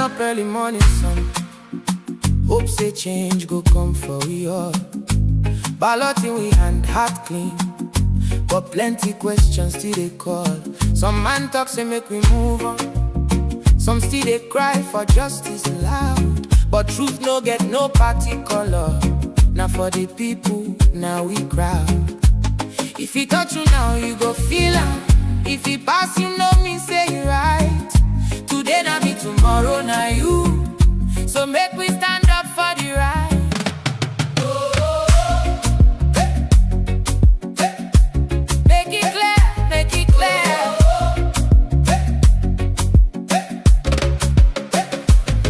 up early morning sun. Hope say change go come for we all. Ballot in we hand, heart clean, but plenty questions still they call. Some man talk say make we move on. Some still they cry for justice loud, but truth no get no party color. Now for the people, now we crowd. If he touch you now, you go feel am. If he pass, you know me say you right. Today na me, tomorrow na you. So make we stand up for the right. Make it clear, make it clear.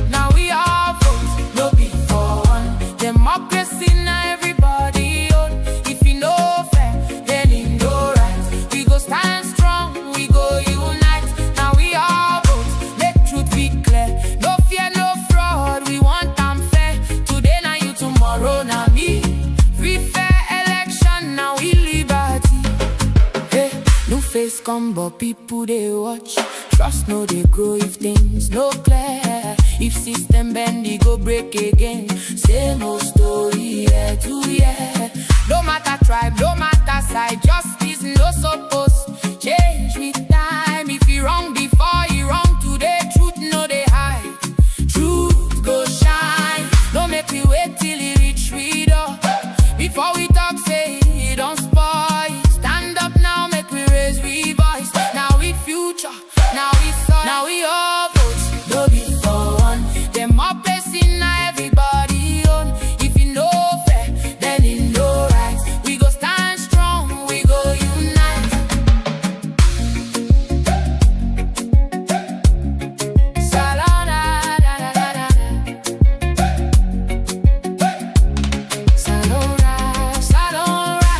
Now we all vote, no be for one. Democracy na everybody own. If you know fair, then you know right. We go stand strong, we go unite. Now we all vote, make truth be clear. No fear, no fraud, we want them fair. Today na you, tomorrow na me. Free fair election, now we liberty. Hey, new face come but people they watch. Trust no they grow if things no clear. If system bend, they go break again. Same old story, year to year. No matter tribe, no matter side, justice no supposed change with time. If you wrong before, you wrong today. Truth no they hide, truth go shine. Don't make we wait till it reach we door. Before we talk, say it don't spoil. Stand up now, make we raise we voice. Now we future, now we soil. Now we all vote, no be for one. Democracy na everybody own. If you know fair, then you know right. We go stand strong, we go unite. Salona, da, da, da, da. Salona, salona.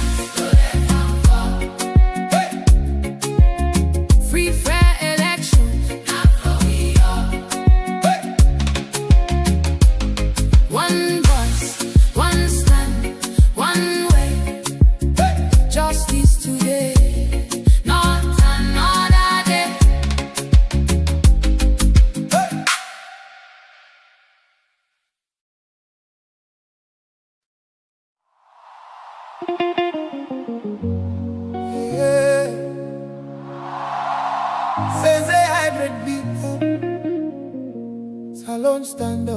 Free fair elections, not for we all. One voice, one stand, one way. Justice today, not another day. Yeah. Says a hybrid beats. Salon stand up.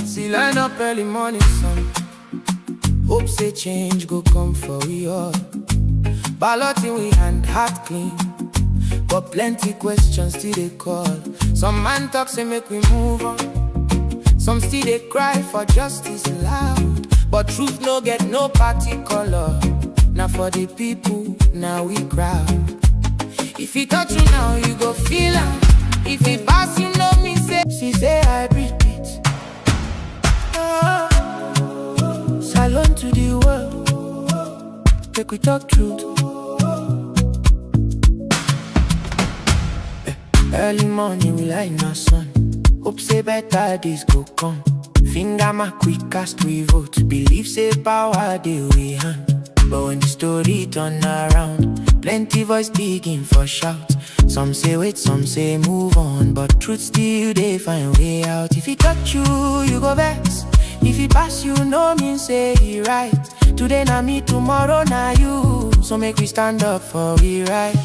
See line up early morning sun. Hope say change go come for we all. Ballot in we hand, heart clean, but plenty questions still they call. Some man talk say make we move on. Some still they cry for justice loud, but truth no get no party color. Now for the people, now we crowd. If he touch you now, you go feel am. If he pass, you know me say. She say I repeat. Salon to the world, make we talk truth. Early morning we light in the sun. Hope say better days go come. Finger my quick cast we vote. Believe say power they we hand. But when the story turn around, plenty voice begin for shout. Some say wait, some say move on, but truth still they find way out. If he touch you, you go vex. If he pass you, no mean say he right. Today na me, tomorrow na you. So make we stand up for we right.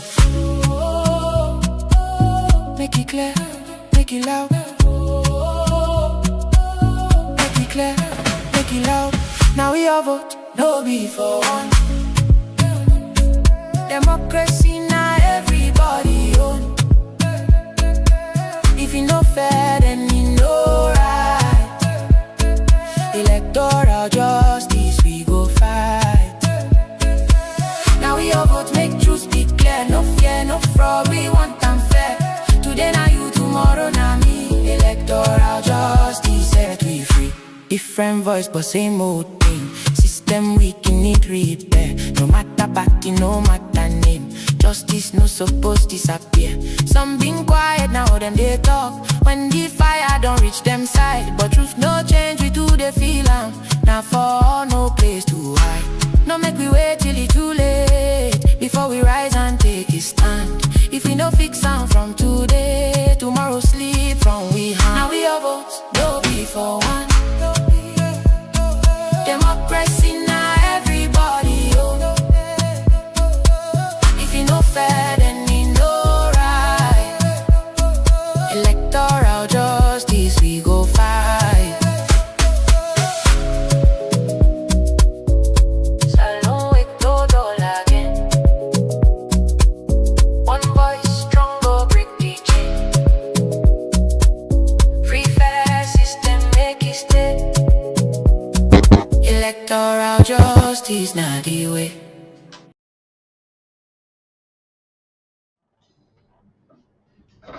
Make it clear, make it loud. Make it clear, make it loud. Now we all vote, no be for one. Democracy na everybody own. If you know fair, then you know right. Electoral justice, we go fight. Now we all vote, make truth be clear. No fear, no fraud, we want them fair. Today na you, tomorrow na me. Electoral justice set we free. Different voice but same old thing. System weak, you need repair. No matter party, no matter name. justice no supposed disappear. Some been quiet now, then they talk. When the fire don't reach them side, but truth no change, we do they feel am. Now for no place to hide. No make we wait till it's too late before we rise and take a stand. If we no fix sound from today, tomorrow sleep from we hand. Now we are votes, no be for one. Democracy now everybody own. If you no fair, then you no right. Electoral justice, we go fight. Salon with todo again. One voice strong go break the chain. Free fair system make it stay. Electoral justice not the way.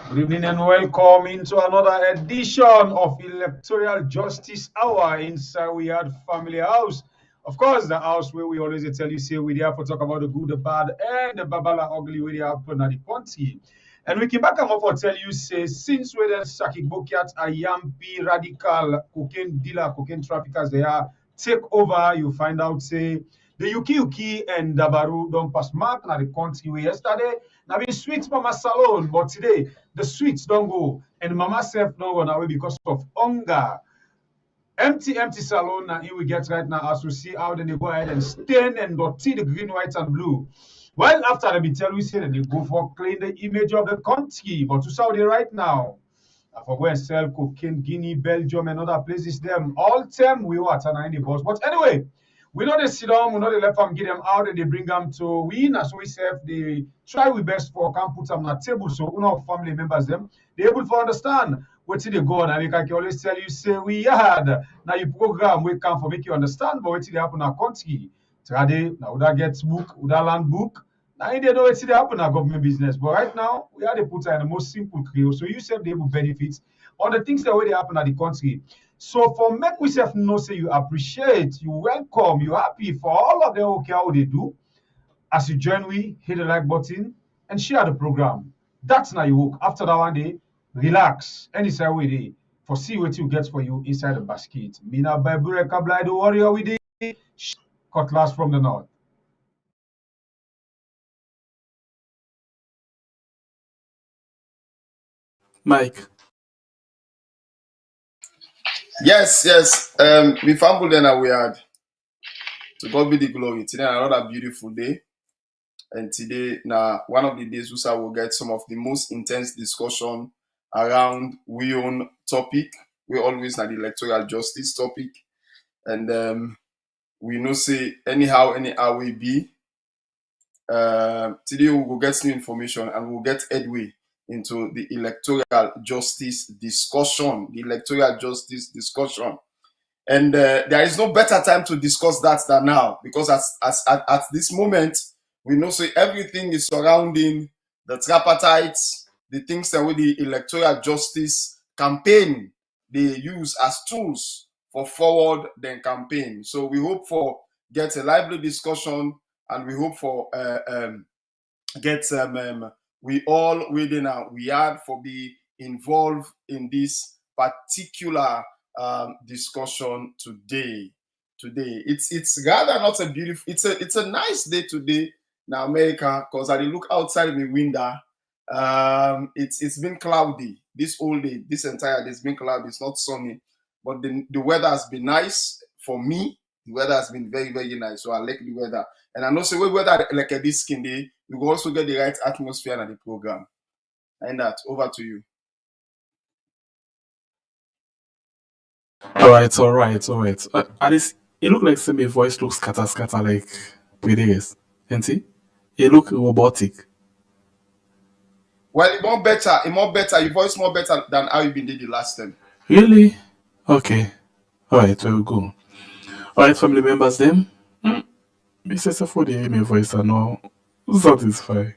Good evening and welcome into another edition of Electoral Justice Hour inside We Had Family House. Of course, the house where we always tell you, say, we're there for talk about the good, the bad, and the babala ugly where they happen at the country. And we came back and for tell you, say, since we then Saki Bokiat, a Yampi, radical, cocaine dealer, cocaine traffickers, they are take over, you find out, say, the Yuki and Dabaru don't pass mark na the country where yesterday. Now we sweet mama salon, but today the sweets don't go and mama self don't go away because of hunger. Empty salon now here we get right now as we see how then they go ahead and stain and dirty the green, white, and blue. Well, after they tell we say that they go for clean the image of the country, but to Saudi right now. I for go and sell cocaine, Guinea, Belgium, and other places. Them all them we were at the boss. But anyway, we know they sit down, we know they let them get them out and they bring them to win. As we say, they try we best for can put them on the table so we know family members them they able to understand what they go on. And we can always tell you, say we had now you program we can for make you understand, but what they happen in our country. Today, now would that get book, would that land book? Now they know what they happen in our government business. But right now, we had to put in the most simple creole. So you said they will benefit on the things that way they happen at the country. So for make we self know say you appreciate, you welcome, you happy for all of them okay how they do. As you join we, hit the like button and share the program. That's now you work. After that one day, relax. Any side way day for see what you get for you inside the basket. Mina by Bureka Blind Warrior with the cutlass from the north. Mike. Yes. We fumbled and we had. To God be the glory. Today another beautiful day. And today now one of the days we will get some of the most intense discussion around we own topic. We always had the electoral justice topic. And we know say anyhow we be. Today we will get new information and we'll get headway into the electoral justice discussion. And there is no better time to discuss that than now, because at this moment, we know say everything is surrounding the tripartites, the things that with the electoral justice campaign they use as tools for forward then campaign. So we hope for get a lively discussion, and we hope for get we all within we had for be involved in this particular discussion today. It's rather not a beautiful. It's a nice day today in America, because I look outside my window. It's been cloudy this whole day. This entire day has been cloudy. It's not sunny, but the weather has been nice for me. The weather has been very, very nice. So I like the weather. And I know so weather like a this skin day, we will also get the right atmosphere and the program. And that over to you. All right. At least it look like some my voice looks scatter like with this. And see, it look robotic. Well, it more better. Your voice more better than how you been did the last time. Really? Okay. All right, where we go. All right, family members, them. Mrs. For the my voice are not satisfied,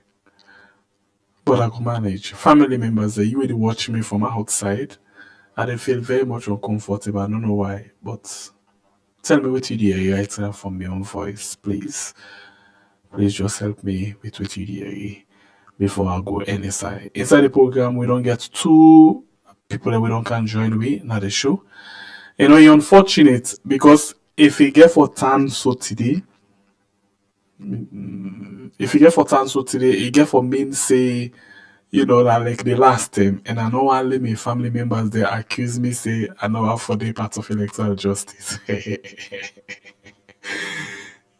but I can manage. Family members, you really watch me from outside, and I feel very much uncomfortable. I don't know why, but tell me what you do right now from your own voice, please. please just help me with what you hear before I go any side. Inside the program, we don't get two people that we don't can join with, not the show. You know, it's unfortunate because if we get for time so today, if you get for time so today, you get for mean say, you know, that like the last time, and I know only my family members they accuse me say I know how for the part of electoral justice.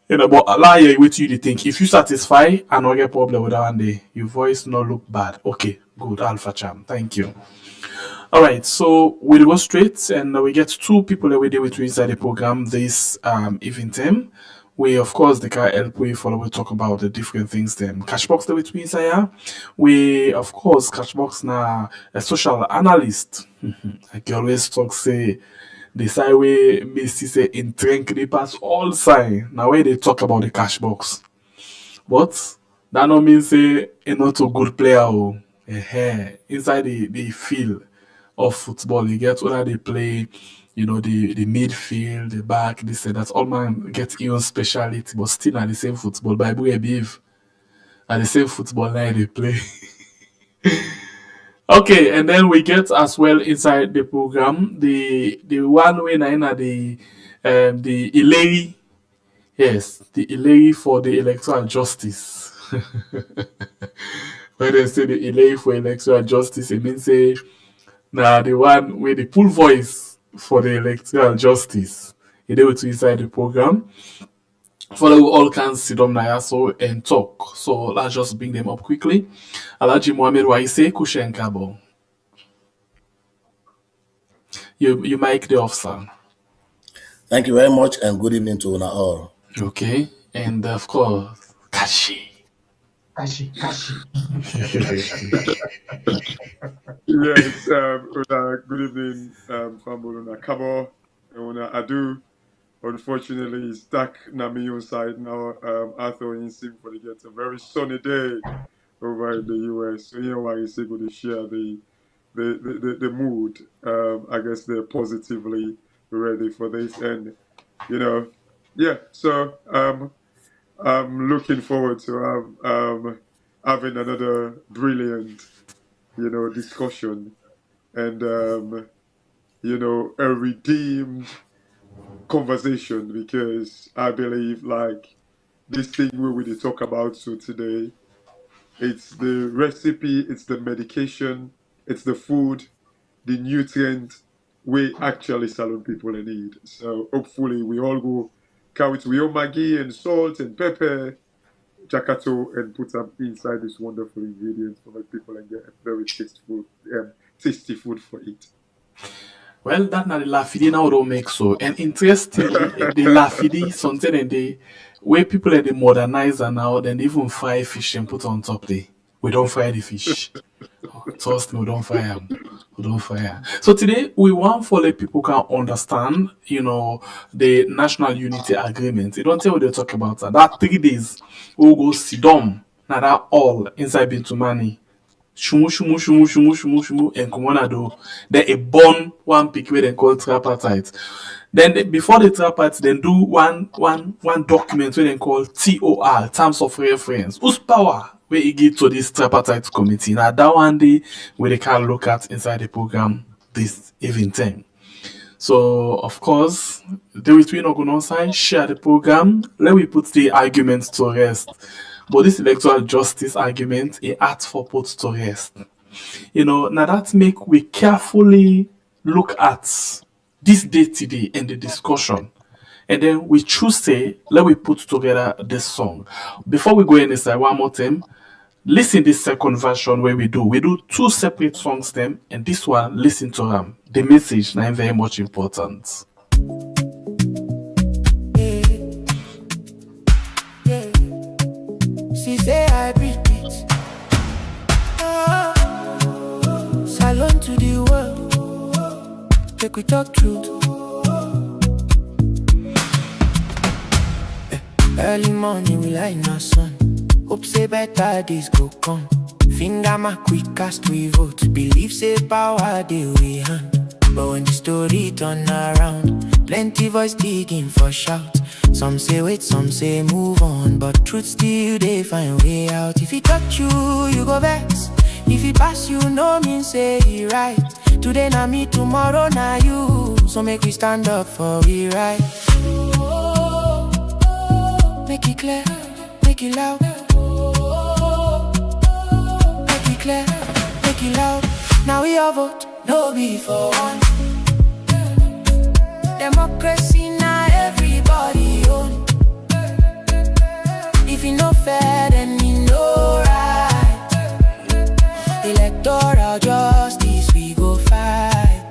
You know, but allow you what you think. If you satisfy and not get problem with that one day, your voice not look bad. Okay, good, Alpha Cham. Thank you. All right, so we'll go straight and we get two people that we deal with inside the program this evening. We, of course, the can help we follow, we talk about the different things. Them Cashbox that we inside. We, of course, Cashbox na a social analyst. I can always talk say the side way Missy say in drink they pass all sign. Now where they talk about the Cashbox. But that no mean say a not a good player or inside the field of football. You get whether they play, you know, the midfield, the back, this and that. All man get your speciality, but still at the same football. By way beef at the same football now they play. Okay, and then we get as well inside the program the one way in the Ilay, yes, the Ilay for the electoral justice. When they say the Ilay for electoral justice, it means say now the one with the full voice for the electoral justice. They will to inside the program. For we all can sit down now so and talk. So let's just bring them up quickly. Alaji Mohamed Waise Kushen Kabo. You make the officer. Thank you very much and good evening to all. Okay. And of course, Kashi. Kashi. Yes, good evening, Famboluna Kabo, Una Adu. Unfortunately, it's stuck Namiyo side now. Arthur in Sim for the get a very sunny day over in the US. So here why is able to share the mood. I guess they're positively ready for this, and you know, yeah. So I'm looking forward to having another brilliant, you know, discussion and you know, a redeemed conversation, because I believe like this thing we will talk about so today, it's the recipe, it's the medication, it's the food, the nutrient we actually salon people need. So hopefully we all go carry to your Maggi and salt and pepper, jakato, and put them inside this wonderful ingredients for my people and get a very tasty food for it. Well, that na the lafidi now don't make so. And interestingly, the lafidi something and the way people they modernize and now then they even fry fish and put on top there. We don't fry the fish. Trust me, we don't fry them. We don't fry them. So today we want for the people can understand, you know, the National Unity Agreement. You don't tell what they talk about that. That 3 days we'll go sit down. Now that all inside Bintumani. Shumu, and Kumonado. Then a born one pick where they call tripartite. Then before the tripartite, then do one document where they call TOR, Terms of Reference. Whose power where it give to this Tripartite Committee? Now that one day where they can look at inside the program this evening. So of course, the we not going on share the program. Let me put the arguments to rest. But this electoral justice argument, it asks for put to rest. You know, now that make we carefully look at this day today and the discussion. And then we choose say, let we put together this song. Before we go inside one more time, listen this second version where we do 2 separate songs them, and this one, listen to them. The message now very much important. She say I beat it. Salon to the world. Make we talk truth. Early morning we light in our sun. Hope say better days go come. Finger my quick cast we vote. Believe say power they we hand. But when the story turn around, Plenty voice digging for shout. Some say wait, some say move on, but truth still they find way out. If he touch you, you go vex. If he pass you, no mean say he right. Today na me, tomorrow na you. So make we stand up for we right. Make it clear, make it loud. Make it clear, make it loud. Now we all vote, no be for one. Democracy now everybody own. If you no fair, then you no right. Electoral justice, we go fight.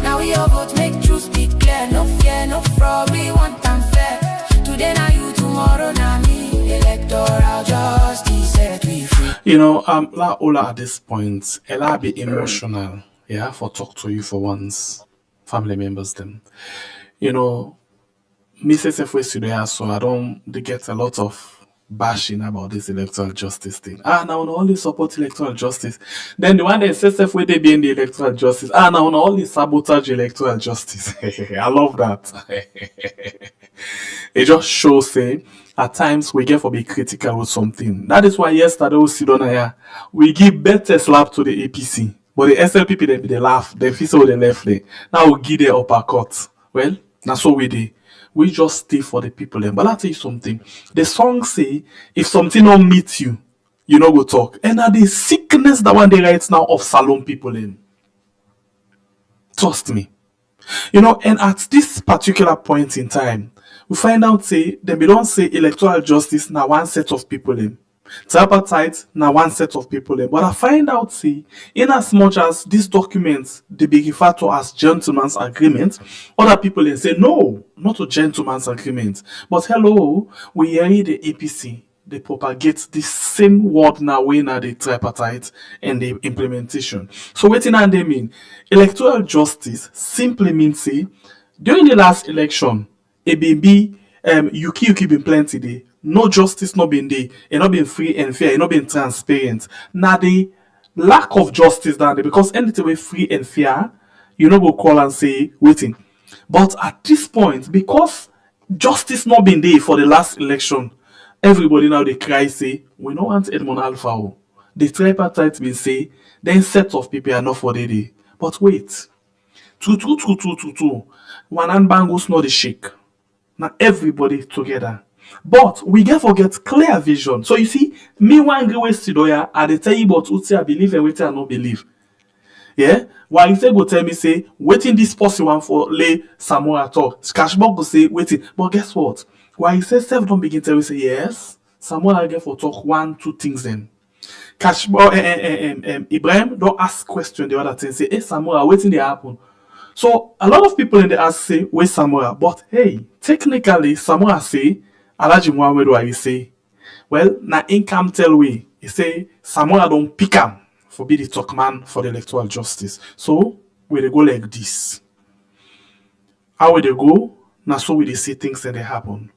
Now we all vote, make truth be clear. No fear, no fraud, we want them fair. Today now you, tomorrow now me. Electoral justice set we free. You know, La Ola at this point, Ella be emotional, yeah, for talk to you for once, family members them. You know, Mrs. F. so I don't they get a lot of bashing about this electoral justice thing. Now we only support electoral justice. Then the one that says if they be in the electoral justice. Now we only sabotage electoral justice. I love that. It just shows say at times we get for be critical with something. That is why yesterday we sit on here. We give better slap to the APC. But the SLPP they laugh, they feel so they left there. Now we give the uppercut. Well, that's what we do. We just stay for the people. But I'll tell you something. The song say, if something don't meet you, you know go talk. And now the sickness that one they write now of Salon people in. Trust me. You know, and at this particular point in time, we find out say they don't say electoral justice now one set of people in. Tripartite now one set of people in. But I find out say in as much as these documents they be referred to as gentleman's agreement, other people in say no, not a gentleman's agreement. But hello, we hear the APC. They propagate the same word now when the tripartite and the implementation. So what do they mean? Electoral justice simply means say during the last election, a baby you keep been plenty day. No justice not been there, and not been free and fair, and not been transparent. Now the lack of justice down there because anything way free and fair, you know go call and say waiting. But at this point, because justice not been there for the last election, everybody now they cry say we don't want Edmond Alpha. Oh. The tripartite will say then set of people are not for the day. But wait, two. One hand bangles not the shake. Now everybody together. But we get forget clear vision. So you see, me one great Sidoya, I dey tell you about Uti I believe and what I not believe. Yeah? While you say go tell me say, waiting this person one for lay Samoa talk. Cashbox go say waiting. But guess what? While you say self don't begin tell me say yes, Samoa get for talk 1-2 things then. Cashbox Ibrahim don't ask question the other thing. Say, hey Samoa, waiting they happen. So a lot of people in the ask say, where's Samoa? But hey, technically Samoa say Alaji Muhammad what he say. Well, na income tell we. He say Samoa don't pick him for be the talk man for the electoral justice. So we they go like this. How will they go? Now so we they see things and they happen.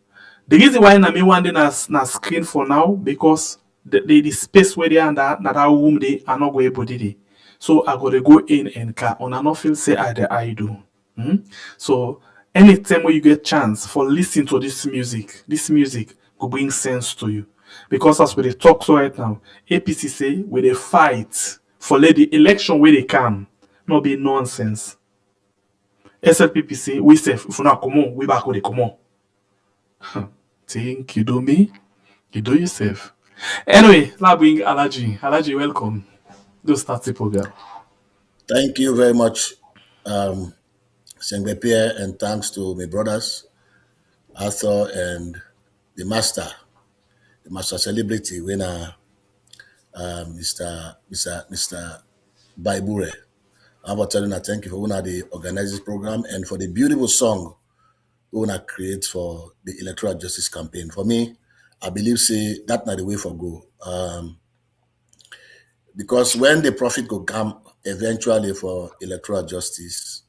The reason why na me one day na screen for now because the space where they are that room they are not going to do. So I gotta go in and car on I not feel say I do. So anytime when you get chance for listening to this music will bring sense to you. Because as we they talk so right now, APC say we they fight for let the election where they come, not be nonsense. SLPP say we say if we not come on, we back with the come on. Think you do me, you do yourself. Anyway, let's bring Alaji. Alaji, welcome. Do start the program. Thank you very much, Sengbe Pierre, and thanks to my brothers, Arthur and the master celebrity winner, Mr. Baibure. I want to tell you thank you for the organize this program and for the beautiful song we want to create for the electoral justice campaign. For me, I believe say that's not the way for go. Because when the profit go come eventually for electoral justice,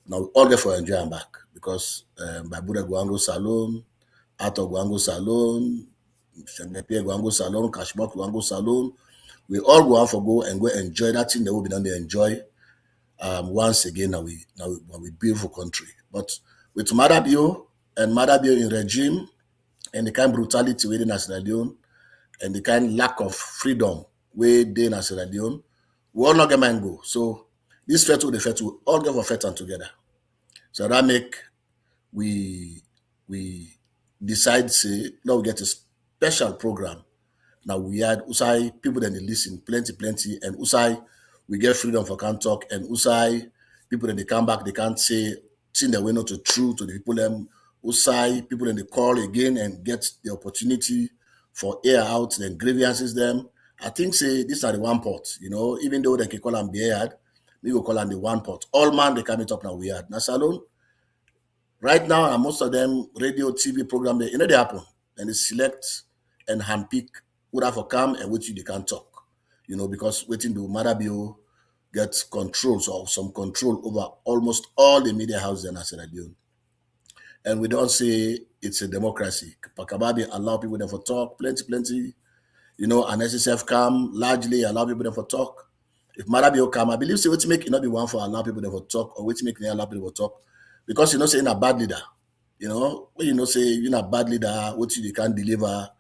now we all get for enjoy and back. Because Baibure Guango Salon, Arthur Guango Salon, Sengbe Guango Salon, Cashbox Guango Salon, we all go out for go and go enjoy that thing that we be done to enjoy once again now we beautiful country. But with Madabio and Madabio in regime and the kind of brutality within Sierra Leone and the kind of lack of freedom within Sierra Leone, we all not get man go. So this fete will the fete we all get for fete and together. So that make we decide say now we get a special program. Now we had Usai people that they listen plenty and Usai we get freedom for can talk and Usai people that they come back they can't say thing that we not to true to the people them Usai people that they call again and get the opportunity for air out then grievances them. I think say these are the one pot, even though they can call them the air, we go call them the one pot. All man they come it up now we had. Now salon right now and most of them radio TV program they happen and they select and handpick who have for come and which they can talk, because waiting to Madabio get control, so some control over almost all the media houses in Sierra Leone. And we don't say it's a democracy. Pakababi allow people there for talk, plenty, and SSF come largely allow people there for talk. If Madabio come, I believe say what make it not be one for allow people there for talk or what make they allow people for talk. Because say you're a bad leader. When say you're a bad leader, what you can't deliver,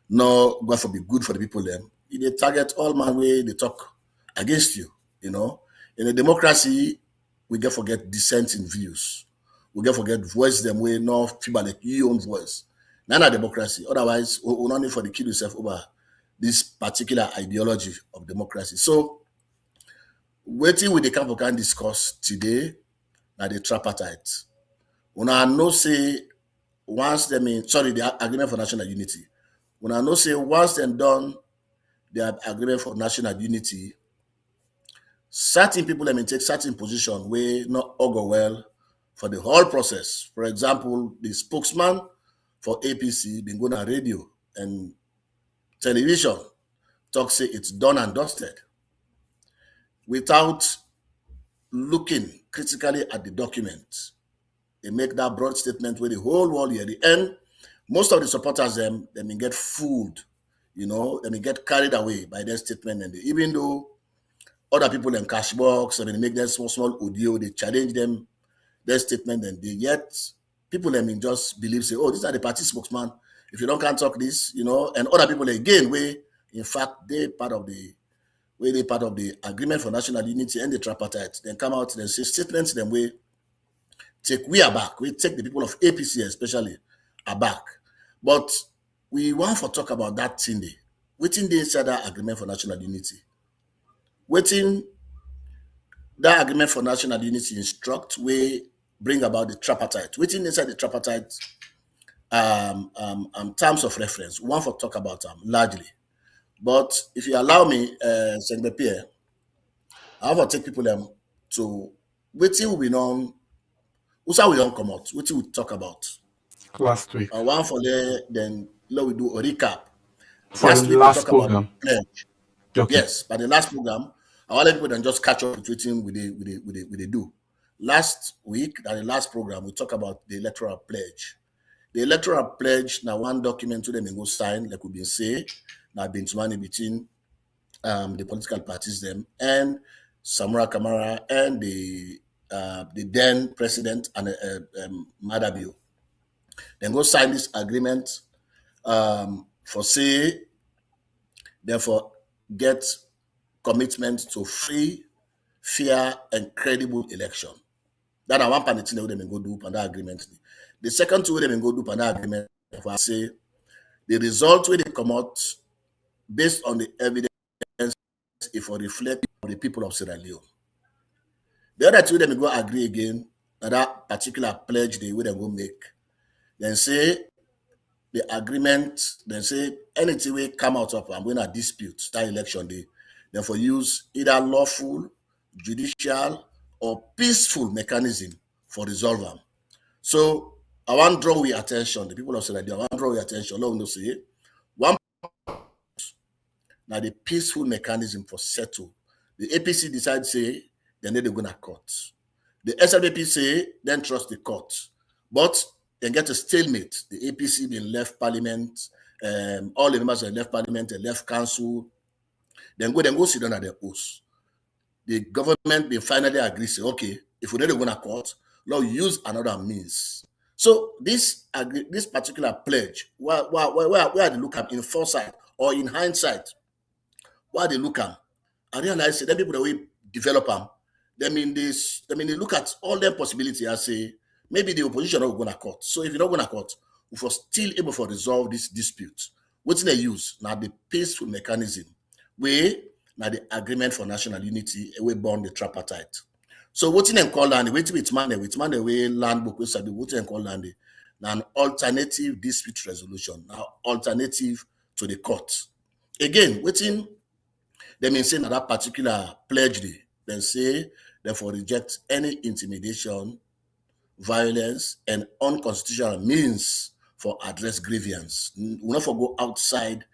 no God for be good for the people them. They target all man way they talk against you, In a democracy, we get forget dissent in views. We get forget voice them way no feel like your own voice. Not a democracy. Otherwise, we not need for the kill yourself over this particular ideology of democracy. So waiting with the camp we can discuss today now the tripartite. When I know say once the agreement for national unity. When I know say once them done the agreement for national unity, certain people may take certain position where not all go well for the whole process. For example, the spokesman for APC been going on radio and television talk say it's done and dusted without looking critically at the document. They make that broad statement where the whole world here, the end, most of the supporters they may get fooled, they may get carried away by their statement. And even though other people in cash box, and they make them small audio, they challenge them, their statement, and they yet people just believe, say, oh, these are the party spokesman. If you can't talk this, and other people again, in fact, they part of the agreement for national unity and the tripartite, then come out and say statements them way we are back. We take the people of APC especially are back. But we want to talk about that thing there. Waiting the inside that agreement for national unity. Waiting that agreement for national unity instruct we bring about the tripartite. Waiting inside the tripartite terms of reference. We want to talk about them largely. But if you allow me, Senator Pierre, I want to take people to waiting will be known. Also, we don't come out. What we talk about last week. one for there, then we do a recap. For Last the week last we talk program. about pledge. Okay. Yes, but the last program, I want people then just catch up with what we do. Last week, at the last program, we talk about the electoral pledge. The electoral pledge now one document to them go sign, like we've been saying, now been money between the political parties them and Samura Kamara and the then president and Madabio. Then go sign this agreement for say, therefore get commitment to free, fair, and credible election. That are one part of the thing they go do on that agreement. The second two they go do on that agreement, if I say the result where they come out based on the evidence if we reflect on the people of Sierra Leone. The other two they go agree again that particular pledge they will go make. Then say the agreement, then say anything will come out of I'm going to dispute that election day. Therefore use either lawful, judicial, or peaceful mechanism for resolve them. So I want to draw your attention, the people of Sierra Leone, I want to draw your attention. Let me say one now the peaceful mechanism for settle. The APC decide say then they're going to court. The SLP say then trust the court. But then get a stalemate. The APC been left parliament, all the members have left parliament, they left council, then go sit down at their post. the government they finally agree, say, okay, if we need to go to court, now use another means. So this particular pledge, where they look at in foresight or in hindsight, why they look at, I realize that people that we develop them, they they look at all them possibility and say maybe the opposition not going to court. So if you're not going to court, we are still able to resolve this dispute. What's they use now the peaceful mechanism where now the agreement for national unity we born the tripartite. So what's in call land? Wait with man way land book we sabi what's in call land now an alternative dispute resolution now alternative to the court. Again, waiting they may say that particular pledge they say therefore reject any intimidation, violence, and unconstitutional means for address grievance. We not for go outside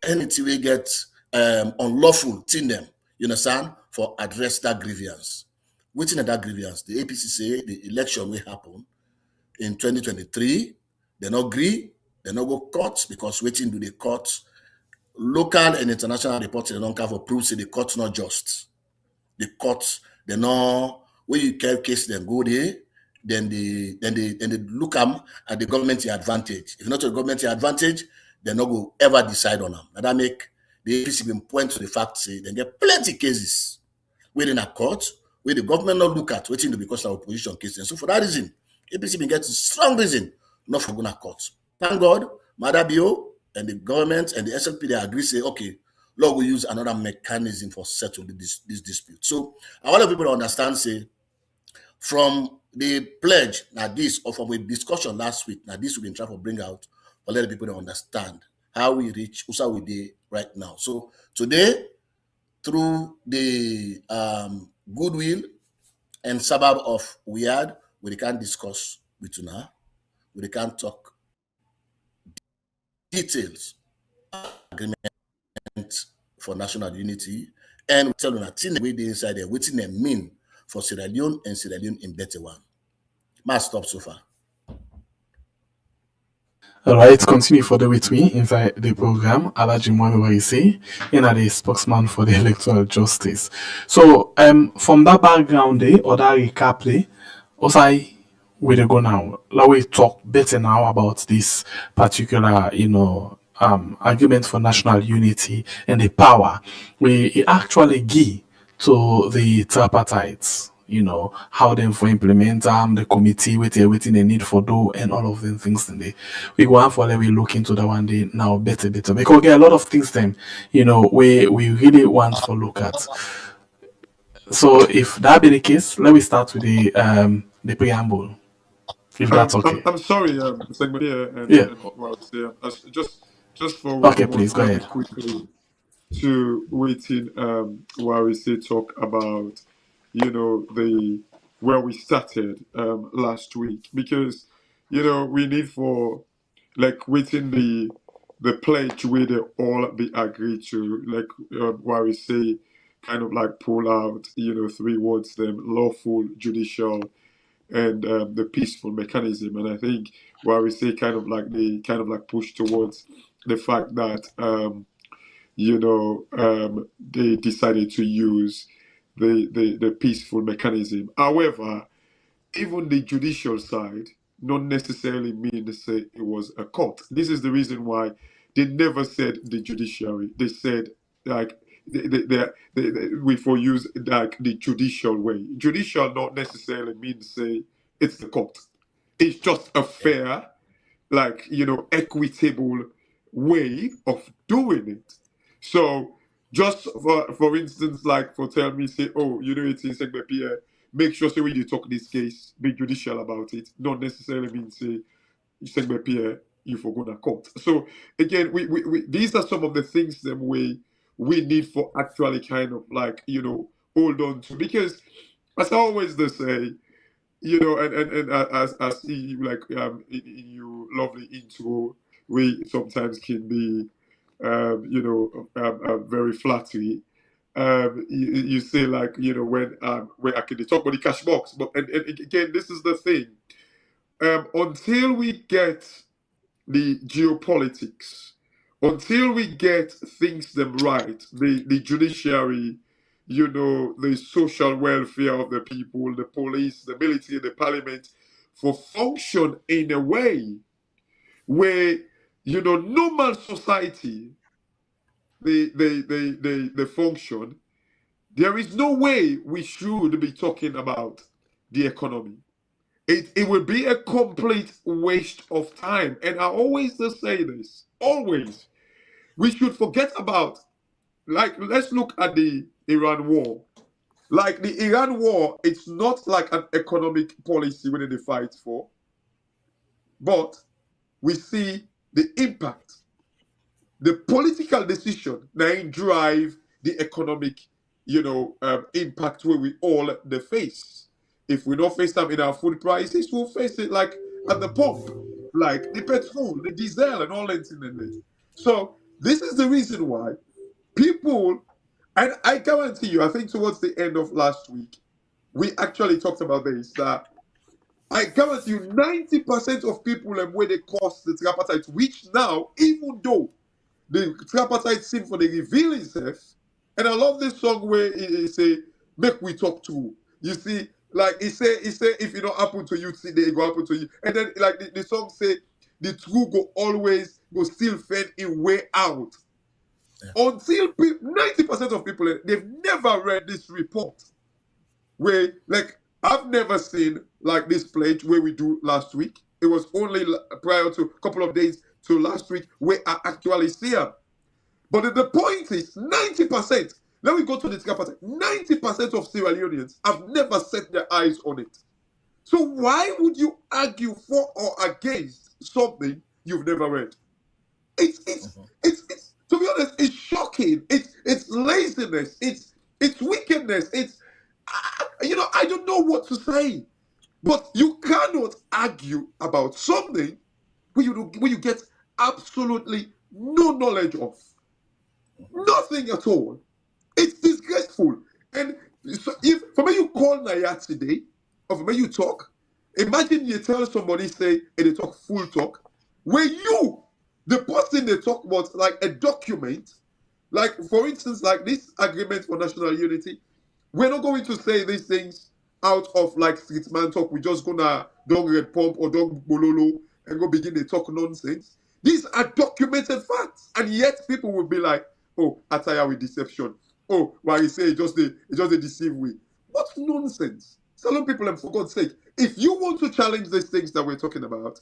anything we get unlawful thing them, you understand, for address that grievance. Waiting at that grievance, the APC say the election will happen in 2023. They not agree, they not go court because waiting to the court. Local and international reports they don't have for proof say the court's not just. The courts they know when you care case them go there, then they look at the government advantage. If not the government advantage, they not go ever decide on them. And that make the APC been point to the fact say they get plenty cases within a court where the government not look at waiting to because of opposition cases. So for that reason, APC been getting strong reason not for going to court. Thank God, Madabio and the government and the SLP they agree say okay, Lord will use another mechanism for settling this dispute. So I want people to understand say from the pledge now this or from a discussion last week now this we've been trying to bring out for let people to understand how we reach USA we dey right now. So today through the goodwill and suburb of Weird, we can discuss with you now. We can talk details agreement for national unity and we tell you that thing way they inside there, what they mean for Sierra Leone and Sierra Leone in better one. Must stop so far. All right, continue for the with me inside the program. Alaji Mwame and the spokesman for the electoral justice. So, from that background, or that recap, also where they go now. Let we talk better now about this particular, argument for national unity and the power we actually give to the tripartites. How them for implement the committee with everything they need for do and all of them things in there. We go on for let we look into that one day now better because we get a lot of things them, we really want to look at. So if that be the case, let me start with the preamble. If that's okay. I'm sorry, segment here Yeah. and well, just for Okay, one please go ahead. quickly to waiting while we say talk about the where we started last week because we need for like waiting the pledge where they all be agreed to like while we say kind of like pull out 3 words them lawful judicial and the peaceful mechanism. And I think why we say kind of like they kind of like push towards the fact that they decided to use the peaceful mechanism. However, even the judicial side not necessarily mean to say it was a court. This is the reason why they never said the judiciary. They said like we for use like the judicial way. Judicial not necessarily mean to say it's the court. It's just a fair, like equitable way of doing it. So just for instance, like for tell me say, oh, it's in segment Pierre, make sure say when you talk this case, be judicial about it. Not necessarily mean say segment Pierre you for go to court. So again, we these are some of the things that we need for actually kind of like hold on to because as I always they say, and as you like in you lovely intro, we sometimes can be very flattery. You say like when I can talk about the cash box, but and again this is the thing. Until we get the geopolitics, until we get things them right, the judiciary, the social welfare of the people, the police, the military, the parliament, for function in a way where, normal society, they function. There is no way we should be talking about the economy. It would be a complete waste of time. And I always say this, always. We should forget about, let's look at the Iran war. Like the Iran war, it's not like an economic policy where they fight for, but we see the impact, the political decision that drive the economic, impact where we all the face. If we don't face them in our food prices, we'll face it like at the pump, like the petrol, the diesel, and all that in there. So this is the reason why people, and I guarantee you, I think towards the end of last week, we actually talked about this, that I guarantee you 90% of people where they cost the tripartite, which now, even though the tripartite symphony reveal itself, and I love this song where he say, make we talk to. You see, like he say, if it don't happen to you, see, they go happen to you. And then like the song say, the truth go always go still find a way out. Until 90% of people, they've never read this report. Where, like, I've never seen like this pledge where we do last week. It was only prior to a couple of days to last week where I actually see them. But the point is, 90%, let me go to the tripartite, 90% of Sierra Leoneans have never set their eyes on it. So why would you argue for or against something you've never read? It's to be honest, it's shocking. It's laziness. It's wickedness. I don't know what to say. But you cannot argue about something where you get absolutely no knowledge of. Nothing at all. It's disgraceful. And so if for me you call Naya today, or for me you talk, imagine you tell somebody, say, and they talk full talk, where you, the person they talk about, like a document, like for instance, like this agreement for national unity, we're not going to say these things out of like street man talk. We're just gonna don't red pump or don't bololo and go begin to talk nonsense. These are documented facts, and yet people will be like, "Oh, attire with deception. Oh, why you say it just a deceive we." What nonsense! Salon people, and for God's sake, if you want to challenge these things that we're talking about,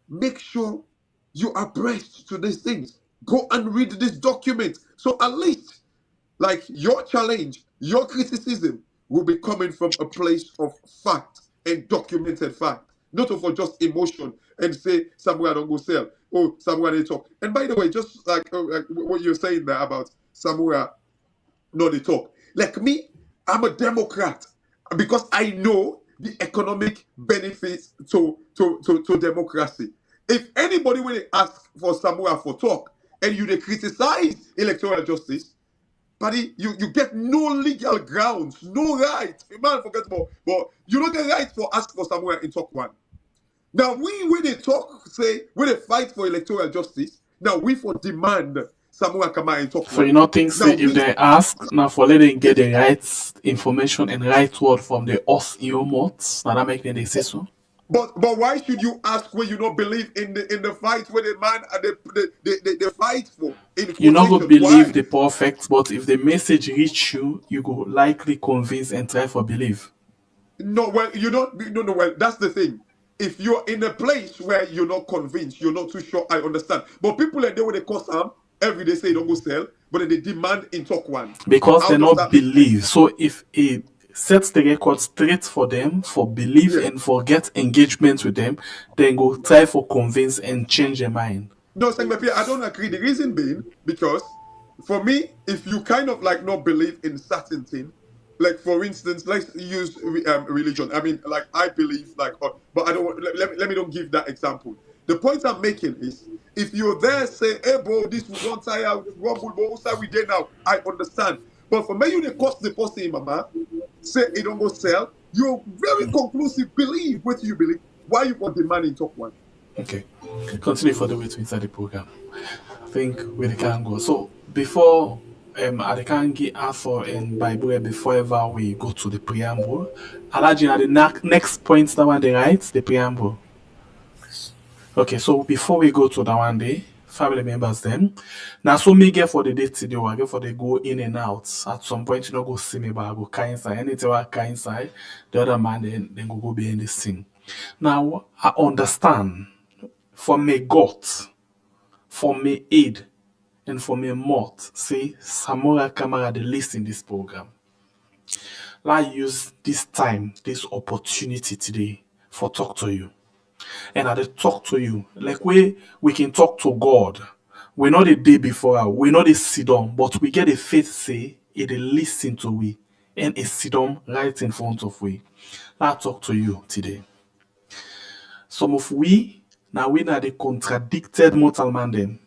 make sure you are abreast to these things. Go and read this document, so at least, like your challenge, your criticism will be coming from a place of fact and documented fact, not of just emotion and say somewhere I don't go sell. Oh, somewhere they talk. And by the way, just like what you're saying there about somewhere no they talk. Like me, I'm a Democrat because I know the economic benefits to democracy. If anybody will ask for somewhere for talk and they criticize electoral justice, buddy, you get no legal grounds, no right. Man, forget about, but you don't get right for ask for somewhere in talk one. Now when they talk, say when they fight for electoral justice, now we for demand somewhere come out and talk. So you know things say if they ask now for letting get the right information and right word from the us mots, now that make them they say so. But why should you ask when you don't believe in the fight where the man they fight for? You not go believe the perfect, but if the message reach you, you go likely convince and try for believe. No, well, you don't. No. Well, that's the thing. If you're in a place where you're not convinced, you're not too sure. I understand. But people like they when they cause harm every day say don't go sell, but then they demand in talk one because they not believe. So if it sets the record straight for them for belief and for get engagement with them, then go try for convince and change their mind. No, I don't agree. The reason being because for me, if you kind of like not believe in certain thing, like for instance, let's use religion. I mean, like I believe like, but I don't. Let me don't give that example. The point I'm making is, if you're there, say, "Hey, bro, this we don't tire, rumble, bro, what's we there now?" I understand. But for me, you the cost the person, mama, say it don't go sell. You very conclusive believe what you believe. Why you want the man in talk one? Okay, continue for the way to inside the program. I think we can go. So before I can get Arthur and Bible before ever we go to the preamble. Alaji, at the next point that one they write the preamble. Okay, so before we go to that one day, family members then. Now so me get for the date today, I get for they go in and out. At some point, you know, go see me, but I go kind inside. Anything I kind inside, the other man then go behind the scene. Now I understand for me God, for me aid, and for me mouth, say Samora Kamara the list in this program. I use this time, this opportunity today for talk to you. And I dey talk to you like we can talk to God. We know the day before, we know the sit down, but we get a faith say it dey listen to we and it sit down right in front of we. I talk to you today. Some of we now we na the contradicted mortal man them,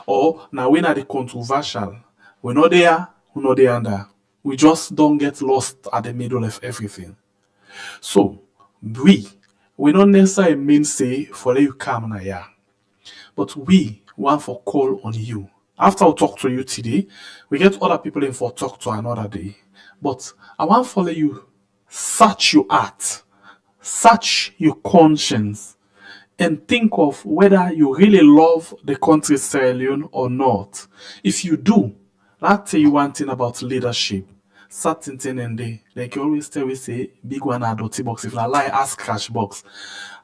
or now we na the controversial. We know there, we know there under. We just don't get lost at the middle of everything. So we don't necessarily mean say for let you come now, yeah. But we want for call on you. After we talk to you today, we get other people in for talk to another day. But I want for let you search your heart, search your conscience, and think of whether you really love the country Sierra Leone or not. If you do, let's tell you one thing about leadership. Certain thing and they like you always tell we say big one are dirty box. If I lie, ask cash box.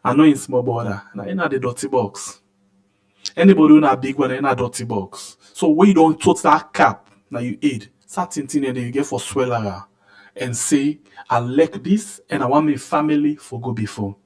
I know in small border. Now in the dirty box. Anybody who na big one in a dirty box. So when you don't touch that cap, now you aid. Certain thing and you get for swellerer and say, I like this and I want my family for go before.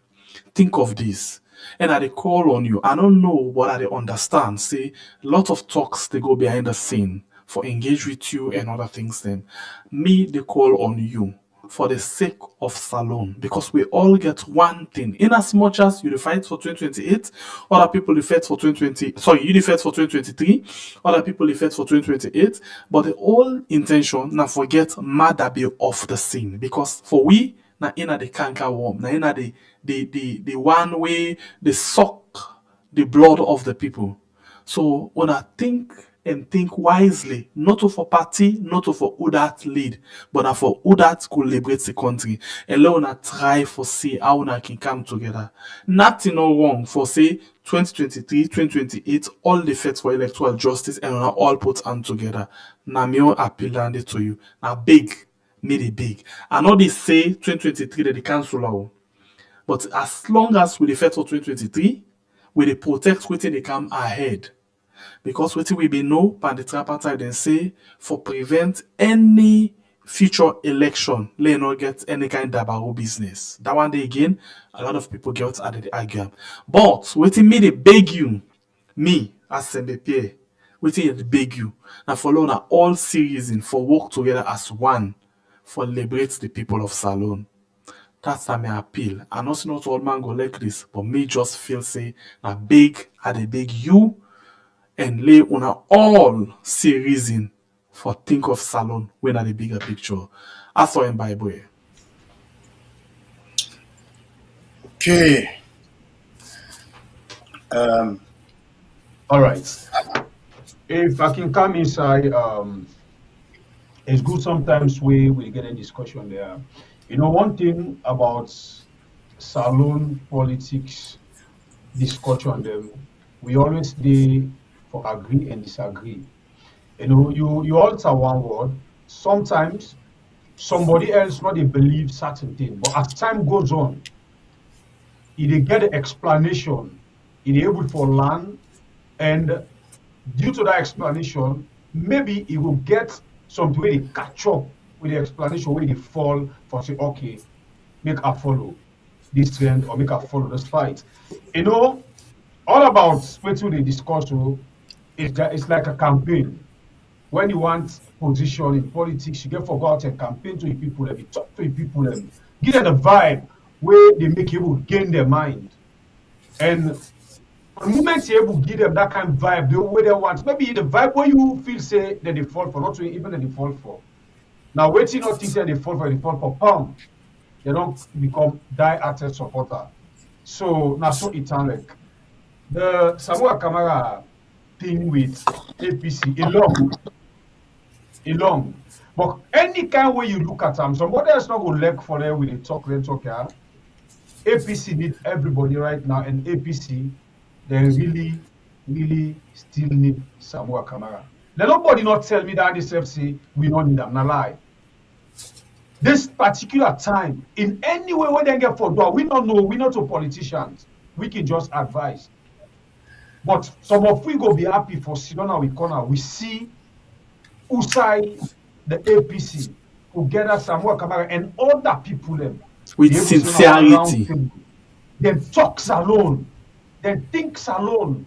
Think of this. And I dey call on you. I don't know what I dey understand. Say a lot of talks they go behind the scene for engage with you and other things then. Me they call on you for the sake of Salon because we all get one thing. In as much as you dey fight for 2028, other people dey fight for 2020. Sorry, you dey fight for 2023, other people dey fight for 2028. But the whole intention now forget matter be off the scene because for we na inna the canker worm, na inna the one way they suck the blood of the people. So when I think and think wisely, not for party, not for who that lead, but for who that could liberate the country. And let una try for see how una can come together. Nothing no wrong for say 2023, 2028, all the fights for electoral justice and una all put on together. Na me all appeal landed to you. Now big, made it big. I know they say 2023 that they cancel out. But as long as we fight for 2023, we dey protect wetin dey come ahead. Because wetin we be know by the tripartite then say for prevent any future election, let not get any kind of dabaru business. That one day again, a lot of people get at the argument. But wetin me dey beg you, me as Sembepier, wetin dey beg you, now follow na all series for work together as one for liberate the people of Salon. That's my appeal. I know not all man go like this, but me just feel say na big I dey beg you and lay una all see reason for think of Salon when at the bigger picture. I saw in Bible. Okay. All right. If I can come inside, it's good sometimes we get a discussion there. You know, one thing about Salon politics discussion, them we always dey for agree and disagree. You know, you alter one word. Sometimes somebody else not they believe certain thing, but as time goes on, they get the explanation, they able for learn, and due to that explanation, maybe it will get something where they catch up with the explanation where they fall for say, okay, make a follow this trend or make a follow this fight. You know, all about what they discuss it's like a campaign. When you want position in politics, you get for go out and campaign to the people, and you talk to the people, and give them the vibe where they make you gain their mind. And the moment you're able to give them that kind of vibe, the way they want, maybe the vibe where you feel say that they fall for, not even that they fall for. Now, waiting not think that they fall for pound. They don't become die-hearted supporter. So now so it's like the Samoa Kamara thing with APC alone. along. But any kind way you look at them, somebody else not go leg for them with they talk, yeah. APC need everybody right now, and APC, they really, really still need Samoa Kamara. Let nobody not tell me that this FC, we don't need them, not lie. This particular time, in any way where they get for door, we don't know, we're not a politicians. We can just advise. But some of we go be happy for Sidona with corner. We see Usai, the APC, together Samoa Kamara and other people them. With They able to sit on one round sincerity. table. Then talks alone. Then thinks alone.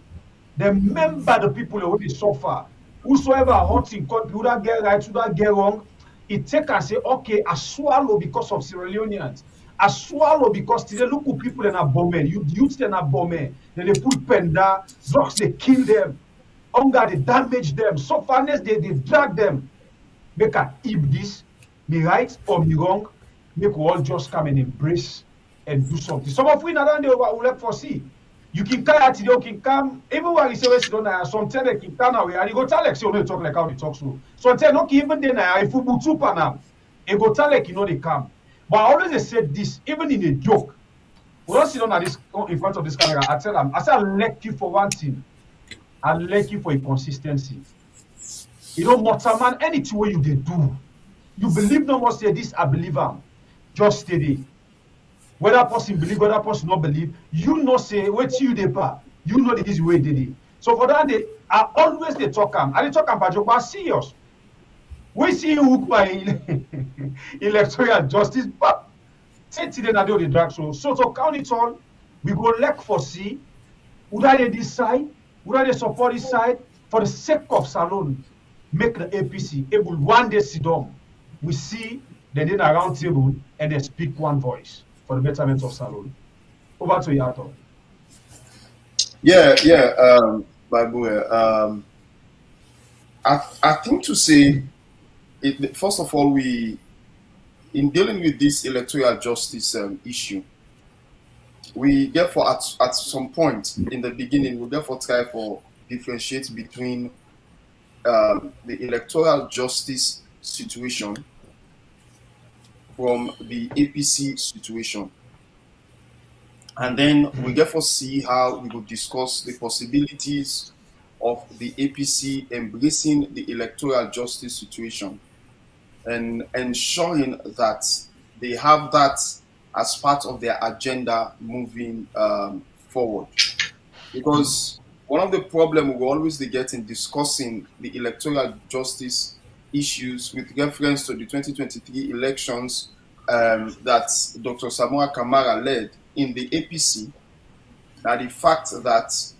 Then remember the people who they suffer. Whosoever hurts in country, who that get right, who that get wrong, it take and say, okay, I swallow because of Sierra Leoneans. I swallow because today look who people in a bomb, youth in a bomb, then they put penda, drugs they kill them, hunger they damage them, sufferness they drag them. Make I eat this, me right or me wrong, make we all just come and embrace and do something. Some of we not they will let foresee. You can carry out today, you can come, even when you say we don't know, sometimes they can come away and you go tell like say you know talk like how they talk so. Sometimes not even then if you put two panam, you go tell like you know they come. But I always say this, even in a joke. We don't sit down at this in front of this camera. I tell them, I say I like you for one thing. I like you for a consistency. You know, matter man, anything way you they do. You believe no more say this, I believe am. Just stay there. Whether person believe, whether person not believe, you know say wait till you dey pa. You know this way they dey. So for that day, I always they talk am. I dey talk am for joke, but serious. We see you hook by electoral justice, but say today na dey the drag so. So to count it all, we go elect for see. Would I this side? Would I support this side? For the sake of Salon, make the APC able one day sit down. We see they did a round table and they speak one voice for the betterment of Salon. Over to you, Arthur. Bible. I think to say, first of all, we in dealing with this electoral justice issue, we therefore at some point in the beginning, we therefore try for differentiate between the electoral justice situation from the APC situation. And then we therefore see how we will discuss the possibilities of the APC embracing the electoral justice situation and ensuring that they have that as part of their agenda moving forward. Because one of the problems we always get in discussing the electoral justice issues with reference to the 2023 elections that Dr. Samoa Kamara led in the APC, now the fact that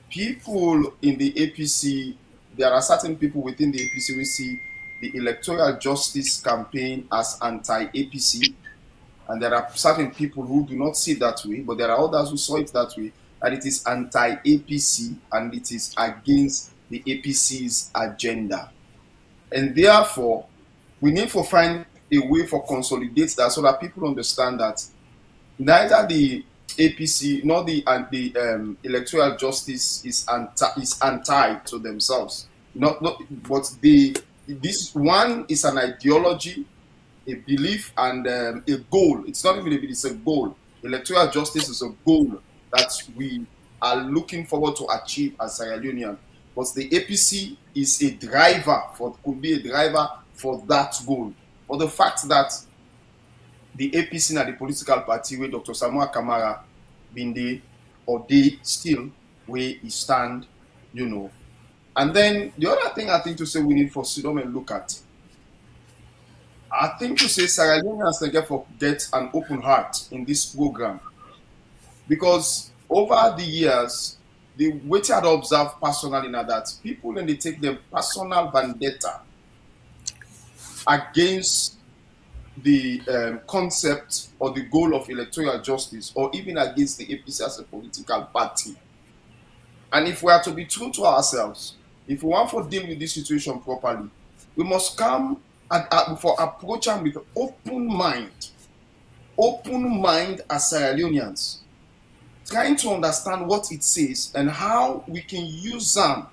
people in the APC, there are certain people within the APC who see the electoral justice campaign as anti-APC, and there are certain people who do not see it that way, but there are others who saw it that way, that it is anti-APC and it is against the APC's agenda. And therefore, we need to find a way for consolidate that so that people understand that neither the APC nor the electoral justice is anti to themselves. But this one is an ideology, a belief, and a goal. It's not even a belief; it's a goal. Electoral justice is a goal that we are looking forward to achieve as Sierra Leonean. But the APC is a driver could be a driver for that goal. For the fact that the APC and the political party where Dr. Samoa Kamara been there, or they still where he stand, you know. And then the other thing I think to say we need for Sidom and look at, I think to say Sierra Leoneans get an open heart in this program. Because over the years, the way I observe personally now that people when they take their personal vendetta against the concept or the goal of electoral justice, or even against the APC as a political party. And if we are to be true to ourselves, if we want to deal with this situation properly, we must come for approach them with open mind as Sierra Leoneans, trying to understand what it says and how we can use them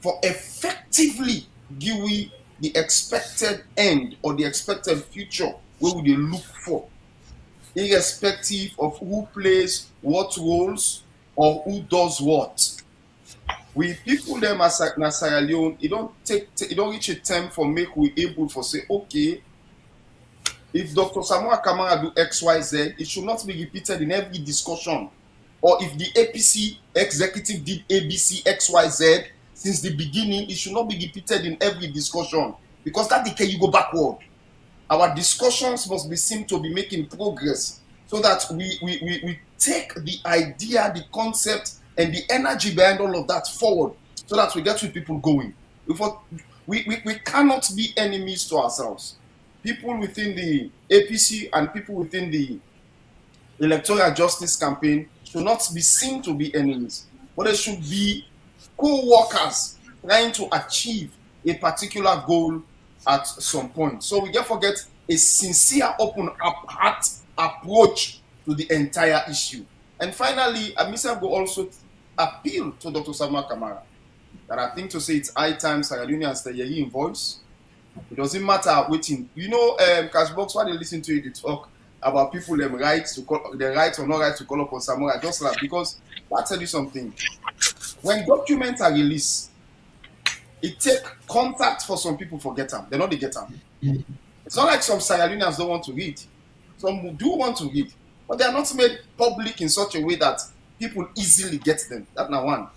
for effectively give we the expected end or the expected future where we dey look for, irrespective of who plays what roles or who does what. We people them as na Sierra Leone, it don't reach a time for make we able for say, okay, if Dr. Samuel Kamara do XYZ, it should not be repeated in every discussion. Or if the APC executive did ABC XYZ since the beginning, it should not be repeated in every discussion, because that decay you go backward. Our discussions must be seen to be making progress, so that we take the idea, the concept, and the energy behind all of that forward, so that we get with people going. We cannot be enemies to ourselves. People within the APC and people within the electoral justice campaign should not be seen to be enemies, but they should be co-workers trying to achieve a particular goal at some point. So we therefore get a sincere, open heart approach to the entire issue. And finally, Amisa will also appeal to Dr. Samuel Kamara that I think to say it's high time Sierra Leoneans stay in voice. It doesn't matter waiting. You know, Cashbox, why they listen to you, they talk about people them rights to call, the right or not right to call upon Samuel. Just like, because I'll tell you something. When documents are released, it take contact for some people for get them. They're not the get them. It's not like some Sierra Leoneans don't want to read. Some do want to read, but they are not made public in such a way that people easily get them. That's number one.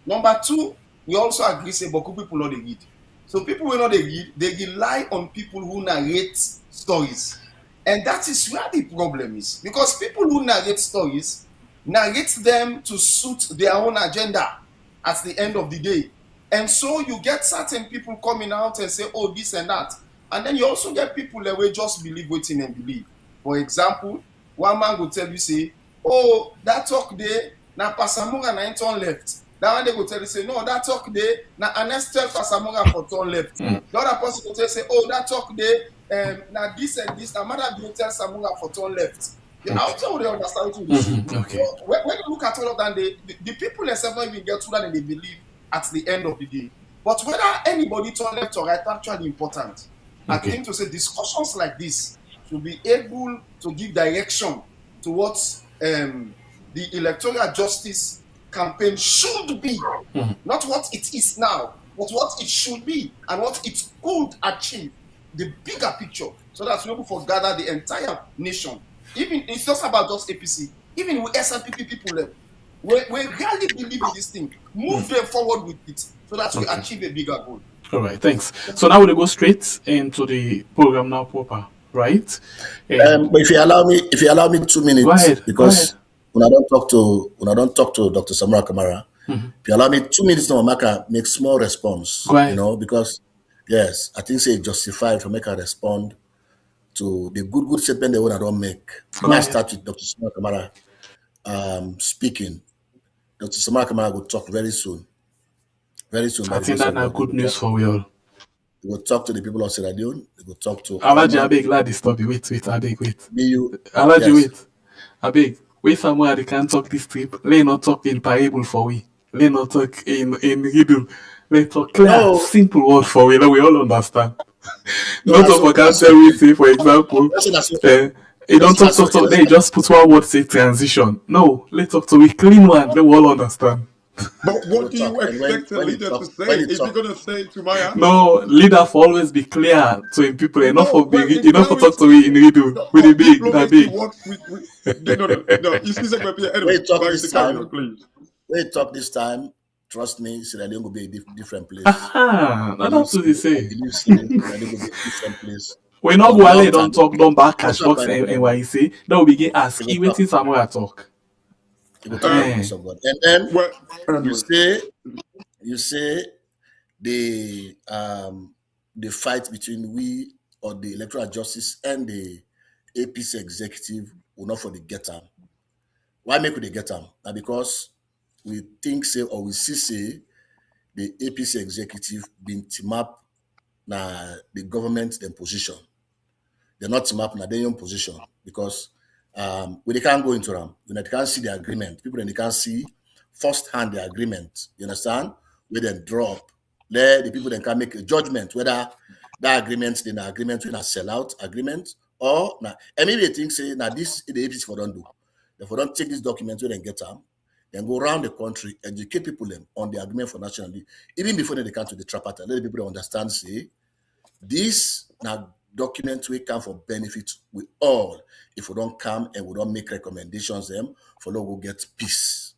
Number two, we also agree say, but people not they read. So people will not they read, they rely on people who narrate stories. And that is where the problem is. Because people who narrate stories, narrate them to suit their own agenda at the end of the day. And so you get certain people coming out and say, oh, this and that. And then you also get people that will just believe waiting and believe. For example, one man will tell you, say, oh, that talk there, na Pasamura na turn left. That one they go tell you, say, no, that talk there, na Anestel Pasamura for turn left. The other person will tell you, say, oh, that talk there, na this and this, na Mother will tell Samura for turn left. Okay. How do they understand what you see? Okay. So when you look at all of that, the people themselves don't even get to that and they believe at the end of the day. But whether anybody turn left or right, actually important. I think to say discussions like this should be able to give direction to what the electoral justice campaign should be, not what it is now, but what it should be and what it could achieve, the bigger picture, so that we're able to gather the entire nation. Even it's not about just APC, even with SNPP people, we really believe in this thing, move them forward with it, so that we achieve a bigger goal. All right, thanks. So now we'll go straight into the program now proper, right? But if you allow me 2 minutes, Go ahead, because when I don't talk to Dr. Samuel Kamara, if you allow me 2 minutes, now Maka make small response. Go ahead. You know, because yes, I think say justified for make a respond to the good statement they want I don't make. When I start with Dr. Samuel Kamara speaking, Dr. Samuel Kamara will talk very soon. Very soon. I think that's good news for we all. We will talk to the people of Sierra Leone. We will talk to Alaji, I beg, glad stop you. Wait, Abeg, wait. Alaji, yes. Wait. Abeg, wait somewhere they can talk this trip. Let not talk in parable for we. Let not talk in riddle. Let talk clear, simple word for we. Let we all understand. Not talk for cancel we say, for example. You don't talk. They just put one word say transition. No, let's talk to we clean one. Let we all understand. But what do you expect a leader to say? Is he going to say to Maya? No, leader for always be clear to him people. Enough for talk to me in riddle. With the big, that big. No. You see, when you talk this time, trust me, Sierra Leone will be a different place. That's what they say. Sierra Leone will be a different place. We not go ahead, don't talk, don't back cash box and what you say. Then we begin asking, waiting somewhere talk. And then you say the fight between we or the electoral justice and the APC executive will not for the get them. Why make we the get them? Now because we think say or we see the APC executive being team up na the government then position. They're not team up na their own position because when they can't go into them, when they can't see the agreement, people then they can't see firsthand the agreement. You understand? Where they drop let the people then can make a judgment whether that agreement in agreement with a sellout agreement or now. And maybe they think say now this the APC for don't do. If we don't take this document where they get them, then go around the country, educate people them on the agreement for national unity, even before they come to the tripartite. Let the people understand say this now document we come for benefit with all. If we don't come and we don't make recommendations them for we will get peace.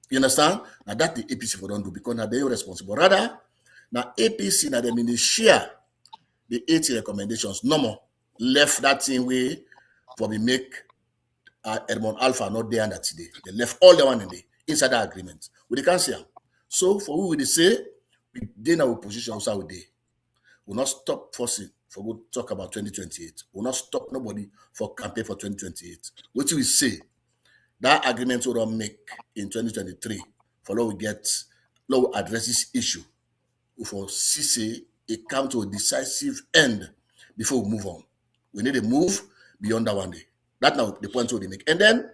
You understand? Now that the APC for don't do because now they're responsible. Rather, now APC now they share the 80 recommendations. No more left that thing way for we make Edmond Alpha not there and that today. They left all the one in the inside the agreement. We can't see them. So for we will say we in our position also with they. We'll not stop forcing for good talk about 2028. We'll not stop nobody for campaign for 2028. What we say that agreement will not make in 2023 for law we get law address this issue. For CC it come to a decisive end before we move on. We need to move beyond that one day. That's now the point we make. And then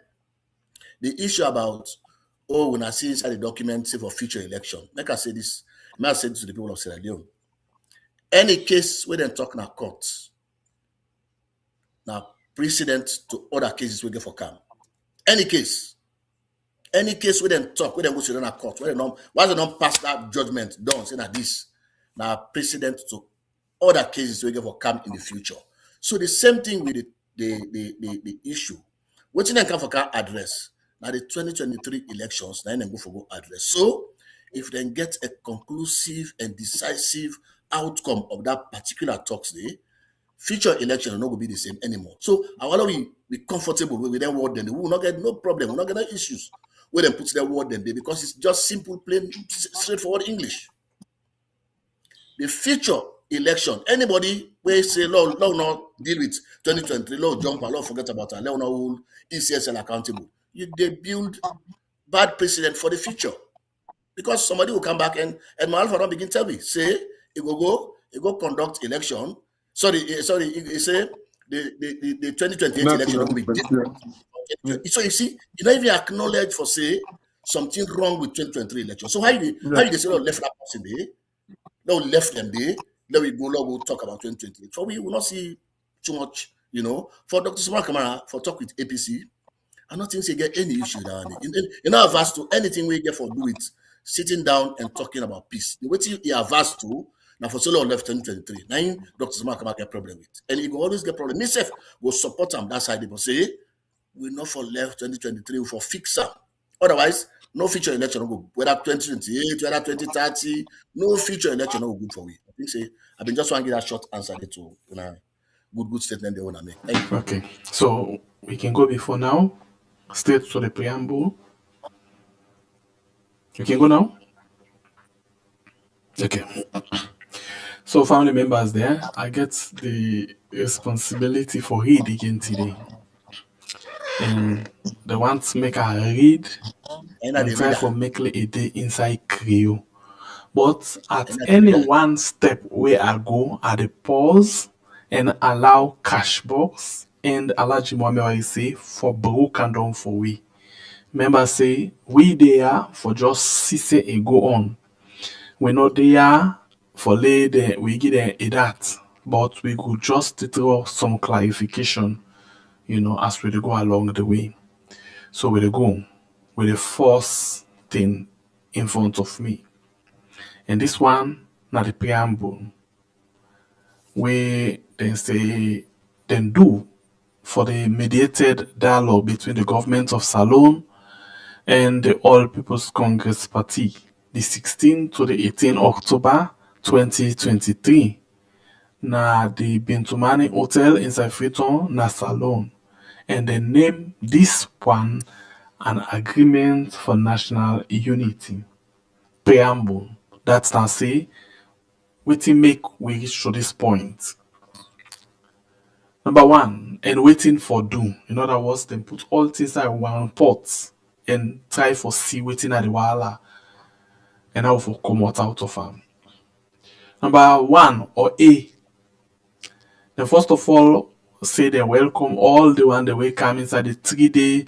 the issue about when I see inside the document say for future election, like I say this, may I say this to the people of Sierra Leone. Any case where they talk now courts, now precedent to other cases we get for come. Any case where they talk, where they go to the court, where they don't pass that judgment done, say that this now precedent to other cases we get for come in the future. So the same thing with the issue. What in come for can address now the 2023 elections, now go for go address. So if they get a conclusive and decisive outcome of that particular talks day, future election will not be the same anymore. So I want to be comfortable with their word then. We will not get no problem, we will not get no issues where they put their word then because it's just simple, plain, straightforward English. The future election, anybody will say, Lord, not deal with 2023, Lord jump, Lord forget about it, Lord not hold ECSL accountable. They build bad precedent for the future. Because somebody will come back and my Alpha don't begin tell me, say, it go conduct election. Sorry, he say the 2028 election will be different. So you see, you don't even acknowledge for say something wrong with 2023 election. So how you say left that person there? No, left them there. Then we go talk about 2028. So we will not see too much, For Dr. Smart Kamara, for talk with APC, I don't think they get any issue down there. You know, averse to anything we get for do it, sitting down and talking about peace. The way you averse to, now for so long left 2023, now Dr. Smart Kamara get problem with. And he will always get problem. Myself will support him that side. They will say, we're not for left 2023, we for fix them. Otherwise, no future election will go. Whether 2028, whether 2030, no future election will go good for we. I think say, I've been just trying to get a short answer to good statement they want to make. Thank you. Okay, so we can go before now, straight to the preamble. You can go now? Okay. So family members there, I get the responsibility for read again today. And the ones make I read and try for make a day inside Creole. But at any one step where I go, I dey pause and allow cash box and allow Jimwame say for broke and down for we. Remember say we there for just see a go on. We not there for lay there we give them a that, but we could just throw some clarification, as we go along the way. So we go with the first thing in front of me. And this one, now the preamble, where they say, then do for the mediated dialogue between the government of Salone and the All People's Congress Party, the 16th to the 18th October 2023, na the Bintumani Hotel inside Freetown, na Salone. And they name this one an agreement for national unity. Preamble. That's now say, waiting make we reach to this point. Number one, and waiting for do. In other words, then put all things in one pot and try for see waiting at the wahala and how for come out of them. Number one or A. Then first of all, say they welcome all the one that will come inside the 3-day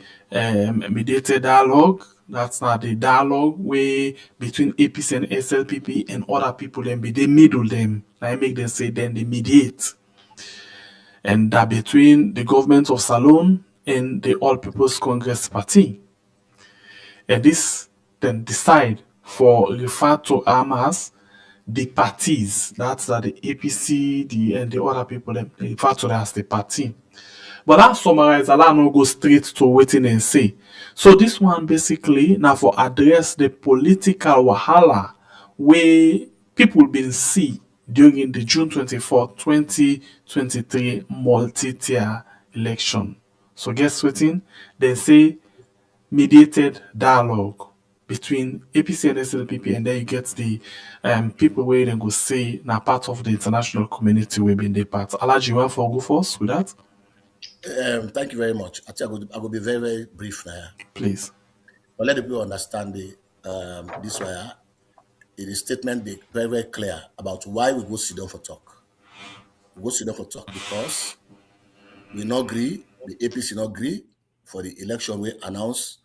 mediated dialogue That's not the dialogue way between APC and SLPP and other people. Then be they middle them. I make them say then they mediate. And that between the government of Salon and the All People's Congress Party. And this then decide for refer to them as the parties. That's the APC, and the other people them they refer to them as the party. But that summarize, allow no go straight to waiting and say. So this one basically now for address the political wahala where people been see during the June 24, 2023 multi-tier election. So guess what? They say mediated dialogue between APC and SLPP, and then you get the people where they go say now part of the international community will be in the part. Alaji, you want for go first with that? Thank you very much. I think I will be very, very brief now. Please. But let the people understand this why it is statement be very, very clear about why we go sit down for talk. We go sit down for talk because we not agree, the APC not agree for the election we announce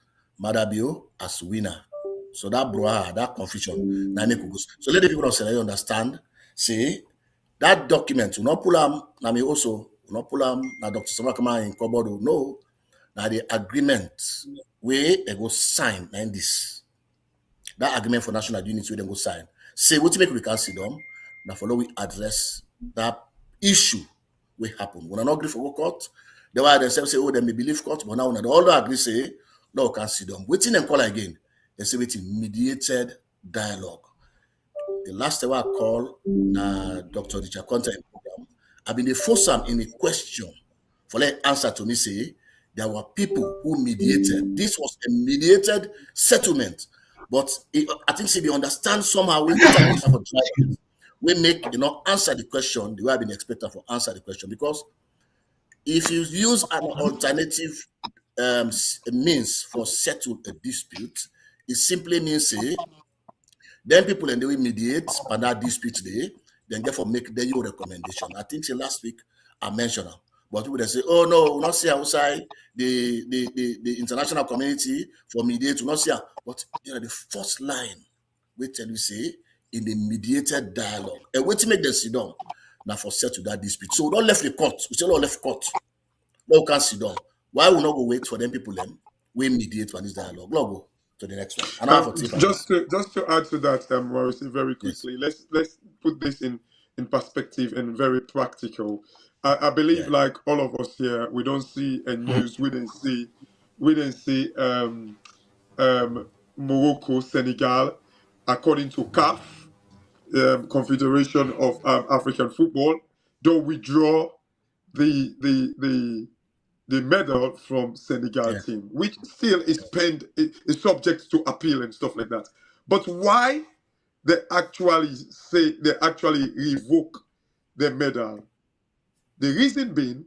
Madabio as winner. So that brouhaha, that confusion, now make we go. So let the people understand, say that document will not pull am, na me also will not pull am, na Dr. Samakama in Kobodo. No, now the agreement where they go sign and this. That agreement for national unity where they go sign. Say what make we can sit down, now follow we address that issue will happen. When I not agree for court, they were themselves say, oh, they may believe court, but now when they all agree say, no, we can sit down. Waiting and call again. They say waiting mediated dialogue. The last time I called Dr. Richard Conta in program, I've been the first time in a question for like answer to me say there were people who mediated. This was a mediated settlement, but I think they understand somehow we make answer the question the way I've been expected for answer the question, because if you use an alternative means for settle a dispute, it simply means say then people and they will mediate on that dispute day, then therefore make their recommendation. I think last week I mentioned them. But people they say, oh no, we'll not see outside the international community for mediate, we'll not see. But the first line we tell you say in the mediated dialogue. And wait to make them sit down now for settle that dispute. So we don't left the court. We still don't left court. No, we can't sit down. Why we not go wait for them people then? We mediate for this dialogue. Now go to the next one. And just to add to that, Morrissey, very quickly, yes. let's put this in perspective and very practical. I believe, like all of us here, we don't see a news. We didn't see Morocco, Senegal, according to CAF, Confederation of African Football, don't withdraw the medal from Senegal team, which still is is subject to appeal and stuff like that. But why they actually revoke the medal? The reason being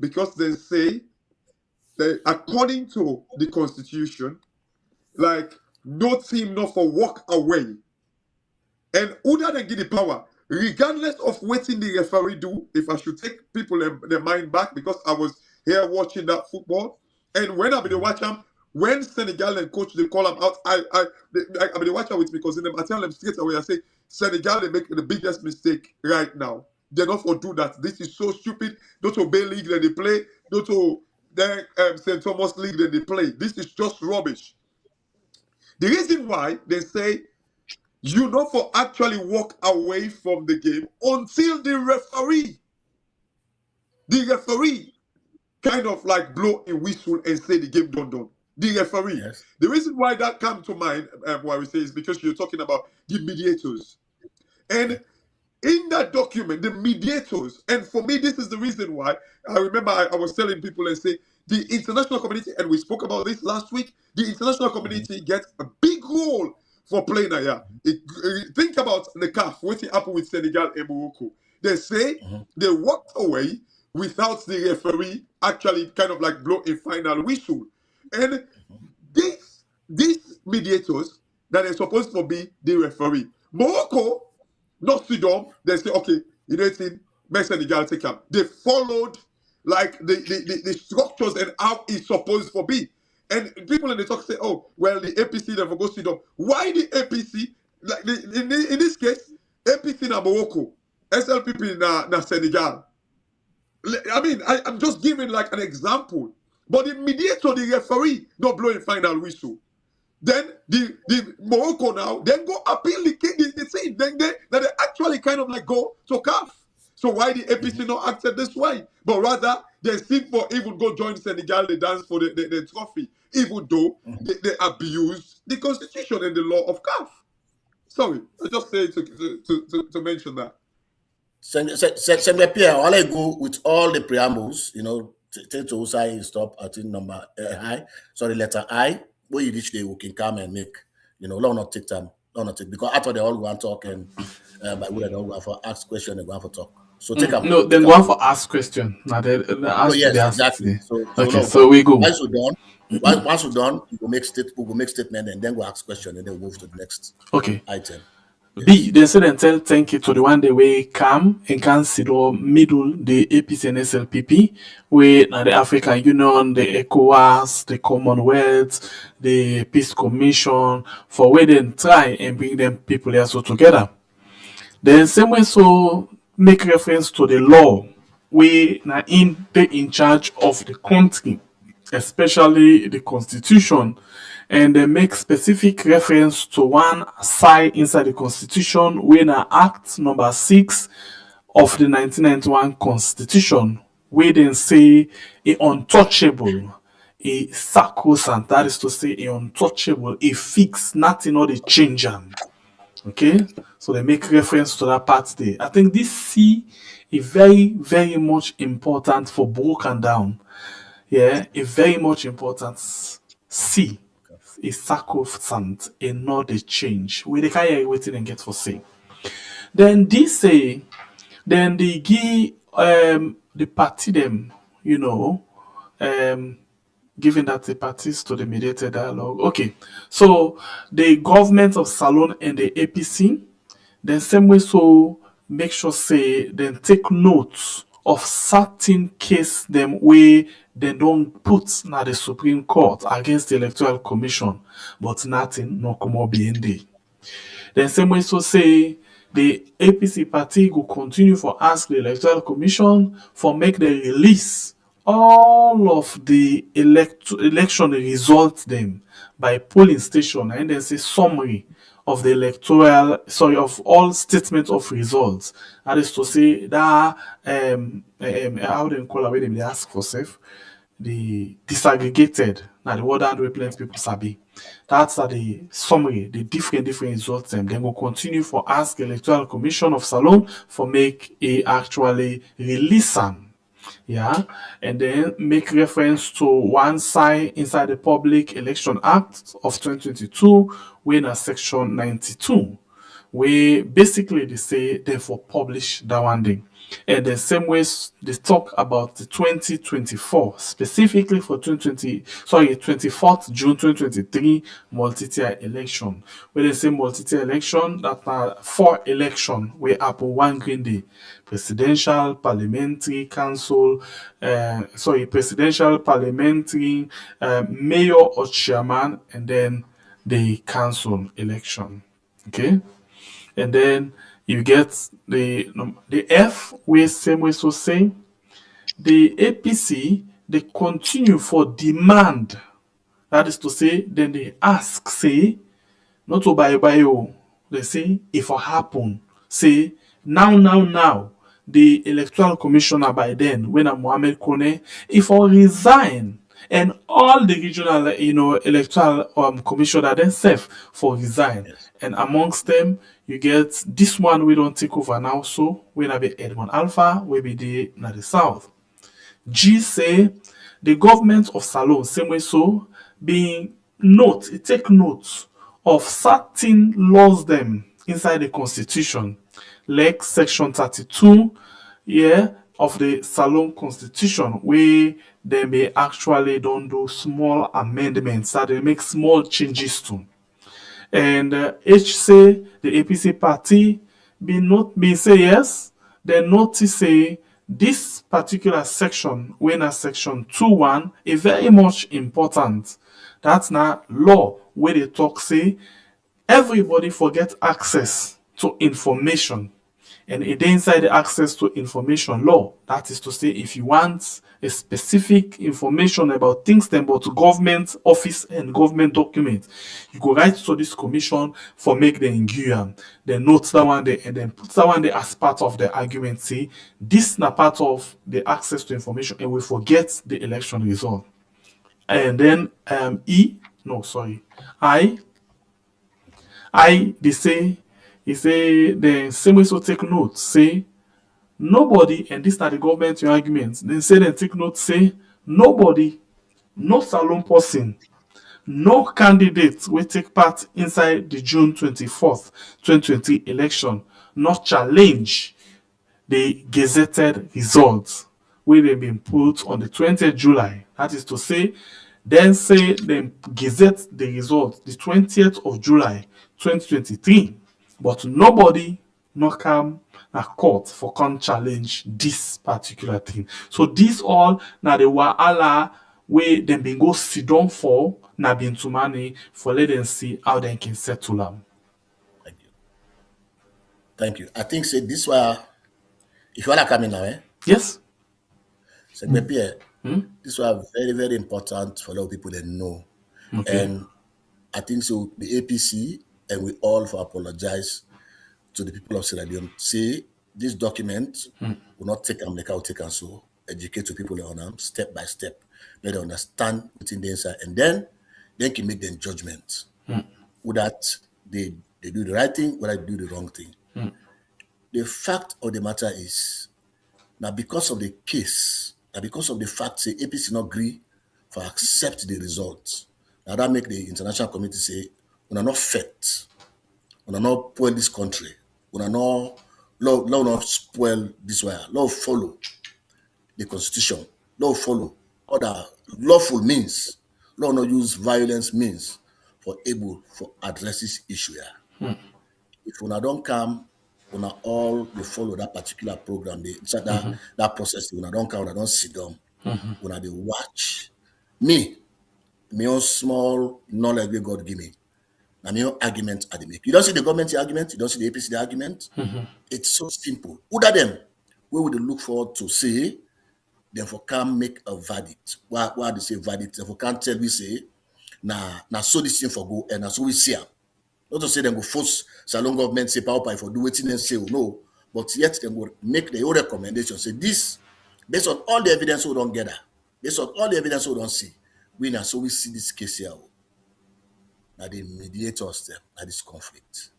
because they say that according to the constitution, like no team not for walk away. And who they give the power, regardless of what the referee do, if I should take people their mind back, because I was here watching that football, and when I be the watch them, when Senegal and coach they call them out, I be the watcher with me because I tell them straight away, I say Senegal they make the biggest mistake right now. They're not for do that. This is so stupid. Don't obey league that they play. Don't their St. Thomas League that they play. This is just rubbish. The reason why they say you not for actually walk away from the game until the referee kind of like blow a whistle and say the game done. The referee. Yes. The reason why that come to mind, what we say, is because you're talking about the mediators. And in that document, the mediators, and for me, this is the reason why, I remember I was telling people and say, the international community, and we spoke about this last week, the international community gets a big role for playing here. Think about the CAF, what happened with Senegal and Morocco. They say they walked away without the referee actually kind of like blow a final whistle. And these mediators that are supposed to be the referee, Morocco, not sit down, they say, okay, you know, make Senegal take up. They followed like the structures and how it's supposed to be. And people in the talk say, oh, well, the APC never go sit down. Why the APC? Like in this case, APC na Morocco, SLPP na Senegal. I mean, I'm just giving like an example. But the mediator, the referee, not blowing final whistle. Then the Morocco now then go appeal the thing. Then they actually kind of like go to CAF. So why the APC not acted this way? But rather they seek for even go join Senegal, they dance for the trophy, even though they abuse the constitution and the law of CAF. Sorry, I just say to mention that. Senator Pierre, I'll let go with all the preambles, take to Usai stop at number letter I, where you reach the we can come and make, long not take time, long not take, because after they all go and talk and by would they all go for ask question and go for talk. So take up. No, then go on for ask question. Now they ask exactly. So we go. Once we're done, we'll make statement and then we'll ask question and then move to the next item. B, they say then tell thank you to the one day we come and consider middle the APC and SLPP, where the African Union, the ECOWAS, the Commonwealth, the Peace Commission, for where they try and bring them people here so together. Then same way so make reference to the law, we now in charge of the country, especially the constitution. And they make specific reference to one side inside the Constitution when Act number 6 of the 1991 Constitution, where they say a untouchable, a sacrosanct, that is to say a untouchable, a fixed, nothing or the change. Okay, so they make reference to that part there. I think this C is very, very much important for broken down. Yeah, a very much important C. Is sacrosanct and not the change. We can't hear waiting and get for say. Then this say, then they give the party them, giving that the parties to the mediated dialogue. Okay, so the government of Salon and the APC, then same way so make sure say then take notes of certain case them where they don't put na the Supreme Court against the Electoral Commission, but nothing no come up being there. Then same way so say the APC party will continue for ask the Electoral Commission for make the release all of the election results them by polling station and then say summary of the of all statements of results. That is to say that how they call away them they ask for self the disaggregated now the word that we plenty people sabi. That's the summary, the different results them. Then we'll continue for ask Electoral Commission of Salon for make a actually release them. Yeah, and then make reference to one side inside the Public Election Act of 2022, when a section 92, where basically they say therefore publish that one thing. And the same way they talk about the 2024, specifically for 24th June 2023 multi-tier election. Where they say multi-tier election, that are 4 election where happen one green day. Presidential, parliamentary, council, presidential, parliamentary, mayor or chairman, and then the council election. Okay? And then you get the F, where same way so say the APC they continue for demand. That is to say, then they ask, say, not to buy they say if it happen, say now the Electoral Commissioner by then, when Mohamed Kone, if I resign and all the regional electoral commissioner themselves for resign. Yes. And amongst them you get this one we don't take over now, so we have Edmond Alpha, we be the south. G say the government of Salon, same way so take note of certain laws them inside the constitution, like section 32 of the Salon constitution, where they may actually don't do small amendments that they make small changes to. And H say the APC party be say yes, they notice say this particular section, when a section 2.1 is very much important That's not law where they talk say everybody forget access to information. And it inside the access to information law. That is to say, if you want a specific information about things about government office and government documents, you go write to this commission for make the give then note that one there and then put that one there as part of the argument. Say this na part of the access to information, and we forget the election result. And then they say he say the same way so take note say nobody, and this na the government argument, then say dem take note say nobody, no salon person, no candidate wey take part inside the June 24th 2020 election not challenge the gazetted results wey dem bin put on the 20th July. That is to say, then say dem gazette the result the 20th of July 2023, but nobody no come na court for come challenge this particular thing. So this all na the wahala wey dem bin go sit down for na Bintumani for let dem see how dem can settle am. Thank you. Thank you. I think say this were, if you wanna come in now, Yes. So Pierre, this was very, very important for a lot of people that know. Okay. And I think so the APC and we all for apologize to the people of Sierra Leone. Say this document will not take them like I'll take and so educate to people on them step by step. Let them understand what's in the inside, and then they can make their judgment. Whether they do the right thing, whether they do the wrong thing. The fact of the matter is now because of the case, now because of the fact say APC not agree for accept the results. Now that make the international community say we are not fit, we are not spoil this country, we are not law not spoil this way. Law follow the constitution, law follow other lawful means, law not use violence means for able for address this issue here. If una don't come, una all they follow that particular program, that process, una don't come, una don't sit down, una they watch. Me, my own small knowledge wey God give me, na my own argument I dey make. You don't see the government argument, you don't see the APC the argument. It's so simple. Who that them? We would look forward to say, therefore can make a verdict. Why they say verdict? Therefore can't tell we say, na so this thing for go and na so we see am. Not to say them go force Salon government say power for do waiting and say no, but yet they will make their own recommendation. Say this, based on all the evidence we don't gather, based on all the evidence we don't see, we now so we see this case here. Now the mediators them at this conflict.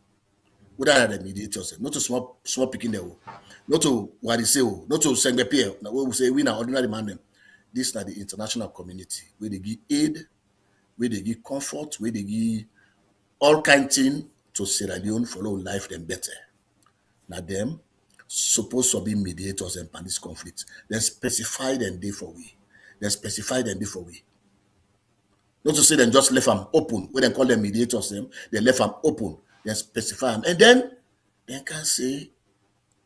What are the mediators? Not to small picking there, not to what they say, not to Sengbe Pierre. Now we say we now ordinary man. This is not the international community where they give aid, where they give comfort, where they give all kind thing to Sierra Leone for life them better. Now them supposed to be mediators and this conflict. Then specify them day for we. Then specify them day for we. Not to say them just left them open. We then call them mediators them. They left them open. Then specify them. And then can say,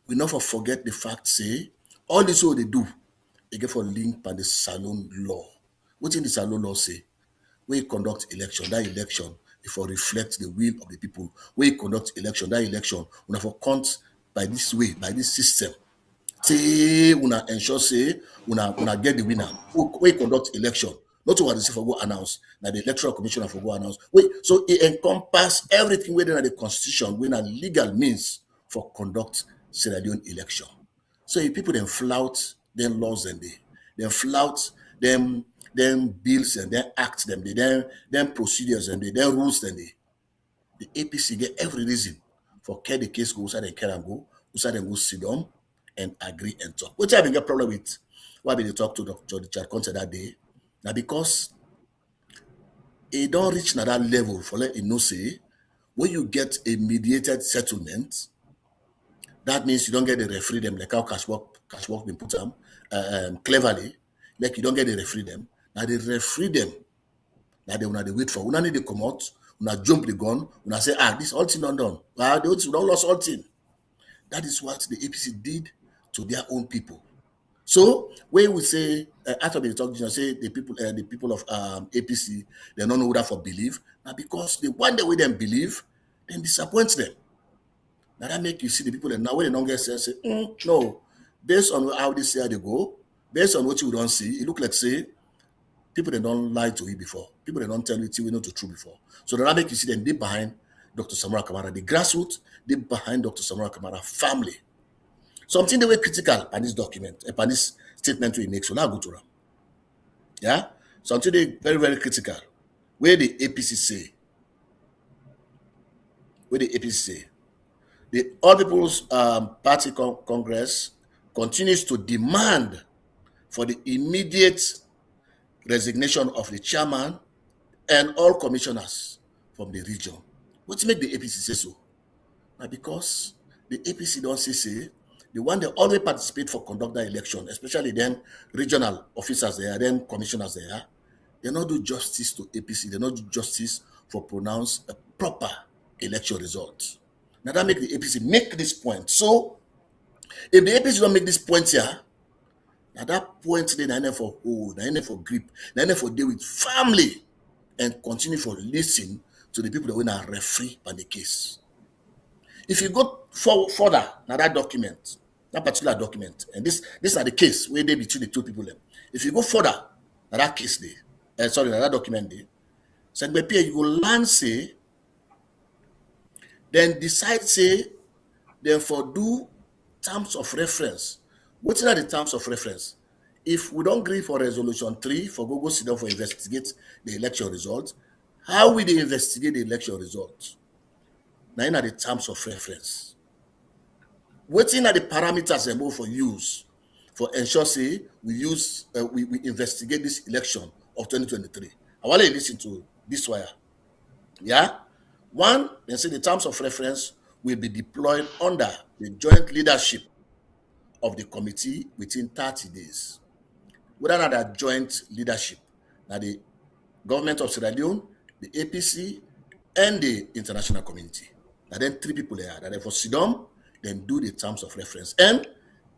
we never forget the fact say, all this what they do, they get for link by the Salon law. What in the Salon law say? We conduct election, that election before reflect the will of the people. We conduct election, that election we for count by this way, by this system. Say una ensure say una get the winner. We conduct election. Not to what they say for go announce. Now the Electoral Commission for go announce. So it encompass everything within the constitution, when a legal means for conduct Sierra Leone election. So if people then flout them laws and they flout them bills and then acts them, then procedures and then rules and the APC get every reason for care the case go outside and care and go outside and go sit down and agree and talk. Which I have a problem with why they talk to Dr. Richard Conte that day. Now because it don't reach na that level for let it know say when you get a mediated settlement, that means you don't get the referee them like how cash work been put them cleverly, like you don't get the referee them. Now they referee them. Now they wanna wait for. Una need to come out. Una jump the gun. Una say this all thing not done. Well, they don't lost all thing. That is what the APC did to their own people. So where we say after the talk, say the people of APC, they don't know who that for believe. Now because the one day we them believe, then disappoints them. Now that make you see the people that now when they don't get sense, say, no, based on how this year they go, based on what you don't see, it look like say people that don't lie to you before, people that don't tell you till we know the truth before. So that make you see them deep behind Dr. Samura Kamara, the grassroots, deep behind Dr. Samura Kamara family. Something they were critical on this document, upon this statement we make. So now go to them. Yeah? Something they very, very critical. Where the APC say, the All People's Party Congress continues to demand for the immediate resignation of the chairman and all commissioners from the region. What make the APC say so? Now because the APC don't say the one they always participate for conduct the election, especially then regional officers there, then commissioners there, they not do justice to APC, they not do justice for pronounce a proper election result. Now that make the APC make this point. So if the APC don't make this point here, now that point then I for hold, I for grip, I for deal with family and continue for listen to the people that will referee on the case. If you go further now that document, that particular document, and this are the case where they between the two people. If you go further now that case there, now that document there, Segbe you go land say, then decide say, then for do terms of reference. What are the terms of reference? If we don't agree for resolution 3 for go sit down for investigate the election result, how will they investigate the election result? Now in the terms of reference. What are the parameters they move for use for ensure say we investigate this election of 2023? I want to listen to this wire. Yeah? One, they say the terms of reference will be deployed under the joint leadership of the committee within 30 days. Whether or not that joint leadership, now the government of Sierra Leone, the APC, and the international community. Now then 3 people there that they for sit down, then do the terms of reference. And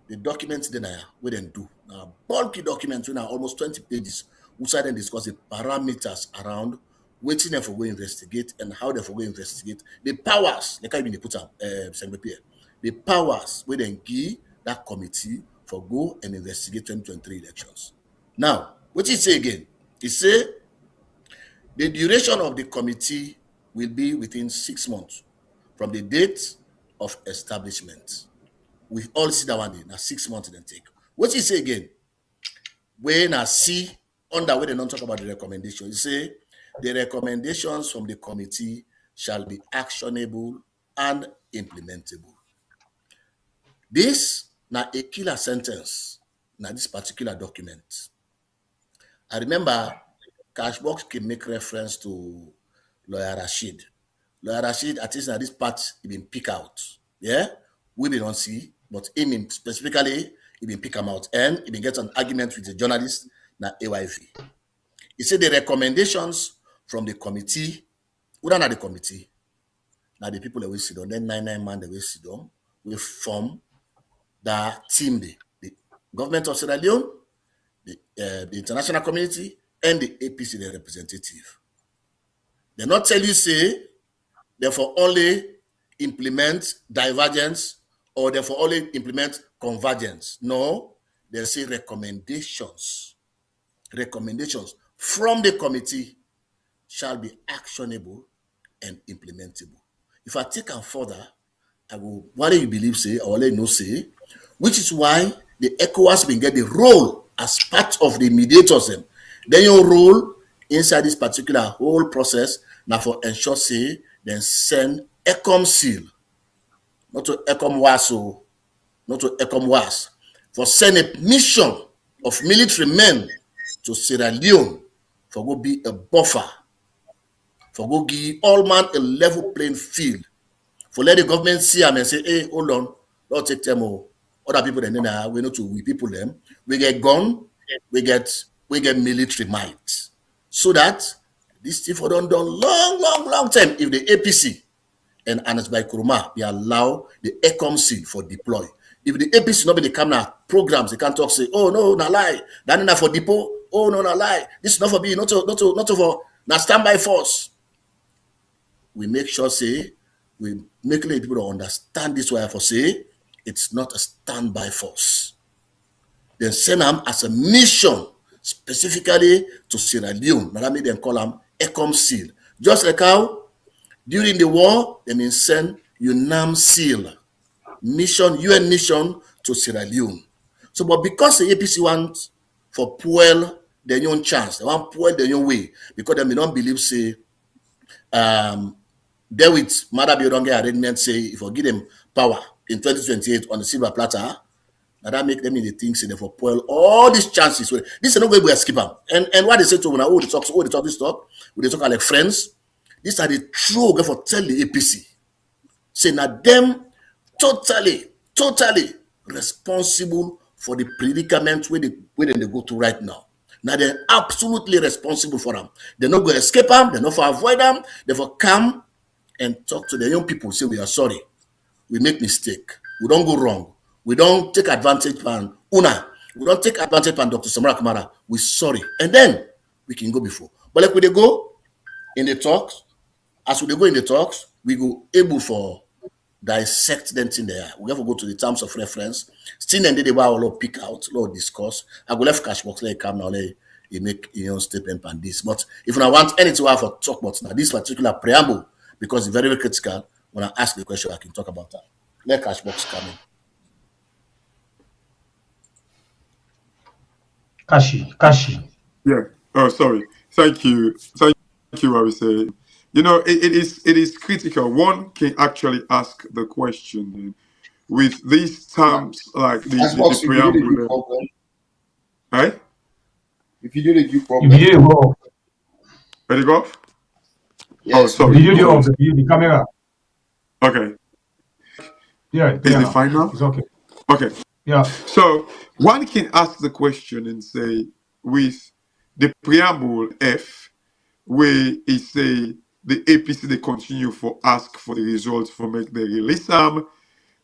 the documents then we then do. Now bulky documents now almost 20 pages, which I then discuss the parameters around waiting them for go investigate and how they for go investigate the powers, like I mean they put up the powers where then give that committee for go and investigate 2023 elections. Now, what you say again? It say the duration of the committee will be within 6 months from the date of establishment. We all see that one day, now 6 months then take. What you say again? When I see under where they don't talk about the recommendation, you say the recommendations from the committee shall be actionable and implementable. This now a killer sentence now this particular document. I remember Cashbox can make reference to Lawyer Rashid. Lawyer Rashid, at least now this part he been pick out. Yeah? We don't see, but him specifically he been pick him out and he been get an argument with the journalist na AYV. He said the recommendations from the committee, who don't have the committee? Now the people that will sit down, then 99 man that will sit down, will form the team, the government of Sierra Leone, the international community, and the APC, the representative. They not tell you say, therefore only implement divergence or therefore only implement convergence. No, they say recommendations. Recommendations from the committee shall be actionable and implementable. If I take them further, I will what you believe say or let you know say, which is why the ECOWAS will get the role as part of the mediators. Then your role inside this particular whole process now for ensure say then send ECOM seal, not to ECOM WASO, not to ECOM WAS, for send a mission of military men to Sierra Leone for go be a buffer, for go give all man a level playing field, for let the government see them and say, hey, hold on, don't take them all. Other people then we know to we people them. We get gun, we get military might. So that this thing for done long time. If the APC and Anas by Kuruma, they allow the ECOM seal for deploy. If the APC not be the camera programs, they can't talk, say, oh no, na lie. That not for depot. Oh no, na lie. This is not for me, not for na standby force. We make sure, say, we make people to understand this way for say it's not a standby force. Then send them as a mission specifically to Sierra Leone. That made them call them ECOM SEAL. Just like how during the war, they mean send UNAM SEAL mission, UN mission to Sierra Leone. So, but because the APC want for fuel their own chance, they want fuel their own way, because they may not believe, say, there with Madabi Odonge arrangement, say, if you give them power in 2028 on the silver platter, now that make them in the things, say, they for fuel all these chances. This is not going to skip them. And what they say to when they talk this talk, when they talk like friends, these are the true for tell the APC. Say, now them totally responsible for the predicament where they go to right now. Now they're absolutely responsible for them. They're not going to escape them. They're not for avoid them. They're for come and talk to the young people. Say, we are sorry. We make mistake. We don't go wrong. We don't take advantage of Una. We don't take advantage of Dr. Samara Kamara. We're sorry. And then we can go before. But like when they go in the talks, as we go in the talks, we go able for dissect them in there. We have to go to the terms of reference. Still, and they will pick out, discuss. I go left cash box, like come now, you make your own statement on this. But if I want anything to have for talk about now, this particular preamble, because it's very, very critical, when I ask the question, I can talk about that. Let cash box come in. Kashi. Yeah. Oh, sorry. Thank you, Arise. You know, it is critical. One can actually ask the question with these terms like the preamble. Right? If you do the due problem. If you did go. Ready go? Yes. Oh, sorry. Did you do off the camera? Okay. Yeah. Is it fine now? It's okay. Okay. Yeah. So one can ask the question and say, with the preamble F, where it say the APC they continue for ask for the results for make the release them,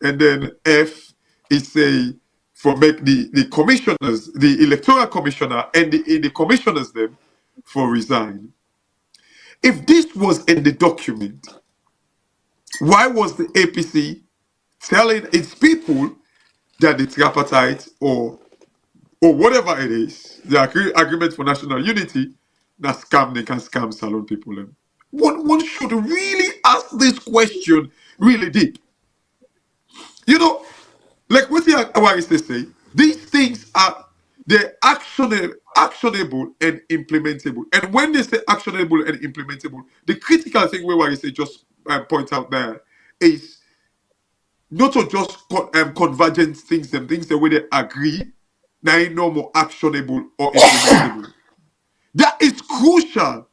and then F is say for make the commissioners, the electoral commissioner and the commissioners them for resign. If this was in the document, why was the APC telling its people that the tripartite or whatever it is, the agreement for national unity, that scam, they can scam salon people. One should really ask this question really deep. You know, like what the Awaris say, these things they're actionable and implementable. And when they say actionable and implementable, the critical thing where Awaris say just point out there is not to just convergent things, them things the way they agree, now ain't no more actionable or implementable. That is crucial.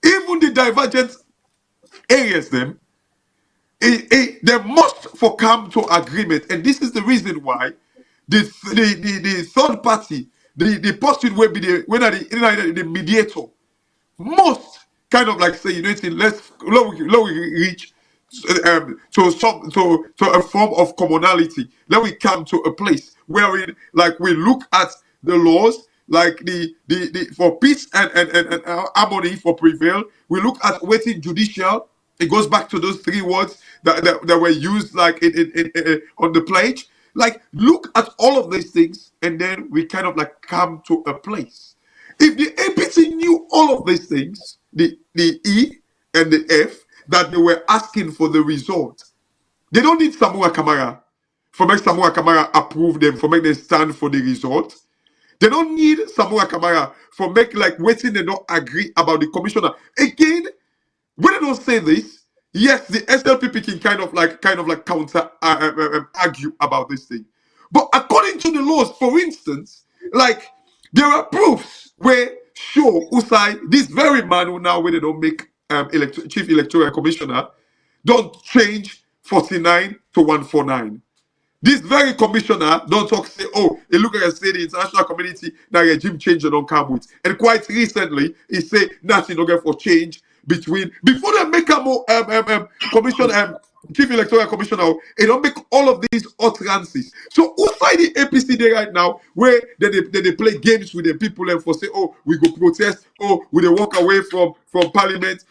Even the divergent areas, them, they must for come to agreement, and this is the reason why the third party, the person will be the mediator, must kind of like say, you know, let's reach to a form of commonality. Then we come to a place where we look at the laws, like the for peace and harmony for prevail. We look at waiting judicial. It goes back to those three words that were used like on the pledge. Like, look at all of these things, and then we kind of like come to a place. If the APC knew all of these things, the E and the F, that they were asking for the result, they don't need Samura Kamara for make Samura Kamara approve them, for make them stand for the result. They don't need Samura Kamara for make like waiting they don't agree about the commissioner. Again, when they don't say this, yes, the SLPP can kind of like counter argue about this thing. But according to the laws, for instance, like there are proofs where show Usai, this very man who now when they don't make chief electoral commissioner, don't change 49 to 149. This very commissioner don't talk say, oh, it look like I say the international community that regime change and don't come with. And quite recently, he say nothing don't get for change before they make a more commission Chief Electoral Commissioner, they don't make all of these utterances. So outside the APC there right now, where they play games with the people and for say, oh, we go protest, oh, we they walk away from Parliament.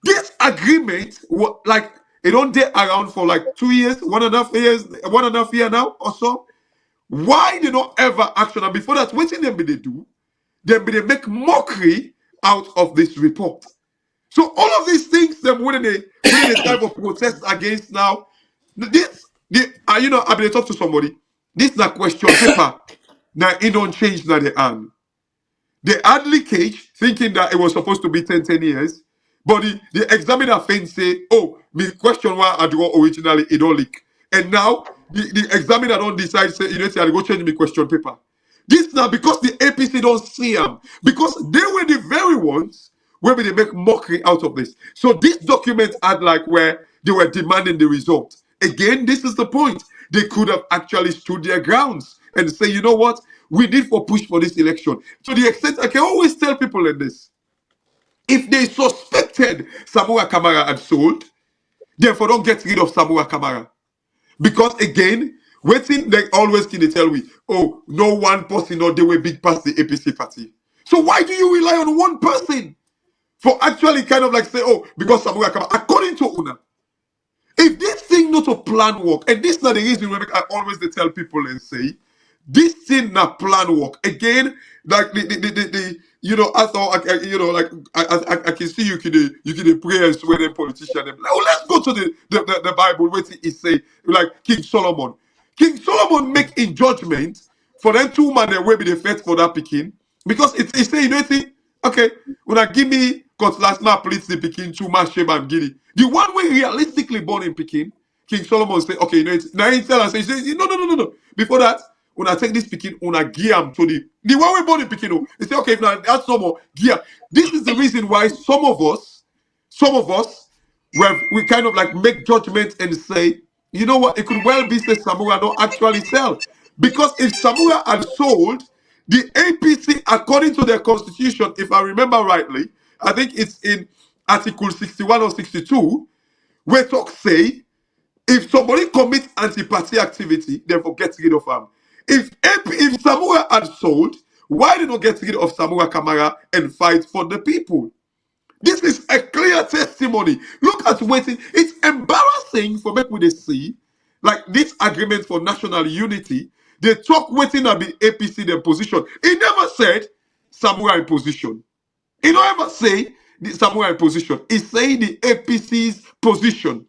This agreement, like, it don't take around for like 2 years, 1.5 year now or so. Why they don't ever action? And before that, what them they do? They make mockery out of this report. So all of these things, them when they type of protest against now, this you know, I've been talk to somebody. This na question paper. Now it don't change now the hand. They add leakage, thinking that it was supposed to be 10 years, but the examiner say, oh, me question why I draw originally it don't leak, and now the examiner don't decide say, you know, say I go change me question paper. This now because the APC don't see them, because they were the very ones where they make mockery out of this. So this document had like where they were demanding the result. Again, this is the point. They could have actually stood their grounds and say, you know what, we need for push for this election. To the extent I can always tell people in this, if they suspected Samura Kamara had sold, therefore don't get rid of Samura Kamara. Because again, waiting, they always can they tell me, oh, no one person or they were big past the APC party. So why do you rely on one person for actually kind of like say, oh, because Samura Kamara, according to Una, if this thing not a plan work, and this is not the reason why I always they tell people and say, this thing not plan work. Again, like the you know, I thought you know, like I can see you can pray and swear them politician. Now let's go to the Bible where it say like King Solomon. King Solomon make in judgment for them 2 man and be the first for that picking, because it say, you know, okay, when I give me because last night please the picking 2 man Sheba and Giddy. The one way realistically born in Peking, King Solomon say, okay, you know, now he tell us, he says, no. Before that, when I take this Peking, when I gear him to the one way born in Peking, he say, okay, if now that's some more gear. This is the reason why some of us, we kind of like make judgment and say, you know what, it could well be say Samura don't actually sell. Because if Samura had sold, the APC, according to their constitution, if I remember rightly, I think it's in Article 61 or 62, where talk say, if somebody commits anti-party activity, therefore get rid of him. If Samura had sold, why did not get rid of Samura Kamara and fight for the people? This is a clear testimony. Look at waiting. It's embarrassing for me when they see, like this agreement for national unity. They talk waiting at the APC their position. He never said Samura in position. He don't ever say the Samura in position. He say the APC's position.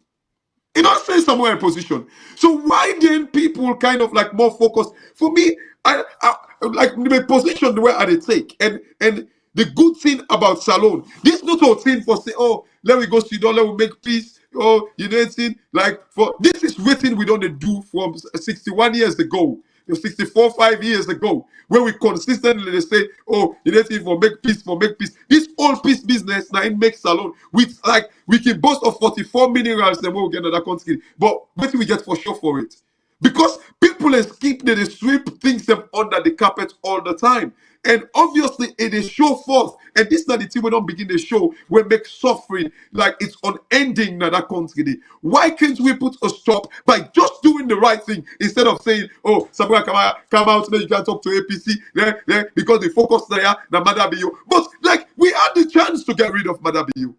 He don't say Samura in position. So why then people kind of like more focused? For me, I like the position where I take and the good thing about Salon, this not a thing for say, oh, let me go sit down, let me make peace. Oh, you know, it's like for this is written we don't do from 61 years ago, 64, 5 years ago, where we consistently say, oh, you know, for make peace, for make peace. This all peace business now it makes Salon with like we can boast of 44 minerals then we'll get another country, but what do we get for sure for it? Because people keep they sweep things them under the carpet all the time. And obviously it is show forth. And this is not the thing we don't begin the show. We make suffering like it's unending in that country. Why can't we put a stop by just doing the right thing instead of saying, oh, Samura come out now, you can talk to APC because they focus there, na Madabiyo. But like we had the chance to get rid of Madabiyo.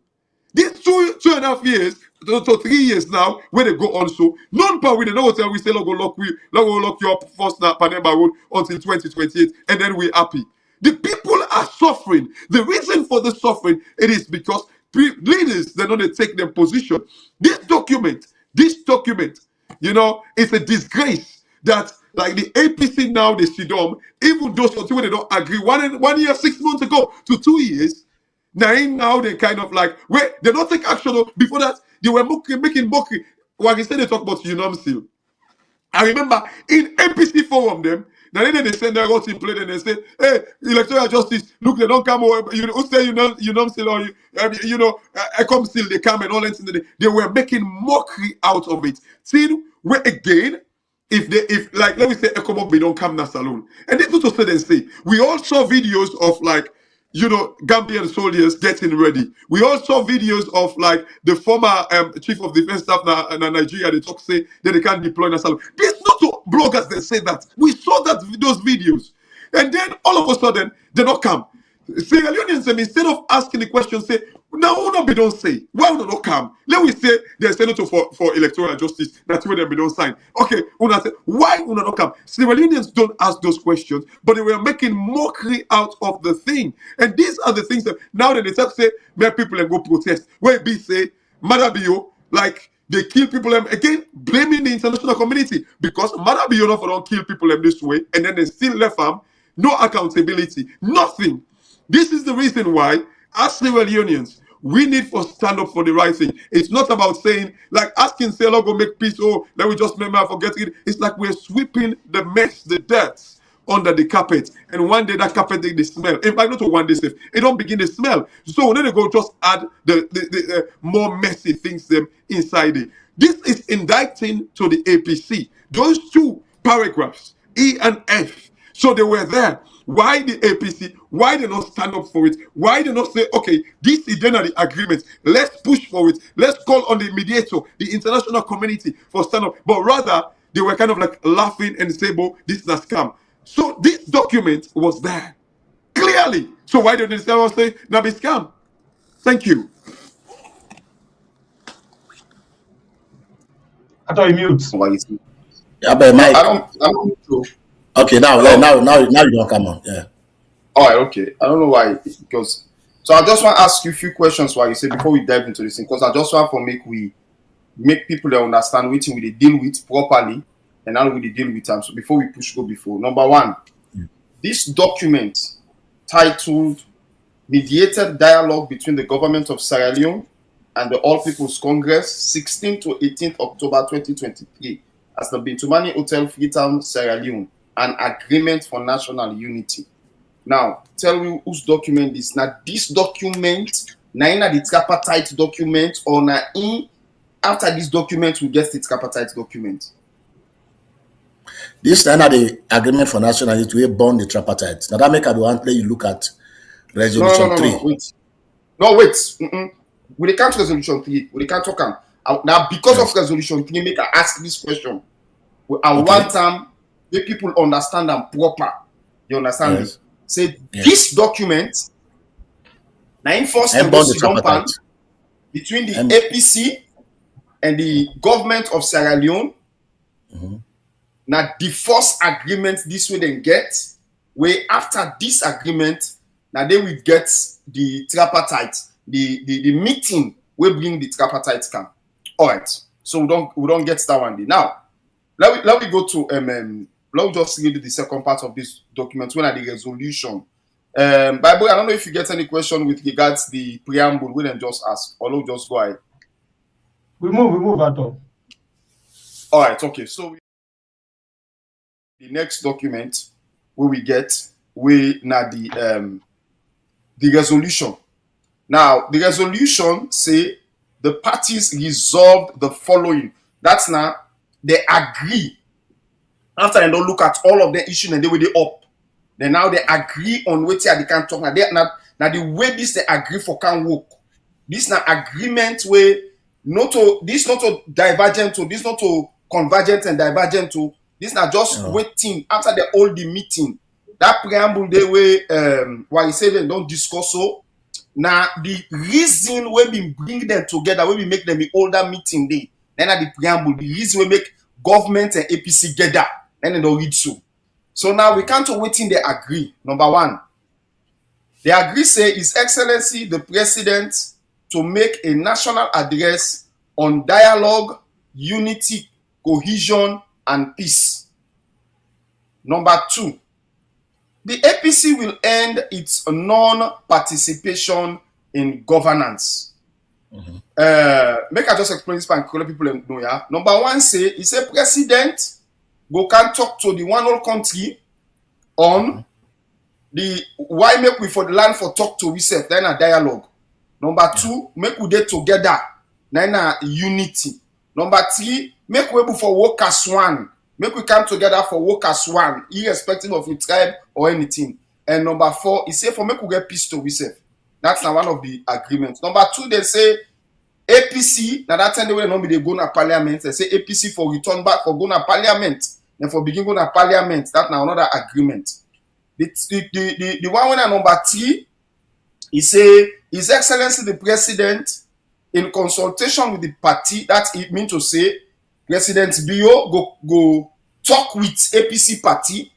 These 2.5 years to 3 years now, where they go on so non-power we know what we say lock you up first now Panama Road until 2028, and then we're happy. The people are suffering. The reason for the suffering it is because leaders they don't take their position. This document, you know, it's a disgrace that like the APC now they sit down, even those until they don't agree 1 year 6 months ago to 2 years. Now they kind of like wait, they don't take action. Before that, they were making mockery. Like I said, they talk about UNAMSIL. I remember in APC forum them, now then they send their out in play and they say, hey, electoral justice, look, they don't come over, you know, say UNAMSIL or you know, ECOMSIL, they come and all that. They were making mockery out of it. See, where again, if like let me say ECOMOB, they don't come na salon. And this is what they say. We all saw videos of like Gambian soldiers getting ready. We also saw videos of like the former chief of defense staff in Nigeria. They talk say that they can't deploy in Asylum. There's not bloggers that say that. We saw those videos, and then all of a sudden they don't come. Sierra Leoneans, instead of asking the question, say, now who be don't say, why would not come? Let we say the senator for electoral justice, that's where they don't sign. Okay, una say, why would not come? Sierra Leoneans don't ask those questions, but they were making mockery out of the thing. And these are the things that now that they start say, make people and go protest. Where be say, Madabio, like they kill people again, blaming the international community because Madabio don't kill people this way, and then they still left them, no accountability, nothing. This is the reason why, as Sierra Leoneans, we need to stand up for the right thing. It's not about saying, like asking Sailor go make peace, let me just remember forget it. It's like we're sweeping the mess, the dirt under the carpet. And one day that carpet they smell. In fact, not one day safe. It don't begin to smell. So when they go just add the more messy things them inside it. This is indicting to the APC. Those two paragraphs, E and F. So they were there. Why the APC? Why they not stand up for it? Why they not say, okay, this is then the agreement. Let's push for it. Let's call on the mediator, the international community for stand up. But rather, they were kind of like laughing and say, "Bo, this is a scam." So this document was there clearly. So why didn't they say, "Now be scam"? Thank you. I thought you mute. Yeah, but Mike. I don't know. Okay, now you don't come on. Yeah. All right, okay. I don't know why, because so I just want to ask you a few questions while you say before we dive into this thing, because I just want to make people that understand which we deal with properly and how we deal with them. So before we go before number one, this document titled Mediated Dialogue between the Government of Sierra Leone and the All People's Congress, 16th to 18th October 2023, as the Bintumani Hotel, Freetown, Sierra Leone, an agreement for national unity. Now, tell me whose document this. Now, this document, na the tripartite document, or na after this document we get the tripartite document. This is the agreement for national unity. We bond the tripartite. Now that make I want you look at resolution 3. Wait. We can't resolution 3. We can't talk now because of resolution 3. Make I ask this question. I want them. Make people understand them proper. You understand me? Say this document now enforce the between the APC and the government of Sierra Leone. Now the first agreement this way then get, where after this agreement, now they will get the tripartite, the meeting will bring the tripartite camp. All right. So we don't get that one day. Now let me go to let me just read the second part of this document when at the resolution. Bible, I don't know if you get any question with regards the preamble. We then just ask, or we'll just go ahead. We move at all. All right, okay. So the next document we get now the resolution. Now the resolution say the parties resolved the following. That's now they agree. After they don't look at all of the issues and they will up. Then now they agree on what they can talk. Now the way this they agree for can work. This now agreement where this not to divergent to this not to convergent and divergent to this now just waiting after they hold the meeting. That preamble they way why you say they don't discuss so. Now the reason when we bring them together, when we make them the older meeting day, then at the preamble, the reason we make government and APC together. And they don't read so now we can't wait in they agree. Number one, they agree say His Excellency the President to make a national address on dialogue, unity, cohesion, and peace. Number two, the APC will end its non-participation in governance. Make I just explain this for people know. Yeah. Number one say he say President go can talk to the one whole country on the why make we for the land for talk to we set then a dialogue. Number two, make we dey together then a unity. Number three, make we for work as one. Make we come together for work as one, irrespective of the tribe or anything. And number 4, he say for make we get peace to ourselves. That's now one of the agreements. Number 2, they say APC, now that time they will they go to parliament. They say APC for return back for go to parliament. And for begin go to parliament, that's now another agreement. The one when number 3, he say His Excellency the President, in consultation with the party, that it means to say President Bio go talk with APC party,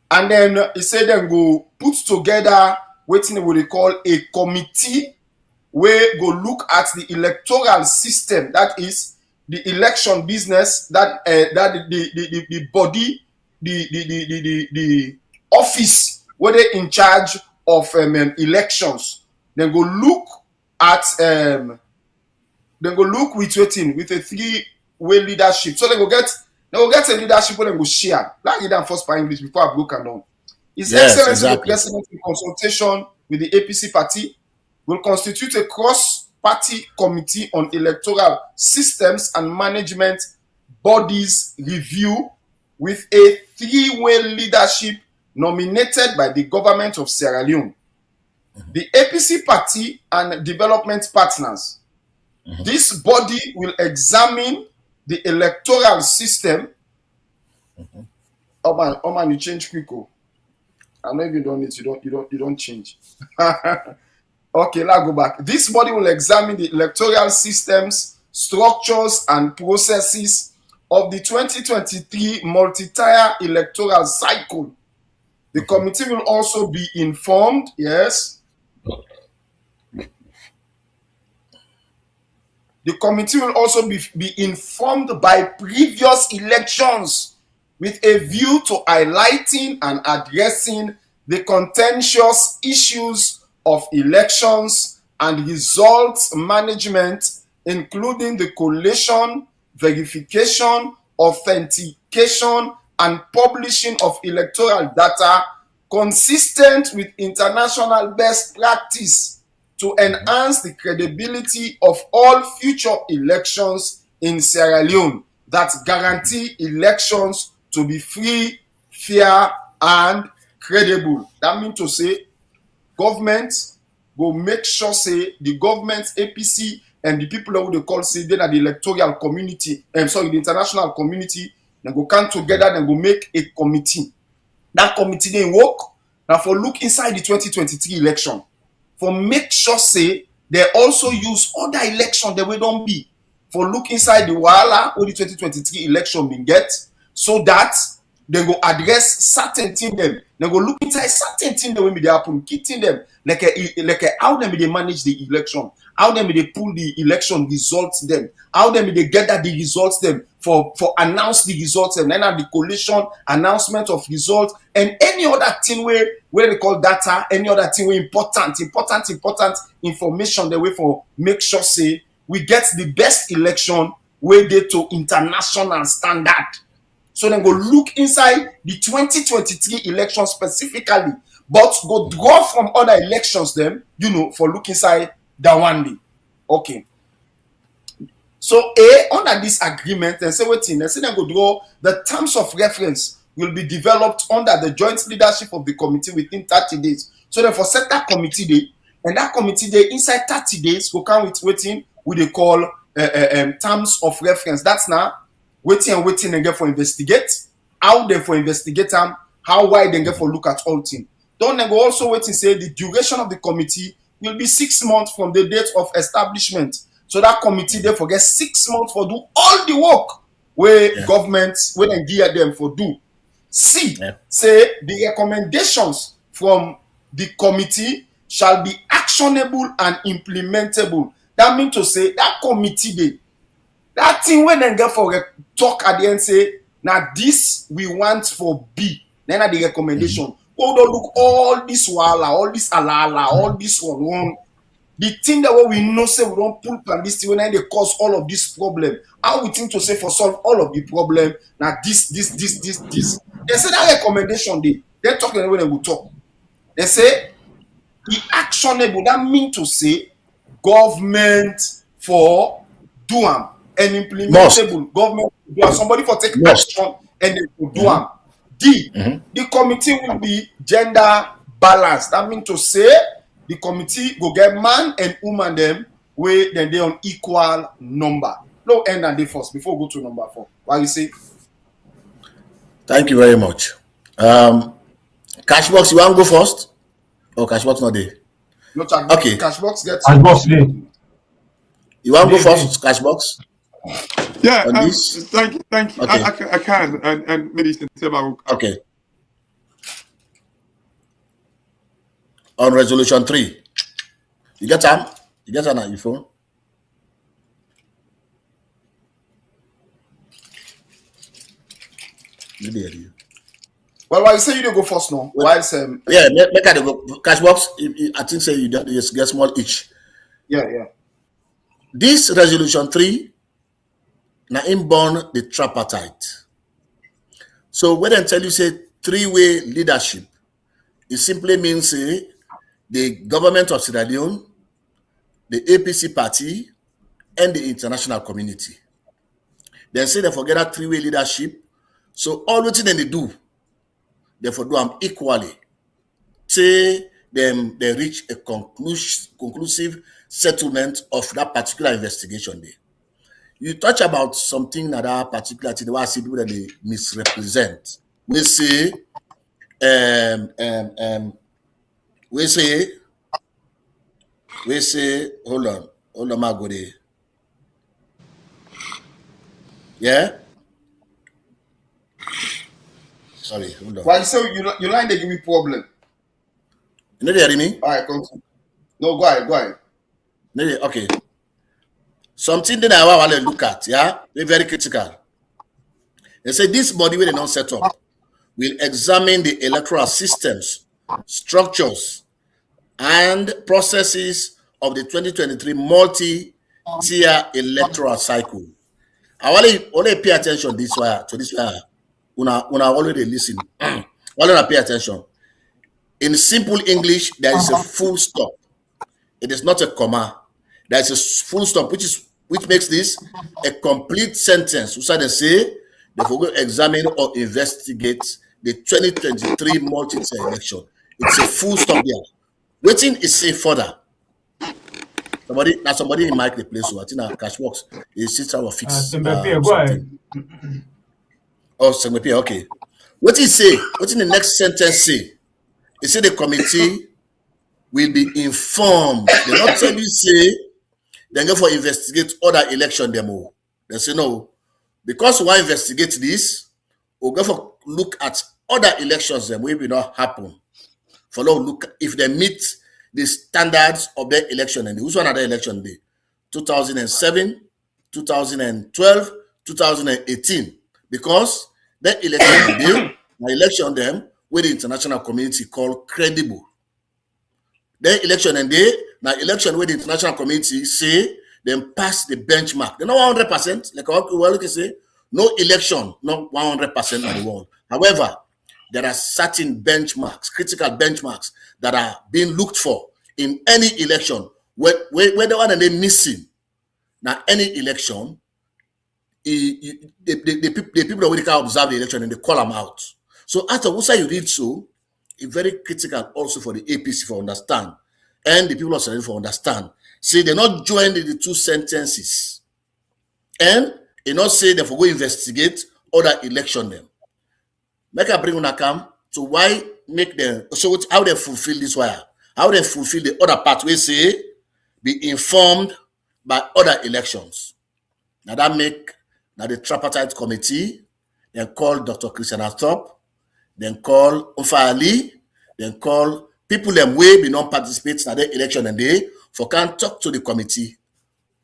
and then he said then go put together what they call a committee where go look at the electoral system, that is the election business, that the body, the office where they in charge of elections. Then go look at with waiting with a 3-way leadership. So they go get a leadership where they go share. Like you done first by English before I broke down. His Excellency exactly. The President, in consultation with the APC party, will constitute a cross-party committee on electoral systems and management bodies review with a 3-way leadership nominated by the government of Sierra Leone, the APC party, and development partners. This body will examine the electoral system. Oh man, you change quickly. I know if you don't need, you don't change. Okay, let's go back. This body will examine the electoral systems, structures, and processes of the 2023 multi-tier electoral cycle. The committee will also be informed, yes. The committee will also be informed by previous elections with a view to highlighting and addressing the contentious issues of elections and results management, including the collation, verification, authentication, and publishing of electoral data consistent with international best practice to enhance the credibility of all future elections in Sierra Leone that guarantee elections to be free, fair, and credible. That means to say, government will make sure say the government, APC, and the people who they call say they are the electoral community, the international community, they go come together and go make a committee. That committee they work now for look inside the 2023 election. For make sure say they also use other election that we don't be. For look inside the wahala where the 2023 election been get, so that they go address certain things them. They go look inside certain things that will be happen, keeping them like how them they manage the election, how them they pull the election results them, how them they gather the results them for announce the results and then the collation announcement of results and any other thing where they call data, any other thing where important information the way for make sure say we get the best election where they to international standard. So then go look inside the 2023 election specifically, but go draw from other elections them, for look inside that one day. Okay. So under this agreement, and say what thing, and say then go draw the terms of reference will be developed under the joint leadership of the committee within 30 days. So then for set that committee day, and that committee day inside 30 days will come with waiting with they call terms of reference. That's now waiting and get for investigate, how they for investigate them, how wide they get for look at all things. Don't they go also wait and say the duration of the committee will be 6 months from the date of establishment. So that committee they forget 6 months for do all the work where governments when they gear them for do. Say the recommendations from the committee shall be actionable and implementable. That means to say that committee that thing when they get for talk at the end say now this we want for B. Then at the recommendation. Oh, don't look all this wala, all this alala, all this one. The thing that we know say we don't pull on this thing when they cause all of this problem. How we think to say for solve all of the problem now this. They say that recommendation they're talking when they will talk. They say the actionable, that means to say government for do and implementable. Government do somebody for take action and they will do D, the committee will be gender balanced. That means to say the committee go get man and woman them where then they on equal number. No end and they first before we go to number 4. What you say? Thank you very much. Cashbox, you want to go first? Oh, Cashbox not there. No check. Okay. Cashbox gets. Cashbox today. You want to go first, Cashbox? Yeah, On this? thank you. Okay. I can, and maybe will. Okay. On resolution 3. You get time? You get time on your phone? Maybe I do. Well, why you say you don't go first now? Why is Yeah, make I go. Cashbox, I think say you don't just get small each. yeah. This resolution 3 now inborn the tripartite. So when I tell you say 3-way leadership, it simply means the government of Sierra Leone, the APC party, and the international community. Then say they forget that 3-way leadership. So all what they do, therefore do them equally. Say them they reach a conclusive settlement of that particular investigation day. You touch about something that particular thing, I see people that they misrepresent. We say hold on, my good. Yeah. Sorry, hold on. Why you say you line they give me problem? You know they hear me? All right, continue. No, go ahead. Okay. Something that I want to look at, yeah, they're very critical. They say this body where they not set up will examine the electoral systems, structures, and processes of the 2023 multi-tier electoral cycle. I want to pay attention to this wire. Una already listen. I want to pay attention. In simple English, there is a full stop. It is not a comma. There is a full stop, which makes this a complete sentence. So they say they will examine or investigate the 2023 multi-tier election. It's a full stop there. Waiting is say further. Somebody in mic the place. So I think our Cashbox is sister will fix. Go ahead. Oh, Sengbepe, okay. What he say? What in the next sentence say? He say the committee will be informed. They not tell you say they go for investigate other election demo. They say no, because we investigate this, we'll go for look at other elections them will not happen. For now, look if they meet the standards of their election and who's one other election day, 2007, 2012, 2018, because that election day, the election them where the international community called credible. Then election and day, now election where the international community say then pass the benchmark. They're not 100%, like we can say, no election, not 100% of the world. However, there are certain benchmarks, critical benchmarks that are being looked for in any election. Where the one and they missing. Now any election, the people that really can observe the election and they call them out. So after what you read so, it's very critical also for the APC for understand, and the people of Sierra Leone for understand. Say they're not joined in the two sentences, and they not say they for go investigate other election them. Make a bring on come to why make them so how they fulfill this wire, how they fulfill the other part we say be informed by other elections. Now that make now the Tripartite Committee, then call Dr. Christian Astrop, then call Ufa Ali, then call people them way be non participate in the election and they for can talk to the committee.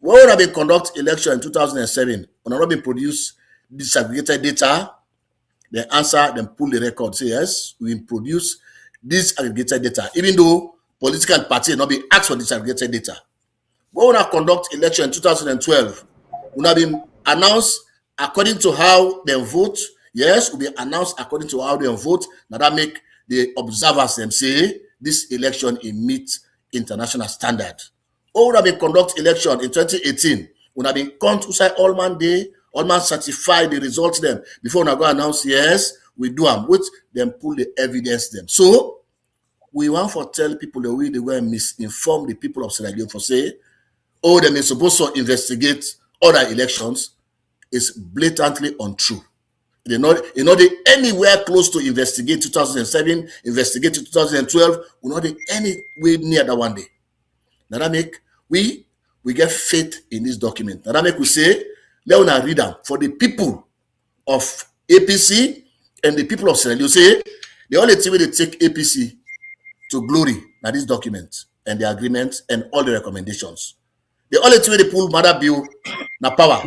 We would have been conduct election in 2007, when have been produce disaggregated data, then answer, then pull the record, say yes, we produce this aggregated data, even though political party not be asked for disaggregated data. We would have conduct election in 2012, would have been announced according to how they vote. Yes, will be announced according to how they vote. Now that make the observers them say this election in meet international standard. Or would have been conduct election in 2018. Would have been count to say all man day, all man certify the results them before we go announce yes, we do them, which then pull the evidence them. So we want to tell people the way they were misinform the people of Sierra Leone for say, oh, they may supposed to investigate other elections is blatantly untrue. They're not anywhere close to investigate 2007, investigate 2012, we're not anywhere near that one day. Now that make we get faith in this document. Now that make we say, let us read them for the people of APC and the people of Sierra Leone. Say the only thing they take APC to glory now this document and the agreement and all the recommendations. The only thing they pull Mother Bill na power.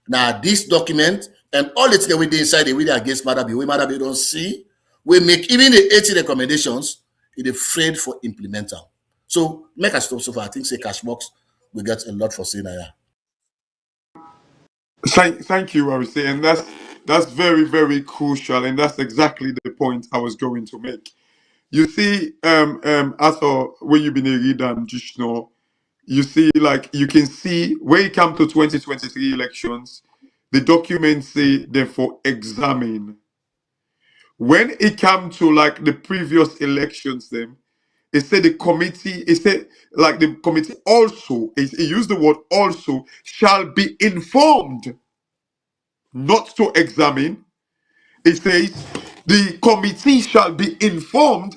Now this document and all the things we dey inside the way they against Mother Bill, we Mother Bill don't see, we make even the 80 recommendations, it afraid for implemental. So make us stop so far. I think say Cashbox we get a lot for saying that. Thank you, Arise, and that's very, very crucial, and that's exactly the point I was going to make. You see, Arthur, when you've been a reader and just know, you see, like you can see when it comes to 2023 elections, the documents say therefore examine. When it comes to like the previous elections, them it said the committee, it said like the committee also, it used the word also, shall be informed, not to examine. It says the committee shall be informed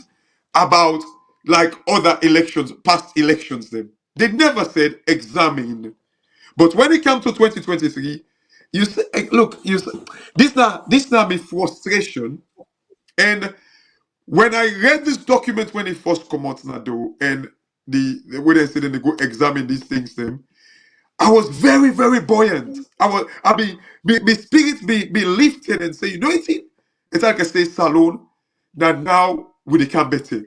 about like other elections, past elections. Them they never said examine. But when it comes to 2023, you say, look, you say, this now be frustration. And when I read this document when it first come out now, though, and the way they said they go examine these things, them, I was very, very buoyant. I mean, my spirit be lifted and say, you know anything? It's like I say, Salon, that now we can better.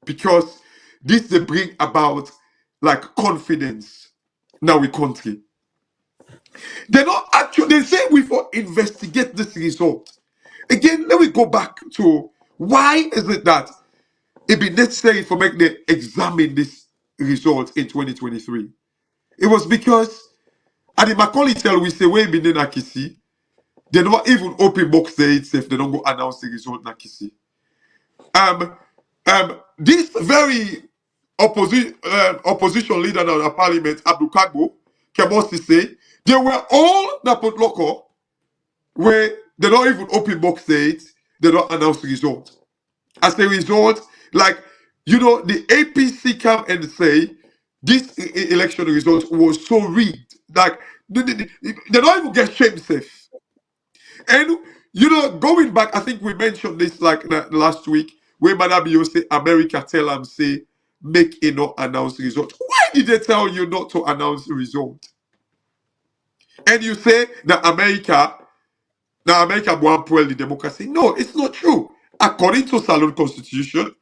Because this they bring about like confidence now we country. They not actually, they say we for investigate this result. Again, let me go back to why is it that it be necessary for make them examine this result in 2023? It was because at the Macaulay tell we say we been in Akisi, they don't even open box there itself, they don't go announce the result in Akisi. This very opposition leader of the parliament, Abdul Kagbo, came out to say they were all that put local where they don't even open box date, they don't announce the result. As a result, like you know, the APC come and say this election result was so rigged, like they don't even get shame safe. And you know, going back, I think we mentioned this like last week, where Madam Bio say America tell them say make a not announce the result. Why did they tell you not to announce the result? And you say that America won't pull the democracy. No, it's not true. According to Salon Constitution,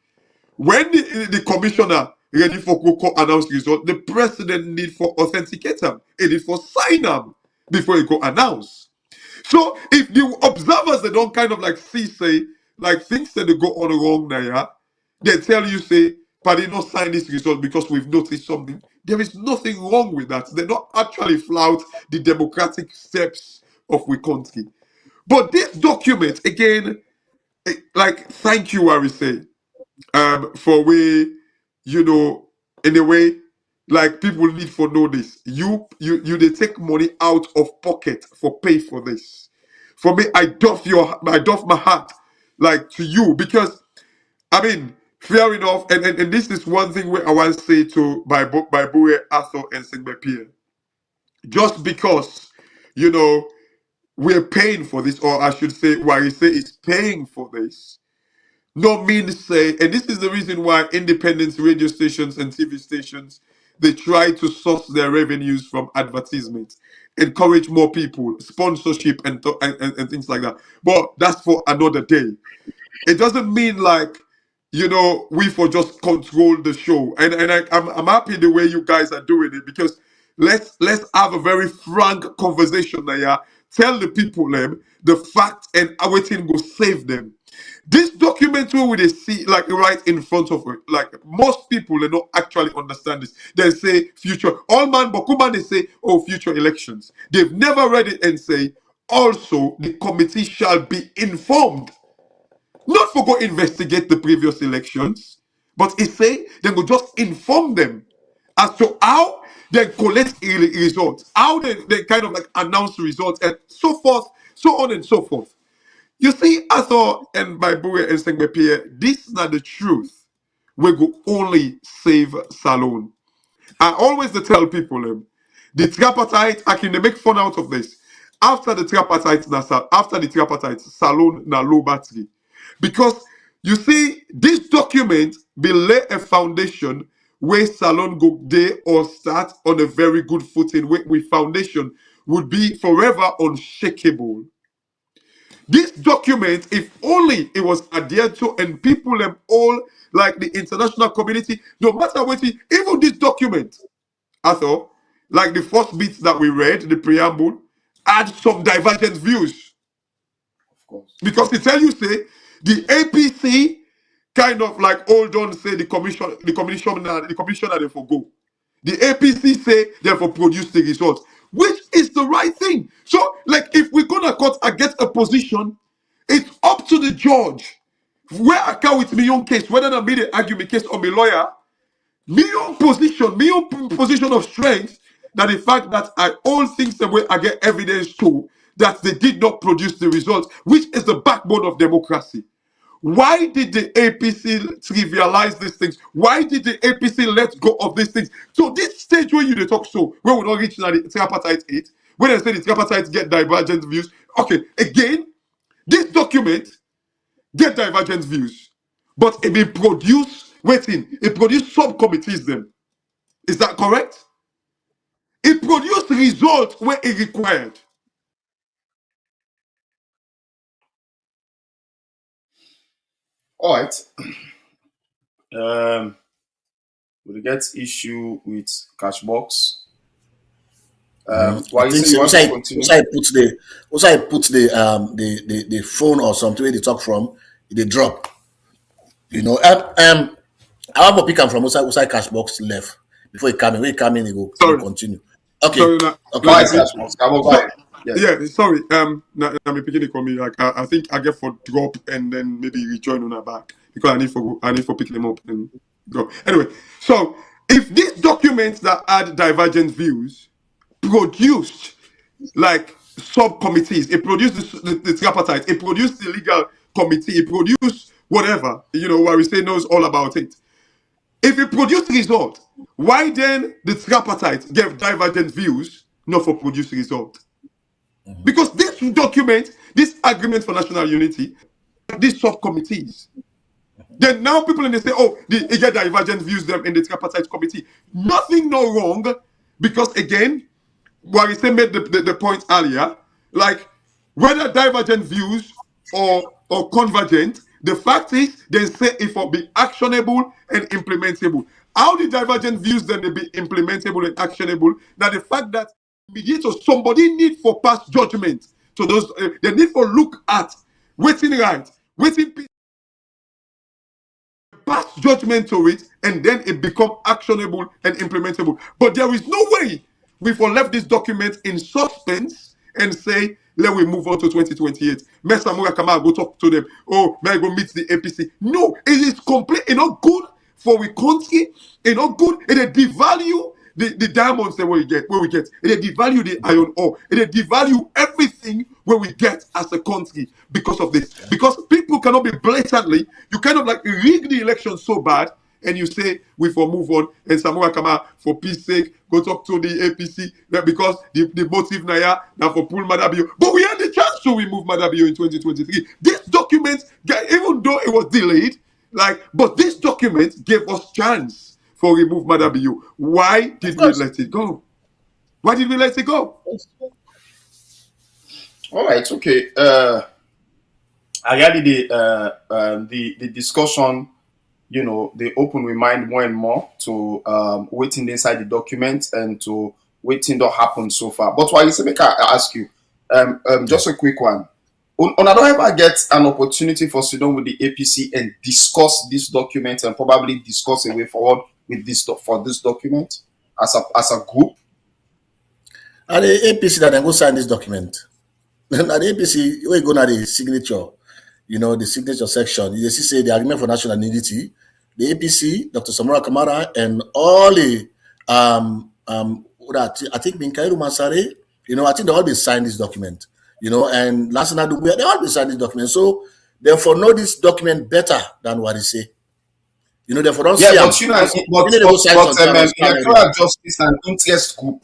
when the commissioner ready for go announce the result, the president need for authenticate them. He need for sign them before he go announce. So if the observers they don't kind of like see say like things that they go on wrong now, yeah, they tell you say, but they not sign this result because we've noticed something. There is nothing wrong with that. They not actually flout the democratic steps of we country. But this document again, like thank you, Arise, for way, you know, in a way, like people need for know this. You they take money out of pocket for pay for this. For me, I doff my hat like to you because I mean, fair enough, and this is one thing where I want to say to by Boe Arthur and Singbe Pierre. Just because, you know, we're paying for this, or I should say, Warise is paying for this, no means say, and this is the reason why independent radio stations and TV stations they try to source their revenues from advertisements, encourage more people, sponsorship, and things like that. But that's for another day. It doesn't mean like you know we for just control the show, and I'm happy the way you guys are doing it because let's have a very frank conversation there. Tell the people them the fact and everything will save them. This document where they see like right in front of it, like most people they don't actually understand this. They say future all man Bokuman they say oh future elections. They've never read it and say also the committee shall be informed. Not for go investigate the previous elections, but it say they will just inform them as to how they collect results, how they kind of like announce results, and so forth, so on and so forth. You see, Arthur and Baibure and Sengbe, this is not the truth. We go only save Salone. I always tell people, the tripartite, I can make fun out of this. After the tripartite, Salone na low battery. Because you see, this document will lay a foundation where Salone go there or start on a very good footing, where foundation would be forever unshakable. This document, if only it was adhered to and people them all like the international community, no matter what, even this document, I thought, like the first bit that we read, the preamble, had some divergent views. Of course. Because it tell you, say, the APC kind of like hold on, say the commissioner they for go. The APC say they for produce the results, which is the right thing. So, like, if we're gonna cut and get a position, it's up to the judge. Where I can with me own case, whether I made an argument case or my lawyer, me own position of strength, that the fact that I all things the way I get evidence to that they did not produce the results, which is the backbone of democracy. Why did the APC trivialize these things? Why did the APC let go of these things? So this stage where you they talk so, where we don't reach now the tripartite 8, when they say the tripartite get divergent views. Okay, again, this document get divergent views, but it may produce, it produce subcommittees them. Is that correct? It produced results where it required. All right. We get issue with Cashbox. Why I think you want to continue? also I put the phone or something where they talk from, they drop. You know, I have a pick am from outside Cashbox left before he come in. When he come in, he go continue. Okay. Sorry, now, Okay. Why is Cashbox? Yes. Yeah, sorry. Now me picking it me. Like I think I get for drop and then maybe rejoin on her back because I need for pick them up and go. Anyway, so if these documents that had divergent views produced like subcommittees, it produced the tripartite, it produced the legal committee, it produced whatever, where we say knows all about it. If it produced result, why then the tripartite gave divergent views not for produce result? Because this document, this agreement for national unity, these subcommittees, then now people in they say, oh, they get divergent views them in the tripartite committee. Nothing no wrong, because again, Warise made the point earlier, like whether divergent views or convergent, the fact is they say it will be actionable and implementable. How the divergent views then they be implementable and actionable? Now the fact that mediators, somebody need for pass judgment. So those they need for look at waiting right, waiting pass judgment to it, and then it become actionable and implementable. But there is no way we for left this document in suspense and say, let we move on to 2028. Mesa Murakama go talk to them. Oh, may I go meet the APC? No, it is complete. It's not good for we country. It's not good. It devalue the diamonds that we get. It devalue the iron ore. It devalue everything where we get as a country because of this. Because people cannot be blatantly, you kind of like rig the election so bad, and you say we for move on, and Samura Kama for peace sake go talk to the APC because the motive now for pull Madabio. But we had the chance to remove Madabio in 2023. This document, even though it was delayed, but this document gave us chance for remove Madabio. Why did we let it go? Why did we let it go? All right, okay. I got the discussion. They open my mind more and more to waiting inside the document and to waiting that happened so far. But why you say, make I ask you, just a quick one. I don't ever get an opportunity for sit down with the APC and discuss this document and probably discuss a way forward with this for this document as a group. Are the APC that then go sign this document? Now the APC, we go now the signature, the signature section. You see, say the agreement for national unity, the APC, Dr. Samora Kamara, and all the I think Minkairu Masare, I think they all been signed this document, and Lansana Dubuya, they all been signed this document. So therefore know this document better than what they say. Therefore don't see but electoral justice and interest group.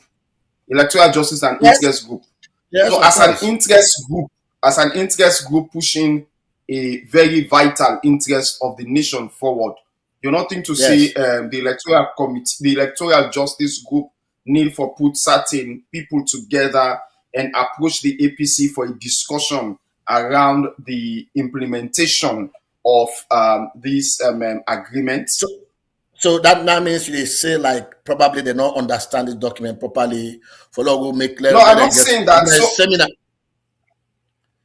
Electoral justice and interest group. Yes, so as an interest group pushing a very vital interest of the nation forward, you're nothing to say the electoral committee, the electoral justice group need for put certain people together and approach the APC for a discussion around the implementation of this agreement. So that means they say like probably they don't understand the document properly. For logo make clear. No, I'm not saying that. So, seminar.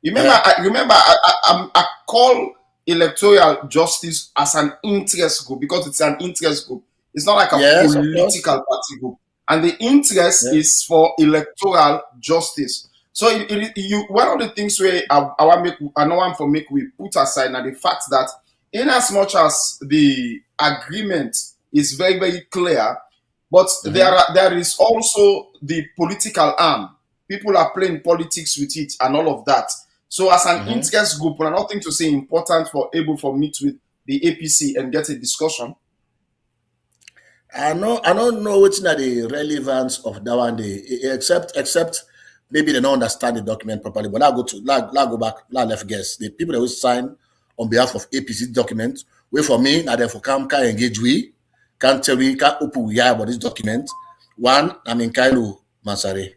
Remember, I call electoral justice as an interest group because it's an interest group. It's not like a political party group, and the interest is for electoral justice. So one of the things we put aside now the fact that in as much as the agreement is very, very clear, but there is also the political arm. People are playing politics with it and all of that. So as an interest group, we're nothing to say important for meet with the APC and get a discussion. I don't know what's not the relevance of that one day, except maybe they don't understand the document properly. But I'll go back, left guess. The people that will sign on behalf of APC document, wait for me, now therefore can engage we, can tell we, can open we about this document. One, I mean Kailu Mansare,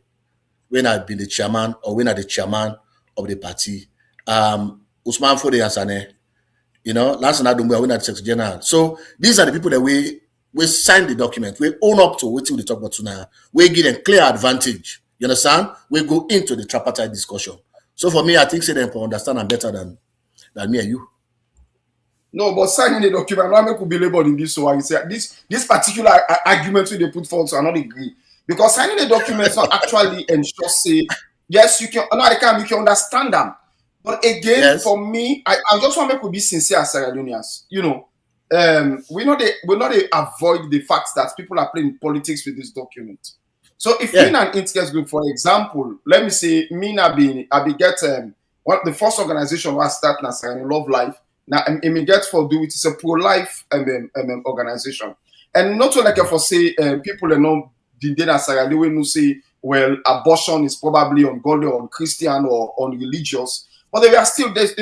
when I've been the chairman or when I'm the chairman of the party. Usman Fode Asane, Lansana Dumbuya, when I'm the Secretary General. So these are the people that we sign the document, we own up to what we talk about tonight. We give them clear advantage. You understand? We go into the tripartite discussion. So for me, I think they can understand and better than me and you. No, but signing the document, I could be labeled in this. So I say this particular argument they put forward, so I not agree because signing the documents not actually ensure say yes you can. No, I can. You can understand them, but again, for me, I just want to be sincere as Sierra Leoneans. We not avoid the fact that people are playing politics with this document. So if in an interest group, for example, let me say, I be get the first organization was start now saying Love Life. Now I get for do it is a pro-life organization. And not like for say people are not the data Sierra Leone who say, well, abortion is probably ungodly or Christian or unreligious, but they've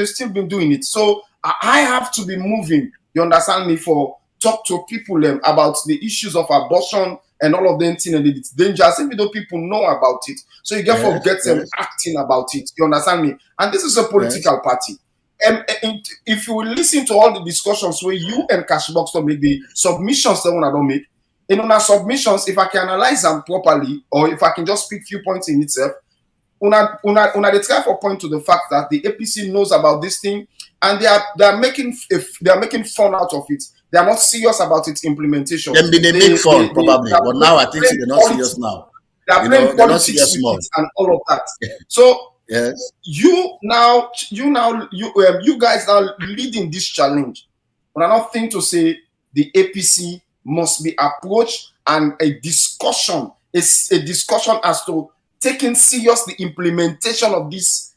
still been doing it. So I have to be moving, you understand me, for talk to people about the issues of abortion and all of them things and it's dangerous, even though people know about it. So you get them acting about it. You understand me? And this is a political party. And if you listen to all the discussions where you and Cashbox don't make the submissions that one I don't make, in our submissions, if I can analyze them properly, or if I can just pick few points in itself, una they try for point to the fact that the APC knows about this thing and they are making fun out of it. They are not serious about its implementation. They make fun probably, but now I think they're not serious now. They are playing politics with it and all of that. So you guys now leading this challenge. But another thing to say, the APC must be approached and a discussion as to taking serious the implementation of these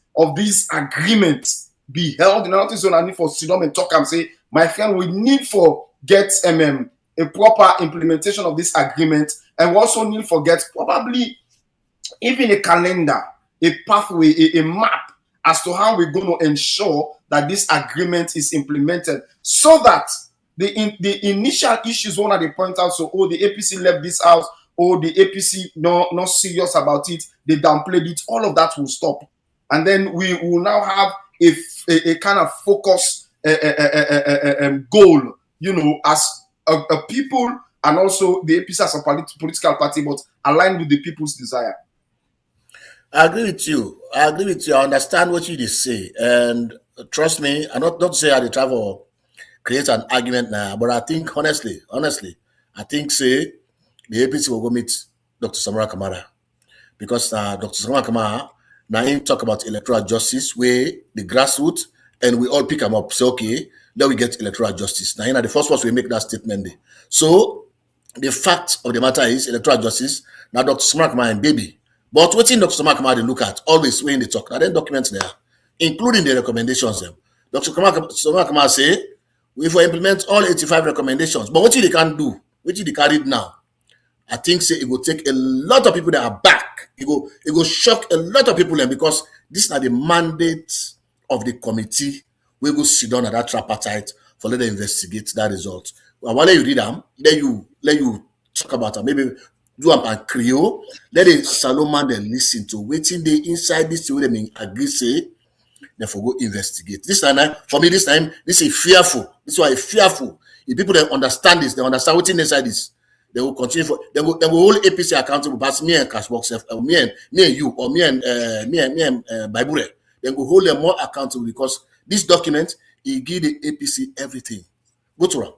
agreements be held. In another zone, I need for sit down and talk and say, my friend, we need for get a proper implementation of this agreement, and we also need for get probably even a calendar, a pathway, a map as to how we're going to ensure that this agreement is implemented, so that the initial issues one of the point out, so the APC left this house, the APC not serious about it, they downplayed it, all of that will stop, and then we will now have a kind of focus goal, as a people, and also the APC as a political party, but aligned with the people's desire. I agree with you. I understand what you just say, and trust me, I not say I try to create an argument now, but I think honestly, I think say the APC will go meet Dr. Samora Kamara, because Dr. Samora Kamara Now he talk about electoral justice, where the grassroots, and we all pick them up. Say, okay, then we get electoral justice. Now, the first ones we make that statement there. So the fact of the matter is electoral justice. Now Dr. Smarkma and baby. But what in Dr. Smarkma they look at always when they talk. Now then documents there, including the recommendations them. Dr. Smarkma say we will implement all 85 recommendations. But what they can do, what they carried now, I think say it will take a lot of people that are back. It will shock a lot of people then because this is the mandate of the committee. We will sit down at that tripartite for let them investigate that result. Well, while you read them, let you talk about them. Maybe do them and Creole. Let the Salomon then listen to waiting they inside this way they agree say. Therefore, go investigate. This time, for me, this is fearful. This is why fearful. If people that understand this, they understand what's inside this. They will continue for. They will hold APC accountable. But me and Cashbox, me and you, or me and Baibure, they will hold them more accountable because this document it give the APC everything. Go to them.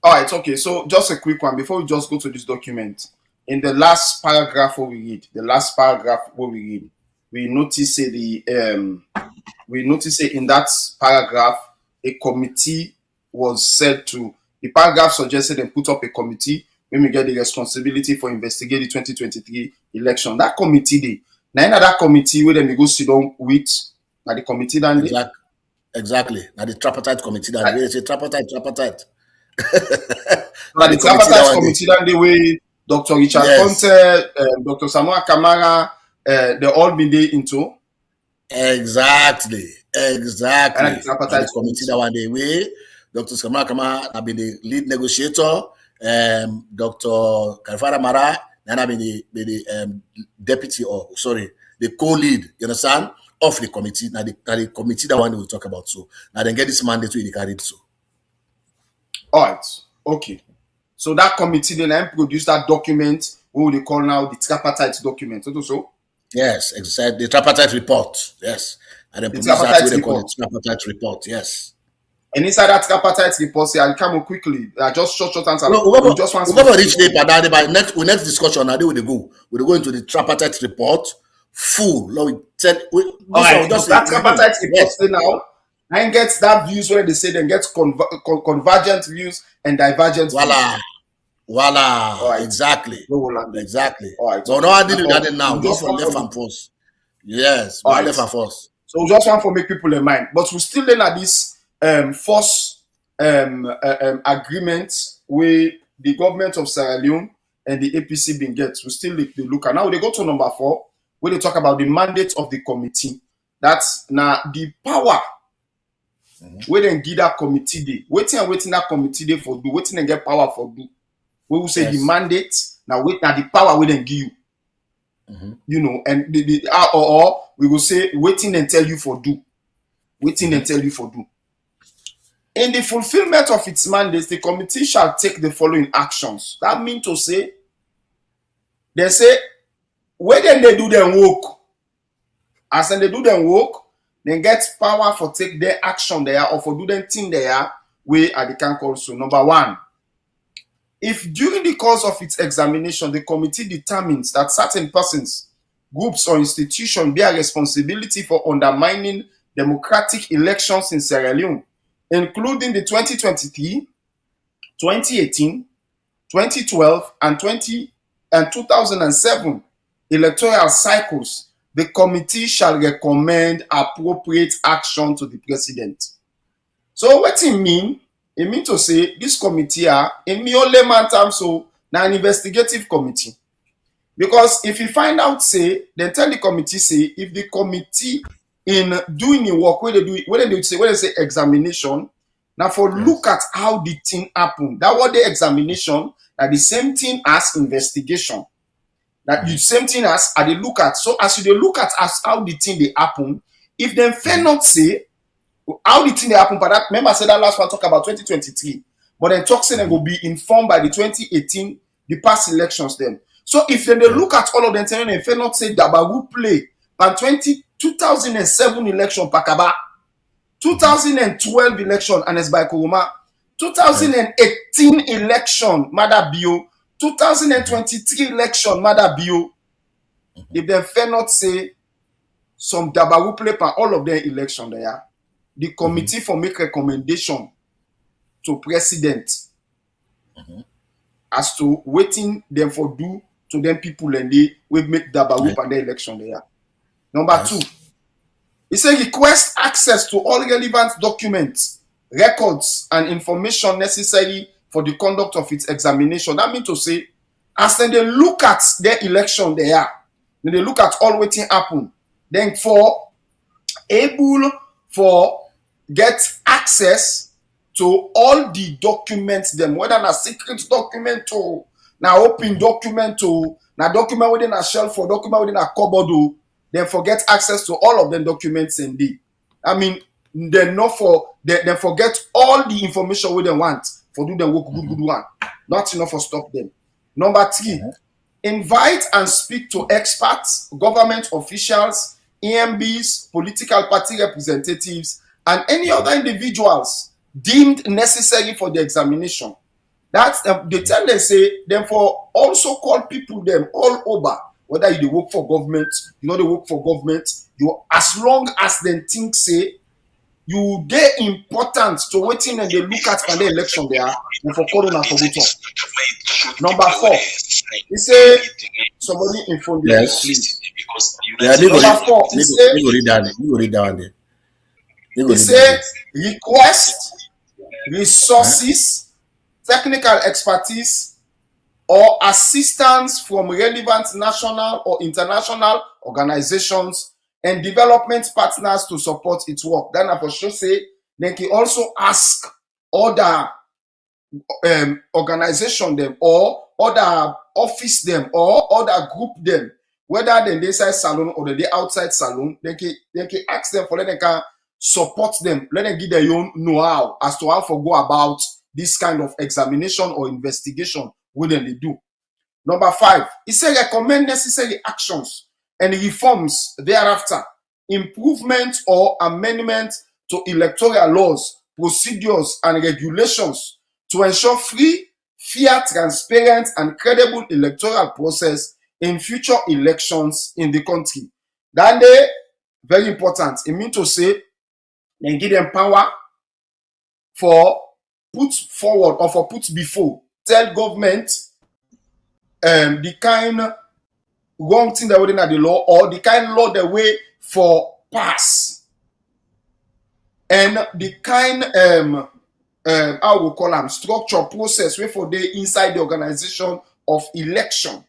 All right, okay. So just a quick one before we just go to this document. In the last paragraph where we read, we notice say in that paragraph a committee was said to. The paragraph suggested they put up a committee when we get the responsibility for investigating the 2023 election. That committee, now in that committee where then we go sit down with, now the committee then exactly. Now the tripartite committee that they say tripartite. Now the tripartite committee then the way Dr. Richard Conte, Dr. Samuel Kamara, they all been there into. Exactly. And the tripartite committee that one day way. Dr. Samuel have been the lead negotiator. Dr. Karfara Mara, and have been the deputy, the co-lead, you understand, of the committee. Now the committee that one we will talk about. So now then get this mandate to carry it. So. All right. Okay. So that committee then produced that document, what we call now the tripartite document. So? Yes, exactly. The tripartite report. Yes. And then the tripartite report. Yes. And inside that tripartite report, I come quickly. Just short answer. No, we just want to reach the part by next discussion. Now we go into the tripartite report full. Now we tell. That tripartite report now. I get that views where they say then get convergent views and divergent views. Voila. Right. Exactly. All right. So now I deal with that now. Just for left and force. Yes. Right. Left and force. So we just want to make people in mind, but we still then at this. Force agreement with the government of Sierra Leone and the APC being get. We still look at now. They go to number 4 where they talk about the mandate of the committee. That's now the power where then give that committee day. Waiting that committee day for do. Waiting and get power for do. We will say the mandate now. Wait now the power we then give you. You know, and or we will say waiting and tell you for do. Waiting and tell you for do. In the fulfillment of its mandate, the committee shall take the following actions. That means to say, they say, when they do their work, as they do their work, they get power for take their action there or for do their thing there, where they can call so. Number 1, if during the course of its examination, the committee determines that certain persons, groups, or institutions bear responsibility for undermining democratic elections in Sierra Leone, including the 2023, 2018, 2012, and 2007 electoral cycles, the committee shall recommend appropriate action to the president. So what it mean? It means to say this committee in me layman terms, so now an investigative committee. Because if you find out, say, then tell the committee, say, if the committee in doing the work, when they say examination, now for look at how the thing happened. That was the examination, that the same thing as investigation. That the same thing as they look at. So as you look at how the thing they happen, if they fail not say how the thing they happen, but that remember I said that last one talk about 2023, but then talk saying they will be informed by the 2018, the past elections then. So if they look at all of them, they fail not say Dabaru play and 2007 election Pakaba, 2012 election Anes by Kuruma, 2018 election Madabio, 2023 election Madabio. If they fail not say some dabaru play for all of their election there. The committee for make recommendation to president as to waiting them for do to them people and they will make dabaru for the election there. Number 2, it says request access to all relevant documents, records, and information necessary for the conduct of its examination. That means to say, as then they look at their election there, then they look at all waiting happen, then for able for get access to all the documents them, whether a secret document or now open document or now document within a shelf or document within a cupboard, then forget access to all of them documents indeed. I mean, they not for they forget all the information we they want for do the work good one. Not enough for stop them. Number 3, invite and speak to experts, government officials, EMBs, political party representatives, and any other individuals deemed necessary for the examination. That's they tell them say them for also call people them all over, whether you work for government, you know they work for government, you as long as they think say you they important to waiting and they look at the election there and for calling and for voting. Number 4, he say somebody inform them, please. Yeah, Number 4, he say you go read that. You go read that one there. You go he read say that. request resources, technical expertise, or assistance from relevant national or international organizations and development partners to support its work. Then I for sure say they can also ask other organization them or other office them or other group them, whether they inside salon or they outside salon, they can ask them for let they can support them, let them give their own know-how as to how to go about this kind of examination or investigation within they do. Number 5, it says recommend necessary actions and reforms thereafter, improvement or amendment to electoral laws, procedures, and regulations to ensure free, fair, transparent, and credible electoral process in future elections in the country. That they very important. It means to say they give them power for put forward or for put before. Tell government the kind wrong thing that within the law or the kind law the way for pass and the kind how we call them structure process way for the inside the organization of election,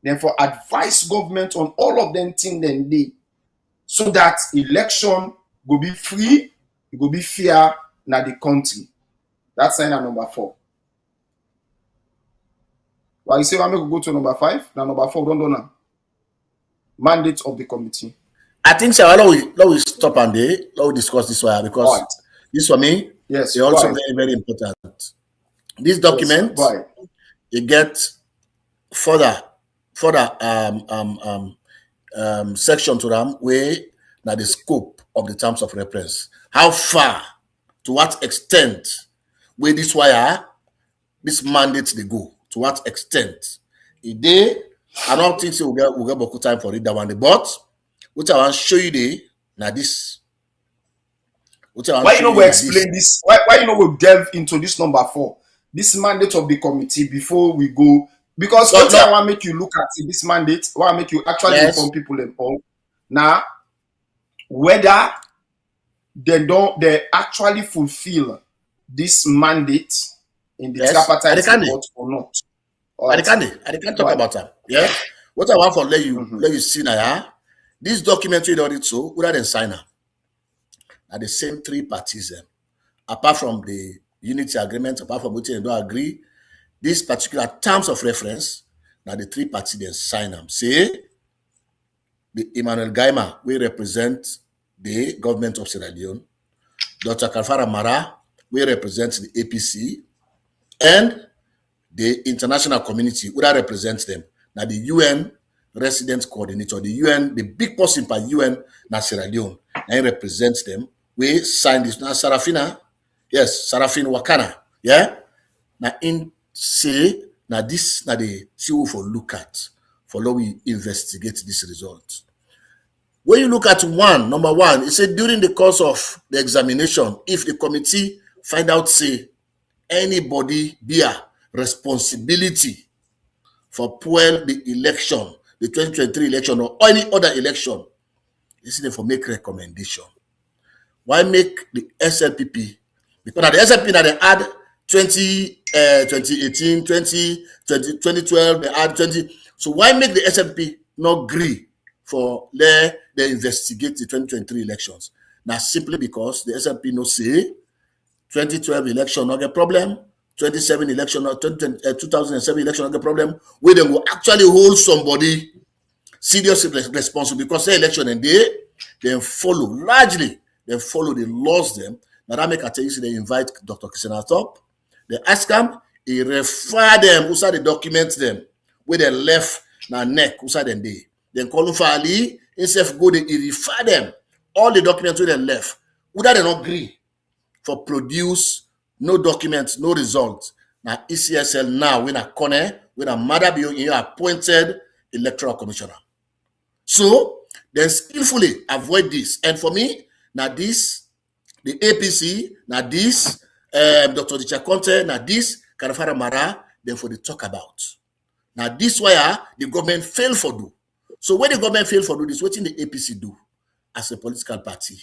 then for advise government on all of them thing then they so that election go be free, it go be fair na the country. That's sign number 4. Well, you say I make go to number 5, now number 4 don't know. Mandate of the committee. I think so. Let we stop and there. Let we discuss this one because this for me, yes, is also very, very important. This document, it gets further section to them where now the scope of the terms of reference. How far, to what extent, where this wire, this mandate they go, to what extent. I don't think so we'll get beaucoup time for it that one. But what I want to show you there, now this. Why you know we explain this? Why you know we delve into this number 4, this mandate of the committee before we go? Because what I want to make you look at this mandate, I want to make you actually inform people all. Now, whether they actually fulfill this mandate in the tripartite report or not. I can't talk about that. Yeah. What I want for let you see now, this document you already so rather than sign up. Are the same 3 parties, apart from the unity agreement, apart from which they don't agree, these particular terms of reference, now the 3 parties then sign them. Say, the Emmanuel Gaima will represent the government of Sierra Leone, Dr. Kalfara Mara will represent the APC, and the international community will represent them. Now the UN resident coordinator, the UN, the big person by UN, na Sierra Leone, and represents them. We signed this. Now Sarafina, yes, Sarafin Wakana, yeah. Now in say, now this, now the CEO for look at, for how we investigate this result. When you look at number one, it said during the course of the examination, if the committee find out, say, anybody bear responsibility for the election, the 2023 election or any other election, this is for make recommendation. Why make the SLPP? Because at the SLP that they add 2018, 2012, they add 20. So why make the SLP not agree for they investigate the 2023 elections? Now simply because the SLP no say 2012 election not a problem, 2007 election or 2007 election not a problem, where they will actually hold somebody seriously responsible because the election and they follow largely, they follow the laws them. Now that make I tell you, they invite Dr. Christian top, they ask them, he refer them, who the documents them, where they left na neck, who them they. Then call him for Ali, instead go, they refer them, all the documents where they left, who that they not agree for produce, no documents, no result. Now ECSL now, when a corner, when a mother be you appointed electoral commissioner. So, they skillfully avoid this. And for me, now this, the APC, now this, Dr. Dichakonte, now this, Karafara Mara, therefore they talk about. Now this why the government failed for do. So when the government failed for do this, what did the APC do as a political party?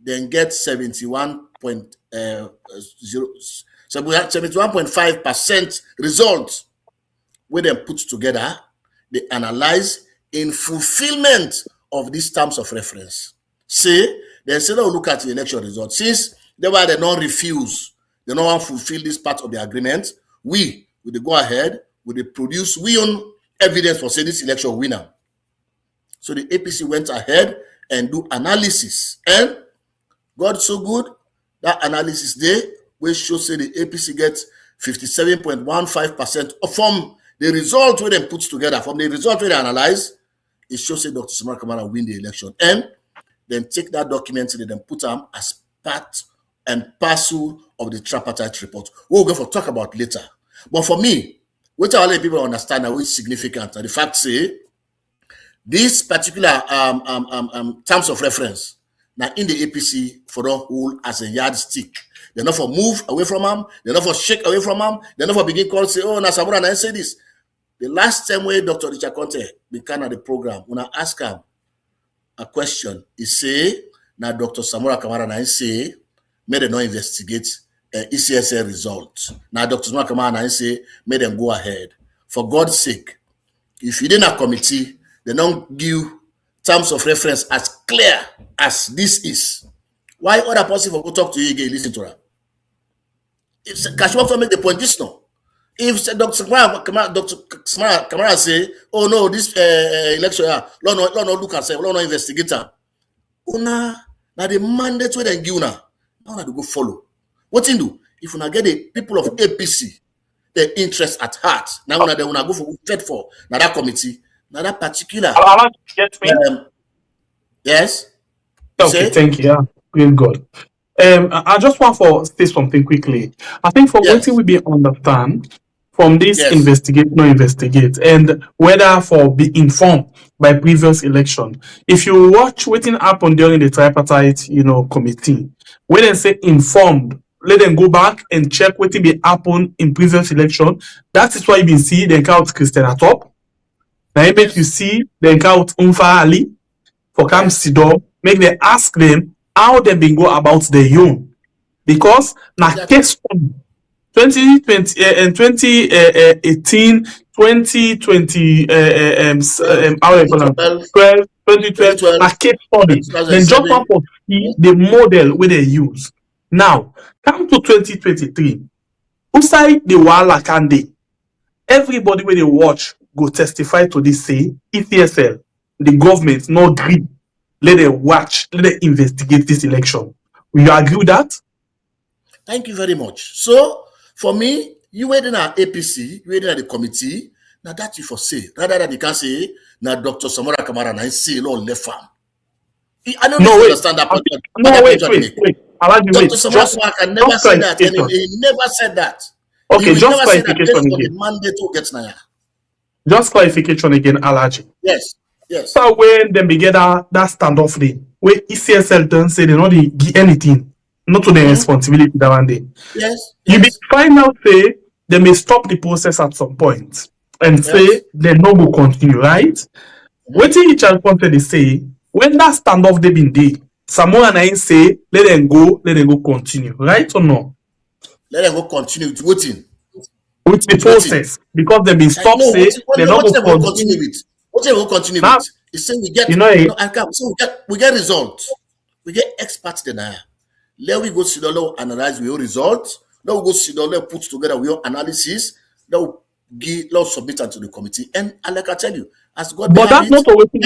Then get 71.5% results where they put together, they analyze in fulfillment of these terms of reference. Say, they say, oh, look at the election results. Since they don't refuse, they don't want to fulfill this part of the agreement, we go ahead, we produce, we own evidence for say this election winner. So the APC went ahead and do analysis. And God so good, that analysis there, which shows say the APC gets 57.15% from the result where they put together, from the result where they analyze, it shows that Dr. Samora Kamara win the election. And then take that document and then put them as part and parcel of the tripartite report. We'll go for talk about later. But for me, what I let people understand now is significant. And the fact say, this particular terms of reference, now in the APC for the whole as a yardstick. They're not for move away from them, they're not for shake away from them, they're not for begin call say, oh, Nasamura, I say this. The last time when Dr. Richard Conte began at the program, when I ask him a question, he say, now Dr. Samora Kamara and I say, may they not investigate ECSA results. Now Dr. Samora Kamara and I say, may them go ahead. For God's sake, if you didn't have committee, they don't give terms of reference as clear as this is. Why other person will go talk to you again, listen to her? If Kashmir make the point just now. If Dr. Kamara say, oh no, this election, Lord no look and say, Lord no investigate her. Now the mandate where they give now to go follow. What you do? If you get the people of APC, their interest at heart, now they wanna go for fight for now that committee, now that particular. Get me? Yes. Okay, thank you. Yeah, praise God. I just want to say something quickly. I think for waiting we be understand from this investigate, no investigate, and whether for be informed by previous election. If you watch what happened during the tripartite, committee, when they say informed, let them go back and check what be happened in previous election. That is why you been see the count Christian at top. Now you make you see the count Umfa Ali for Kam Sidor, make them ask them how they been go about their own. Because na case 2020 and 2018, 2020, 2012, na case study. Then just one for see the model where they use. Now, come to 2023. Outside the Wala Kande, everybody where they watch go testify to this say ECSL, the government no agree. Let them watch, let them investigate this election. Will you agree with that? Thank you very much. So, for me, you were in our APC, you were in the committee, now that you for say, rather than you can say, now Dr. Samora Kamara and I say, Lord, left farm. I don't understand that. Wait. Dr. Samora Kamara can never say that, and he never said that. Okay, just clarification again. The mandate to get now. Just clarification again, Alaji. Yes. Yes. So when them begin that standoff day, where ECSL don't say they not dey give anything, not to their responsibility that one day. Yes. You be Yes. find out say they may stop the process at some point and say Yes. they no go continue, right? Wetin each and one they say when that standoff they been dey, Samoa and I say let them go continue, right or no? Let them go continue with waiting. With the With waiting. process because they been stop No, say they no what go them will continue. continue with? What them will continue Now, with? It's saying we get you know, no, I can't. So we get results. We get experts denial. Let we go sit down, let we analyze your results. Let we go sit down, let we put together your analysis. Let we submit it to the committee. And like I tell you, as God but behind that's it, not always the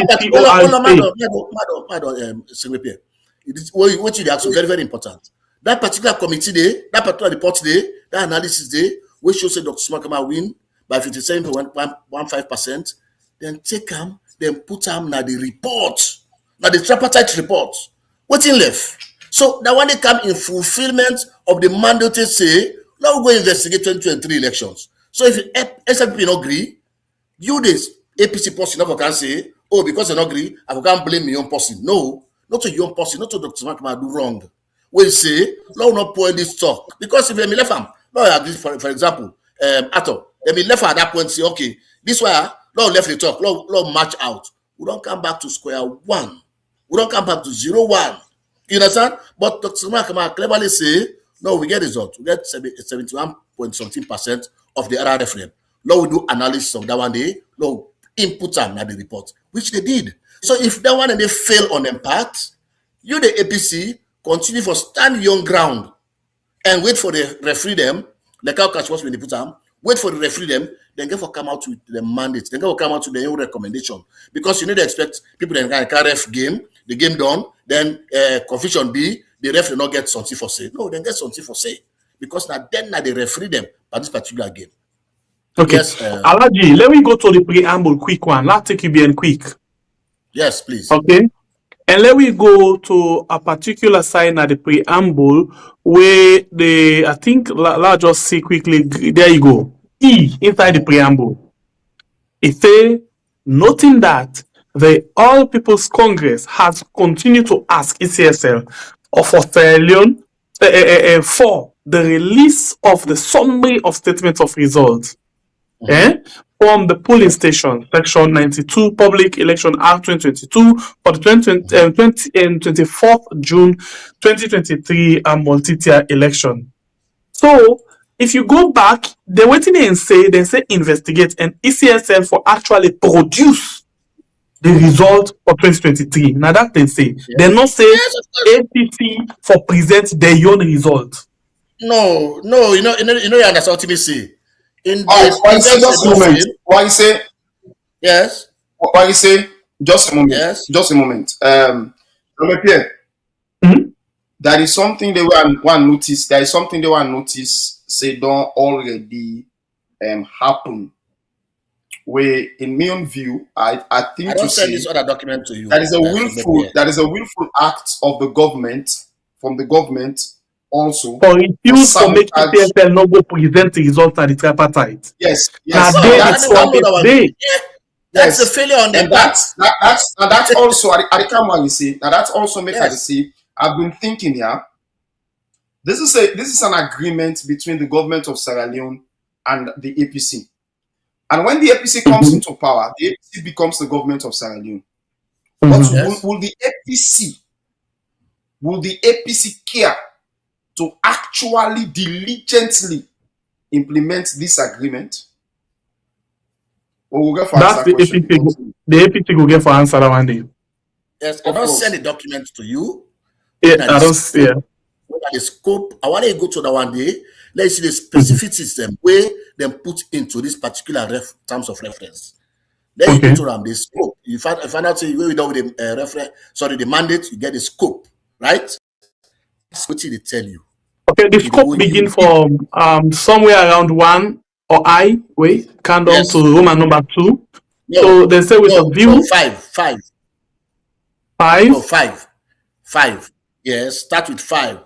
madam, Secretary. It is what you ask very, very important. That particular committee day, that particular report day, that analysis day, we show say Dr. Smakama win by 57.15%, then take them, then put them na the report, na the tripartite report. What's in left? So that when they come in fulfillment of the mandate say, now we go investigate 2023 elections. So if SLP not agree, you this APC person never can say, oh, because you not agree, I can't blame your own person. No, not to your own person, not to Dr. Smakama do wrong. We say, Lord not pour this talk. Because if they left him, Lord agree, for example, Ato, they be left at that point say, okay, this way, Lord left the talk, Lord match out. We don't come back to square one. We don't come back to 0-1. You understand? But Dr. Smakama cleverly say, no, we get results. We get 71.something% of the other referendum. Lord, we do analysis of that one day. Lord, input them at the report, which they did. So if that one and they fail on them part, you, the APC, continue for stand your ground and wait for the referee them, like how catch was when they put them, wait for the referee them, then get for come out with the mandate, then get for come out with their own recommendation. Because you need to expect people that can ref game, the game done, then confusion be, the ref will not get something for say. No, then get something for say. Because now they referee them by this particular game. okay. Yes, Alaji, let me go to the preamble quick one. Let's take you being quick. yes, please. Okay. And let me go to a particular sign at the preamble where I think, let's just see quickly. There you go. E inside the preamble. It says, noting that the All People's Congress has continued to ask ECSL for Sierra Leone for the release of the summary of statements of results from the polling station, section 92, Public Election Act 2022 for the 24th June 2023 multi-tier election. So, if you go back, they waiting and say investigate and ECSL for actually produce the result for 2023. Now that they say, they not say APC for present their own result. No, you understand what me say. In Why you say the just a moment? Why you say yes? why you say just a moment? Yes. Just a moment. Pierre, there is something they want notice. There is something they want notice. Say don't already happen. Where in my own view, I think I don't to send say this other document to you. that is a willful act of the government from the government also For refuse to make ECSL not go present the results at the tripartite. Yes. Now that's a failure on the part. That's also at the time when you see now that's also make us see. I've been thinking here. This is an agreement between the government of Sierra Leone and the APC. And when the APC comes into power, the APC becomes the government of Sierra Leone. But will the APC care to actually diligently implement this agreement? Or we'll get for that's the question. The APC will get for answer that one day. Yes, I don't send the document to you. Yeah, I don't see it. The scope, I want to go to that one day. Let's see the specificities where them put into this particular terms of reference. Then you go to them the scope. You find out where we done with the the mandate, you get the scope, right? That's what they tell you. Okay, the scope begin from somewhere around 1 or count down to Roman number 2. No, so they say with a view. No, 5. 5? No, 5. 5. Yes, start with 5.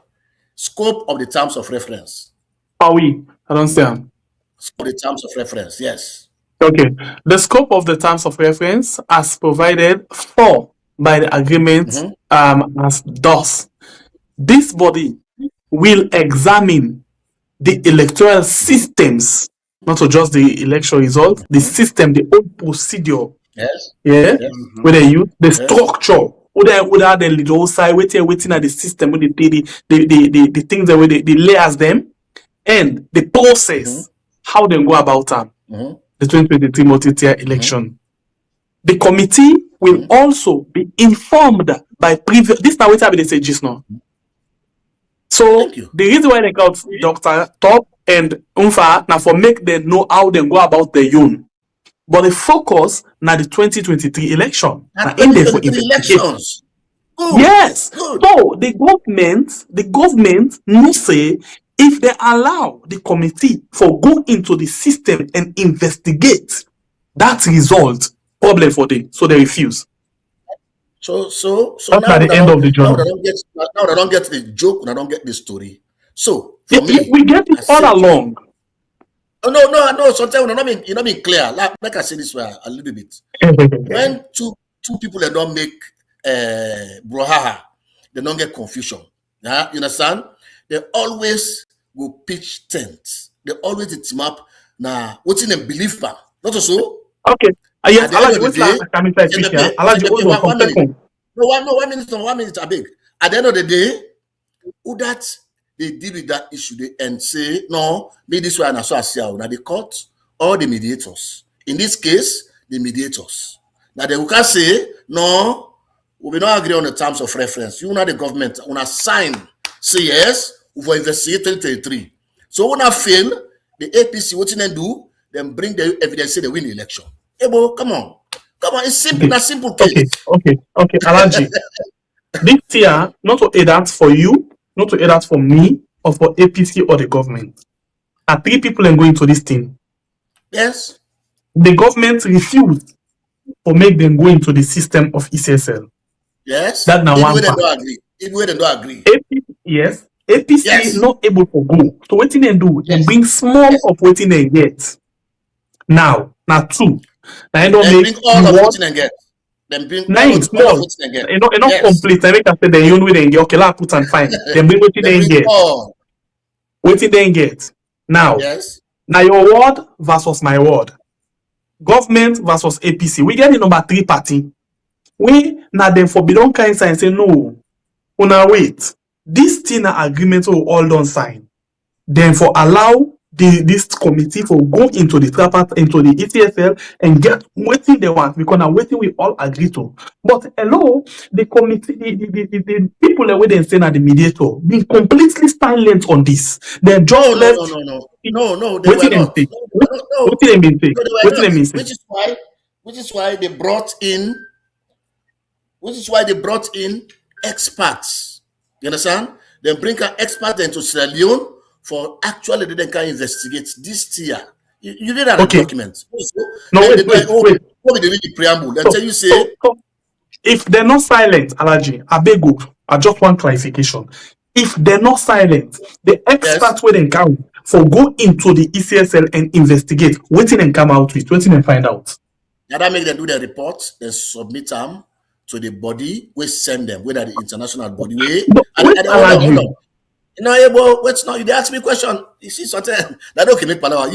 Scope of the terms of reference. I don't understand. Scope of the terms of reference, yes. Okay. The scope of the terms of reference as provided for by the agreement as thus. This body will examine the electoral systems, not just the election result, the system, the old procedure, Yes. yeah, Yes. where they use the Yes. structure, whether the little side, waiting at the system, with the things that the layers them, and the process, how they go about them, the 2023 multi-tier election. The committee will also be informed by previous. This now what they say just now. So Thank you. the reason why they got Dr. Top and Unfa now for make them know how they go about their own. But the focus now the 2023 election. And Now in there for 2023 investigate. elections. Good. Yes. Good. So the government no say if they allow the committee for go into the system and investigate that result, problem for them. So they refuse. So That's now at the end of the now journal. I don't get the joke, and I don't get the story. So for Yeah, me, we get it I all say, along. oh, no. Sometimes you're not being clear. Like I say this way a little bit. When two people they don't make brouhaha, they don't get confusion. Yeah, you understand? They always go pitch tents. They always team up. Now, what's in them belief pa? Not so. Okay. Yes, At the end Alaji, of the wait day, till I come inside fish here. Alaji, hold on one some minute. second. No, 1 minute, I beg. At the end of the day, who that they deal with that issue they, and say, no, me this way and so I see how. Now the court or the mediators. In this case, the mediators. Now they can say, no, we will not agree on the terms of reference. You know the government, when sign, say yes, we will investigate 2023. So when I fail, the APC, what they do, then bring the evidence, say they win the election. Hey, boy, come on. It's simple, Okay. a simple case. Okay. Alaji, this year, not to aid that for you, not to aid that for me, or for APC or the government. Are 3 people and going to this thing. Yes. The government refused to make them go into the system of ECSL. Yes. That's now Even one when they part. don't agree. Even when they don't agree. Yes. APC Yes. not able to go. So what they do? They bring small of what they get. Now 2. Now I don't Then make bring all of what what they get. Then bring all nine of small. what they get. Not Yes. complete. I make I say the own they get. Okay, la put and fine. Then bring what Then they bring get. all. What they get. Now Yes. your word versus my word. Government versus APC. We get the number 3 party. We now them for belong kind sign say no. Una wait. This thing agreement will all done sign. Then for allow this committee for go into the ETSL and get what they want because now what we all agree to. But hello, the committee, the people that they say at the mediator being completely silent on this. They just left. No, they were not. What did they mean say? What did they mean say? Which is why they brought in experts. You understand? They bring an expert into Sierra Leone for actually they can investigate this tier. You read that document. No, wait. What did the preamble? Then tell you say. So, if they're not silent, Alaji, I just want clarification. If they're not silent, the experts where they come for go into the ECSL and investigate, waiting and come out with, waiting and find out. Now that make them do their report, then submit them to the body, we send them, whether the international body way. Hold on. No, but wait, no, you ask me a question. You see something that okay, make palawa.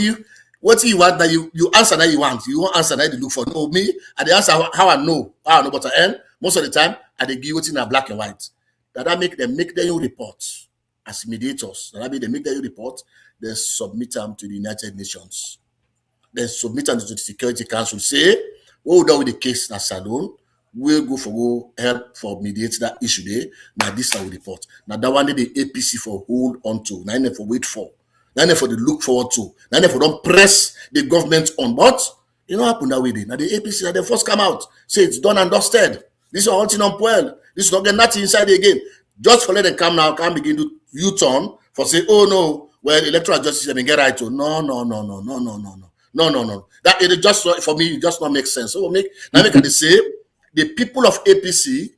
What you want that you answer that you want. You won't answer that you look for. No, me, and the answer how I know but I end. Most of the time, I they give it in a black and white. That make them reports as mediators. That mean they make their report, they submit them to the United Nations. Then submit them to the Security Council. Say, what we done with the case in Salon, we'll go help for mediate that issue there. Now this is our report. Now that one the APC for hold on to. Now for wait for. Now for the look forward to. Now for don't press the government on. But you know what happened that way then. Now the APC now they first come out. Say it's done and dusted. This is all thing on well. This is not getting nothing inside again. Just for let them come now, can begin to U-turn for say, oh no, well, electoral justice have been get right to. No. That it just for me, it just not make sense. So make they say the people of APC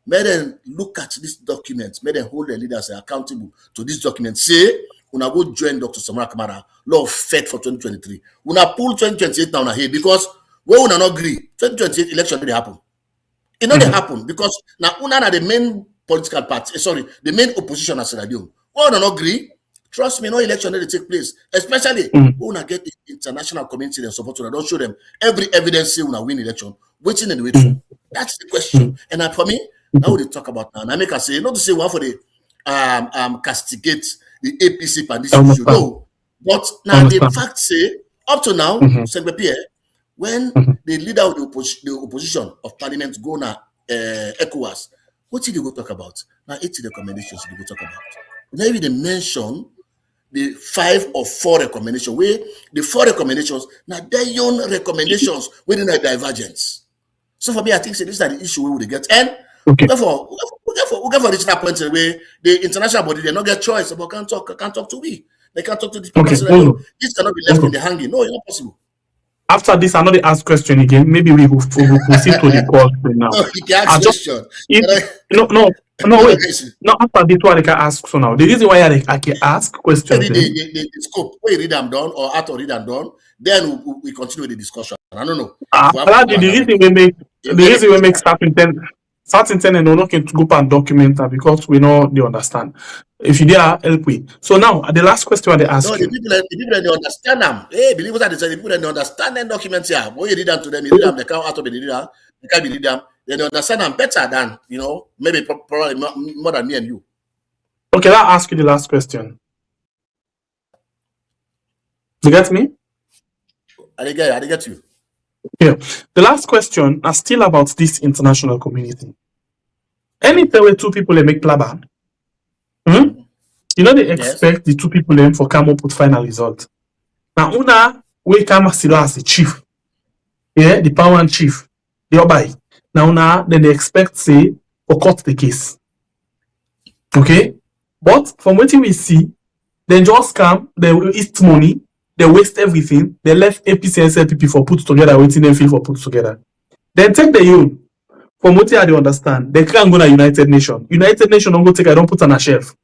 may them look at this document, may them hold their leaders accountable to this document. Say una go join Dr. Samara Kamara, law of faith for 2023. Una pull 2028 down here because we una not agree. 2028 election didn't happen. It not happen because now una are the main political party, the main opposition as radio. We una not agree. Trust me, no election that take place, especially when una get the international community and support. Don't show them every evidence say una win election. Waiting and waiting. That's the question. And for me, now we talk about now. And I make us say not to say one for the castigate the APC and this issue. No, but now the fact say up to now, when the leader of the opposition of parliament go now ECOWAS, what did they go talk about? Now 80 recommendations they go talk about. Maybe they mention the 5 or 4 recommendations. Where the 4 recommendations now their own recommendations within a divergence. So for me, I think these are the issue we would get. And therefore, we get for this point where the international body they not get choice about can't talk to we. They can't talk to these people. This cannot be left in the hanging. No, it's not possible. After this, I know they ask question again. Maybe we will proceed to the call now. No, you can ask question. Wait. No, after this one, I can ask so now. The reason why I can ask questions. The scope, we read them done or after read them done, then we continue the discussion. I don't know. The reason we make start intent and not to go and document that because we know they understand. If you dare help we. So now the last question they ask. No, the people they understand them. Hey, believe what I say, the people they understand them documents here. When you read them to them, you read them, they can't out of the reader, they can't read them, they understand them better than maybe probably more than me and you. Okay, I'll ask you the last question. You get me? I get you. Yeah. The last question is still about this international community. Anytime where 2 people they make plaba, they expect the 2 people them for come up with final result. Now, una we come as the chief, the power and chief, the obai. Now, una then they expect say for cut the case. Okay, but from what we see, they just come, they eat money. They waste everything. They left APC and SLPP for put together, waiting them feel for put together. Then take the own. From what they understand, they can't go to United Nations. United Nations don't go take. I don't put on a shelf.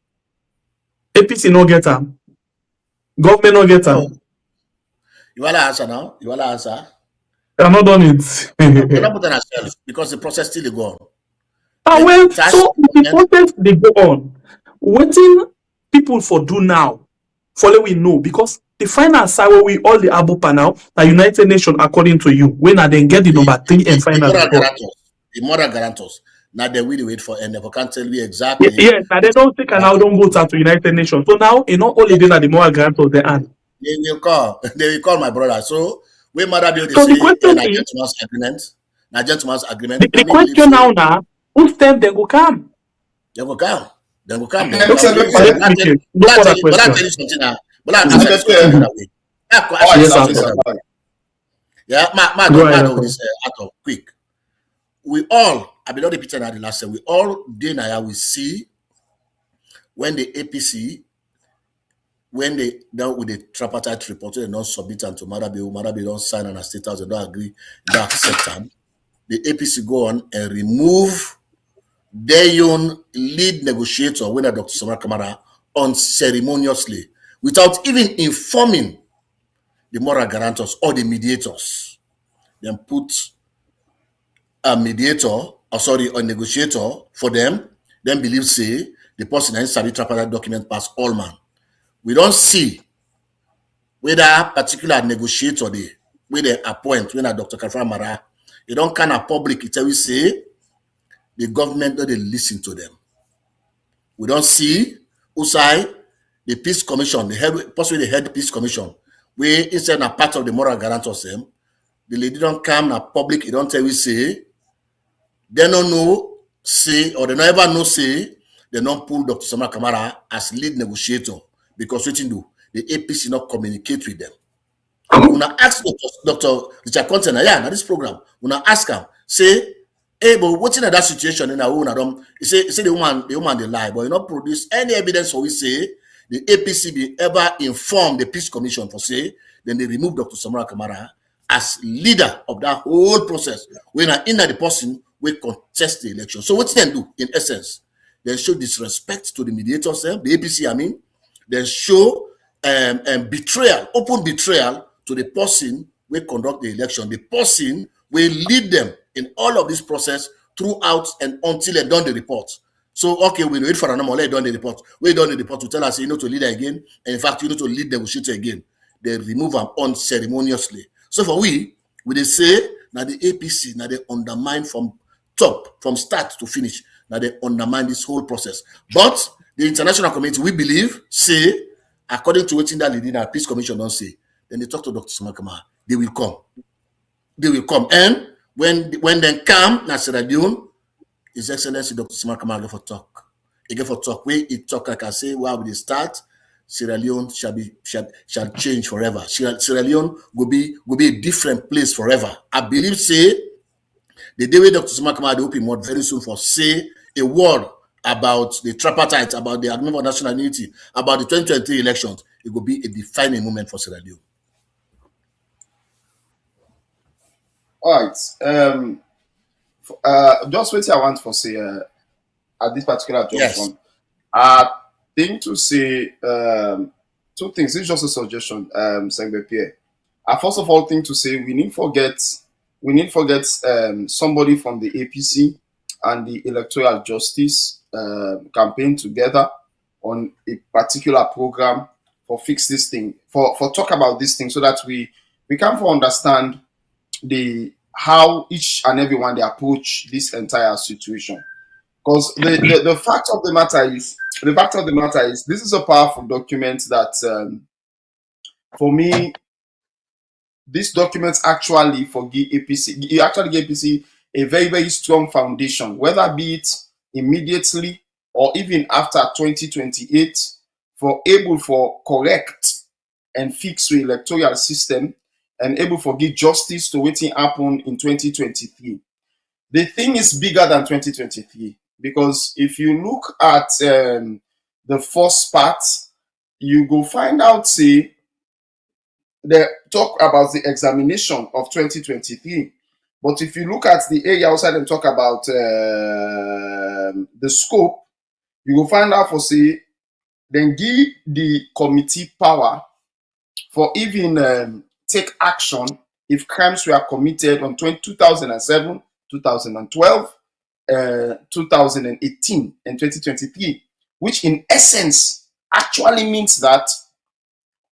APC no get them. Government no get them. You want to answer now? You want to answer? I'm not done it. They're not put on a shelf because the process still go on. Well, so the process they go on. Waiting people for do now. Follow we know because the final side where we all the Abupa now, the United Nations according to you, when I then get the number 3 and final the moral guarantors. Now they will wait for and they can't tell you exactly. Yes, now they don't take and now don't vote out to United Nations. So now not only then the moral guarantors they are. They will call my brother. So we mother build so the question is gentleman's agreement. The question now, whose time they go come? They will come. They will come. But I'll tell you something now. But I'll tell you yeah, my this quick. We all, I be not repeating that the last time. We all day now we see when the APC, when they down with the tripartite report, they don't submit and to Marabi don't sign on a status, they don't agree, they don't accept them. The APC go on and remove their own lead negotiator, when Dr. Samara Kamara, unceremoniously, without even informing the moral guarantors or the mediators. Then put a mediator, a negotiator for them, then believe say the person that study tripartite document pass all man. We don't see whether particular negotiator where they appoint when Dr. Kafra Mara, they don't kind of public, it will say the government don't listen to them. We don't see Usai, the Peace Commission, possibly the head Peace Commission, where instead of part of the moral guarantors them, the lady don't come na public, it don't tell we say, they don't know, say, or they never know, say, they don't pull Dr. Samara Kamara as lead negotiator because what you do, the APC not communicate with them. When I ask Dr. Richard Content, now this program, when I ask him, say, hey, but what's in that situation in our own? He say the woman they lie, but you not produce any evidence for we say the APC be ever inform the Peace Commission for say, then they remove Dr. Samara Kamara as leader of that whole process. When I in the person we contest the election. So what they do in essence? They show disrespect to the mediators, the APC, then show betrayal, open betrayal to the person will conduct the election. The person will lead them in all of this process throughout and until they done the report. So, okay, we wait for an hour, let done the report. We done the report to tell us, you know, to lead again. And in fact, you know, to lead them, we shoot again. They remove them unceremoniously. So for we say, now the APC, now they undermine from top, from start to finish. Now they undermine this whole process. But the international community, we believe, say, according to what that leading our peace commission don't say, then they talk to Dr. Sumakama, they will come. They will come. And when they come, now Sierra Leone, His Excellency Dr. Sumakama get for talk. He get for talk. Where he talk, like I say, where we start, Sierra Leone shall change forever. Sierra Leone will be a different place forever. I believe, say, the day where Dr. Sumakama will open mouth very soon for say a word about the tripartite, about the agreement for national unity, about the 2023 elections. It will be a defining moment for Sierra Leone. All right. Just wait. I want for say at this particular junction. Yes. Thing to say two things. This is just a suggestion, Sengbe Pierre. First of all, thing to say we need forget somebody from the APC and the Electoral Justice campaign together on a particular program for fix this thing, for talk about this thing, so that we can understand how each and everyone they approach this entire situation. Because the fact of the matter is this is a powerful document that for me, this document actually give APC a very, very strong foundation, whether be it immediately or even after 2028, for able for correct and fix the electoral system and able for give justice to what happened in 2023. The thing is bigger than 2023, because if you look at the first part, you go find out, say, they talk about the examination of 2023. But if you look at the area outside and talk about the scope, you will find out for say, then give the committee power for even take action if crimes were committed on 2007, 2012, 2018, and 2023, which in essence actually means that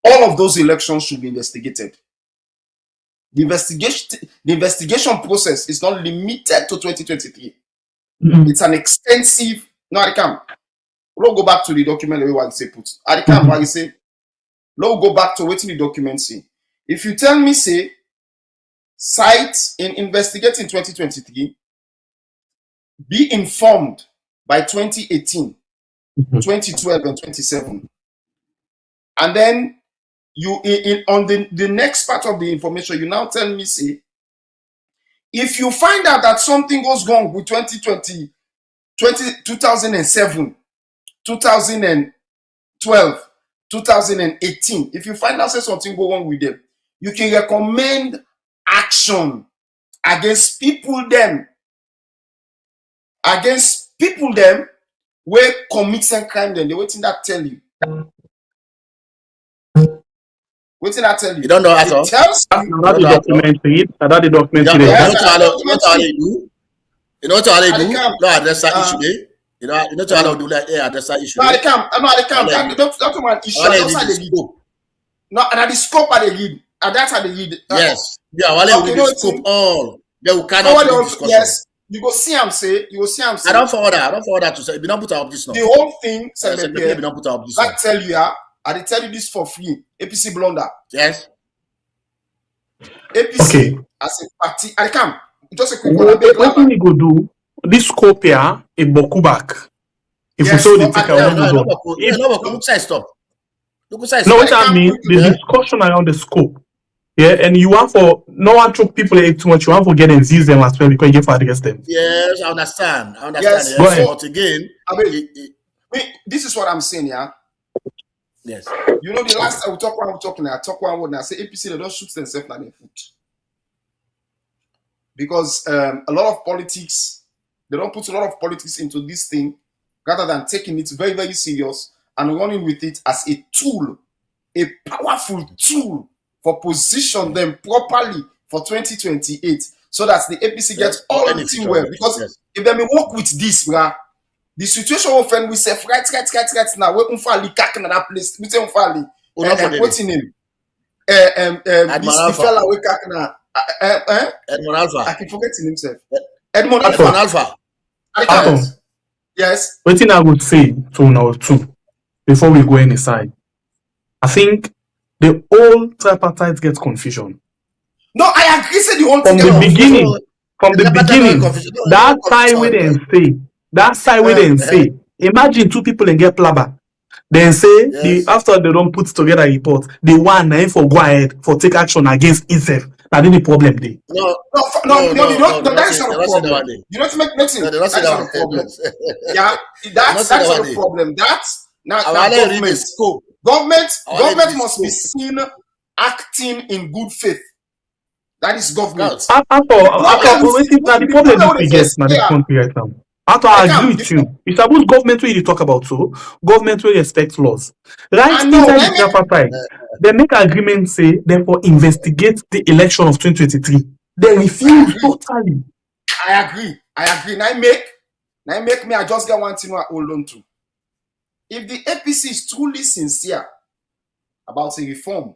all of those elections should be investigated. The investigation process is not limited to 2023. It's an extensive. No, I can't. We'll go back to the document that we want to say put. I can't. Why you say? Let's go back to what the document say. If you tell me, say, sites in investigating 2023, be informed by 2018, 2012, and 2027, and then you on the next part of the information, you now tell me, say, if you find out that something goes wrong with 2007, 2012, 2018, if you find out say something go wrong with them, you can recommend action against people them where commit some crime. Then they waiting that tell you. Waiting that tell you. You don't know at all. It tells you. About the document read. About the document read. You know what they do? You know what they do? No address that issue there. You know what they do, like address that issue. No, they come. That's one issue. That's how they lead. No, and the scope of the lead. And that's how they lead. Yes. Yeah, while they will scope all. They will cannot do discussion. Yes. You go see him say. I don't forward that to say. We don't put up this now. The whole thing. We don't put up this. I tell you, I tell you this for free. APC blunder. Yes. APC as a party. I come. Just a quick one. What we go do? This scope here, a boku back. If we saw the ticker, look side stop. Look side. No, what I mean, the discussion around the scope. Yeah, and you want for no one choke people too much. You want for get and seize them as well because you get for against them. Yes, I understand. Yes. But again, this is what I'm saying, yeah. Yes. You know, the last time I talk one word, and I say APC they don't shoot themselves in the foot. Because a lot of politics, they don't put a lot of politics into this thing rather than taking it very, very serious and running with it as a tool, a powerful tool for position them properly for 2028, so that the APC gets all the thing well. Because if they may work with this, the situation often we say right now, we unfali kak na that place. We say unfali. What's in him? This fella we kak na. Edmond Alpha. I can forget himself. Edmond Alpha. Yes. What thing I would say to now too, before we go any side, I think the whole tripartite gets confusion. No, I agree. Say the whole from thing the beginning. From the beginning, that side we then say, that side we then say. Imagine two people and get plaba. Then say after they don't put together a report, the one name for go ahead for take action against itself. That's the problem there. No, that's not a problem. You don't make nothing. That's not a problem. Yeah, that's not a problem. That's not government. Government must be seen acting in good faith. That is government. The problem we get now this country right now. After I agree with you, it's about government where you talk about so government will respect laws. Right inside the tripartite, they make agreement say therefore investigate the election of 2023. They refuse totally. I agree. Now make me I just get one thing I hold on to. If the APC is truly sincere about a reform,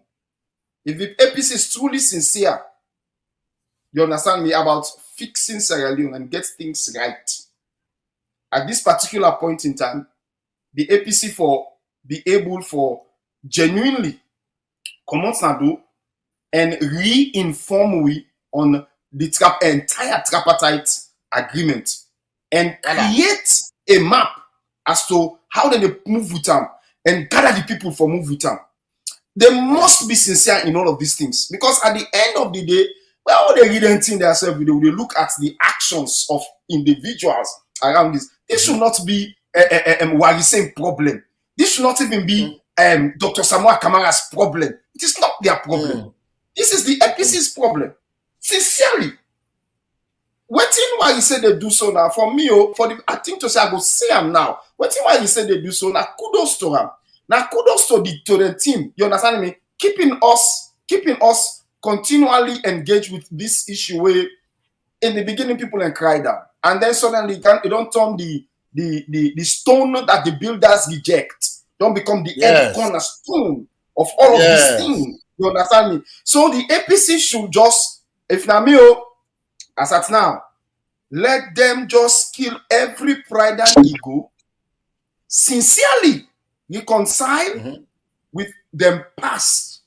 if the APC is truly sincere, you understand me, about fixing Sierra Leone and get things right. At this particular point in time, the APC for be able for genuinely come out and re-inform we on the entire tripartite agreement and create a map as to how they move with them and gather the people for move with them. They must be sincere in all of these things, because at the end of the day, well, they read anything themselves, they look at the actions of individuals around this. This should not be a same problem. This should not even be Dr. Samuel Kamara's problem. It is not their problem. This is the APC's problem. Sincerely. Waiting why he said they do so now, for me, I think to say I go say him now. Waiting why he said they do so now, kudos to him. Now kudos to the team. You understand me? Keeping us continually engaged with this issue where in the beginning people and cry down. And then suddenly you don't turn the stone that the builders reject. Don't become the end cornerstone of all of these things. You understand me? So the APC should just, if Namio, as at now, let them just kill every pride and ego, sincerely reconcile with them past,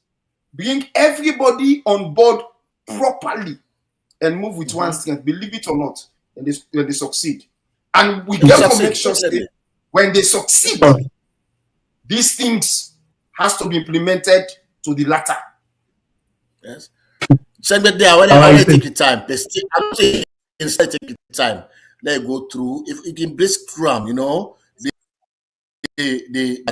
bring everybody on board properly, and move with one strength, believe it or not, and they succeed. And we get to make sure that when they succeed, these things has to be implemented to the latter. Yes. Segment there, when I take the time, I'm saying instead take the time, let go through. If you can break through, you know, the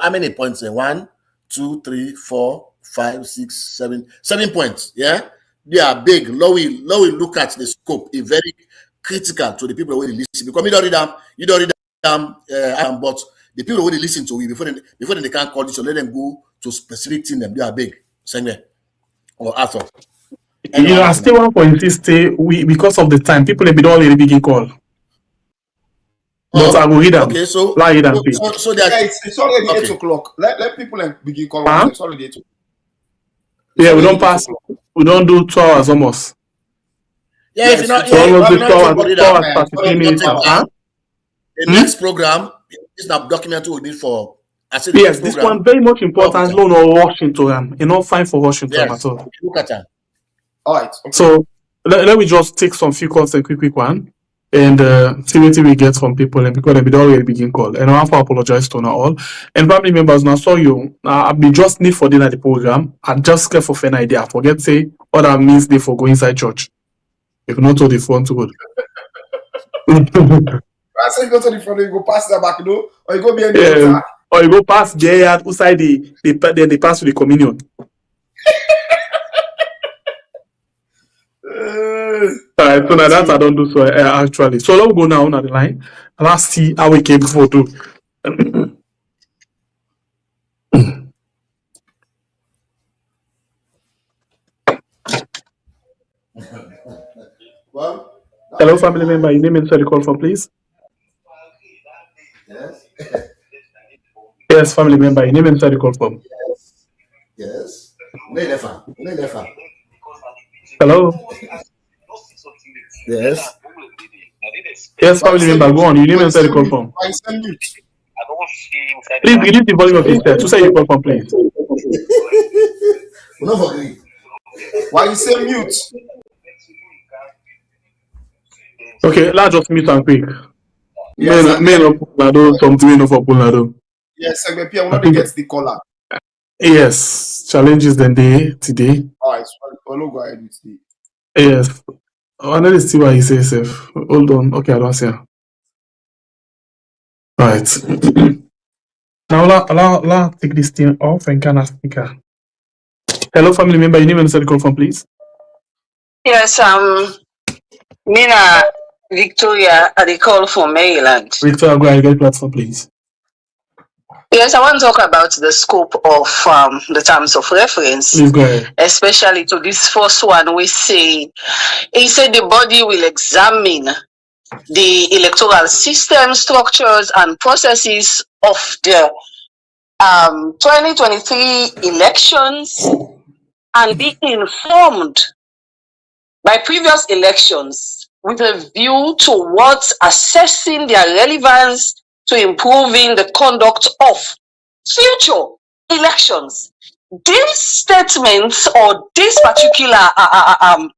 how many points? 1, 2, 3, 4, 5, 6, 7, 7 points. Yeah, they are big. Now we look at the scope. It's very critical to the people who listen, because you don't read them, but the people who listen to you before they can't call this, so let them go to specific things. They are big. Segment or Arthur. You know, I still want to insist, because of the time, people may be already begin call. But I will read them. Okay, so it's already 8 o'clock. Let people begin calling. It's already 8 o'clock. Yeah, we don't pass. We don't do 2 hours almost. Yeah, if you're not the next program is now document we need for. Yes, this one very much important. No rush into them. You know, fine for rushing to them at all. Look at them. All right. Okay. So let me just take some few calls, a quick one, and see what we get from people, and because they already begin call. And I have to apologize to now all. And family members, now saw you. I be just need for dinner the program. I just care for an idea. Forget say all that means they for go inside church. If not to the front to go. I say go to the front, you go pass the back, or you go behind the altar. Or you go past J outside then they pass to the communion. Alright, so now that I don't do so actually. So let's go now on the line. Let's see how we came before too. Well, Hello, family member. Your name inside the call form, please. yes, Yes, family member. Your name inside the call form. yes. Unenefa. Hello. Yes. Yes, Why you family say member. mute? Go on. Your name Why you inside say the call mute? form. Why you say mute? Please reduce the volume of this set. To say your call form, please. We don't agree. Why you say mute? Okay, let's just mute and quick. Yes, Men of Polado, something men of Polado. yes, Secretary, we I know they think get the caller. yes, challenges then day today. All right, so we'll go ahead with the. Yes. Oh, I know this why he says safe. Hold on. Okay, I don't see her. Right. Now allow take this thing off and can I speaker. Hello, family member. Your name inside the call form, please. Yes, Mina Victoria at the call for Maryland. Victor, go ahead, get platform, please. Yes, I want to talk about the scope of the terms of reference, Please go ahead. especially to this first one. He said the body will examine the electoral system, structures, and processes of the 2023 elections and be informed by previous elections with a view towards assessing their relevance to improving the conduct of future elections. These statements or this particular, I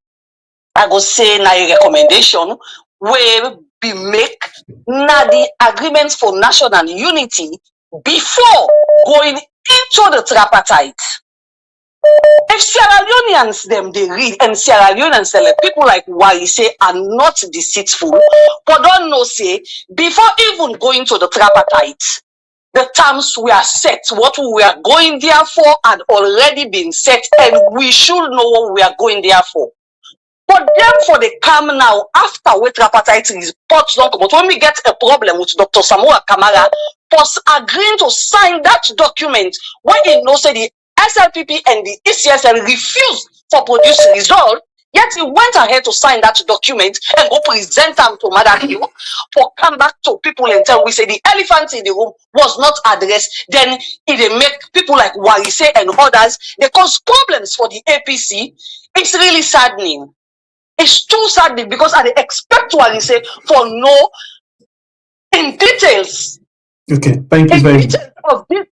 go say, na a recommendation will be make na the agreements for national unity before going into the tripartite. If Sierra Leoneans they read and Sierra Leoneans people like Warise are not deceitful, but don't know say before even going to the tripartite, the terms were set. What we are going there for had already been set, and we should know what we are going there for. But then for the come now, after we tripartite reports don't come out, when we get a problem with Dr. Samoa Kamara, was agreeing to sign that document when he knows that the SLPP and the ECSL refused to produce result, yet he went ahead to sign that document and go present them to Madam for come back to people and tell we say the elephant in the room was not addressed. Then it make people like Warise and others, they cause problems for the APC. It's really saddening. It's too saddening because I expect Warise for no in details. Okay, thank you very much. Of this,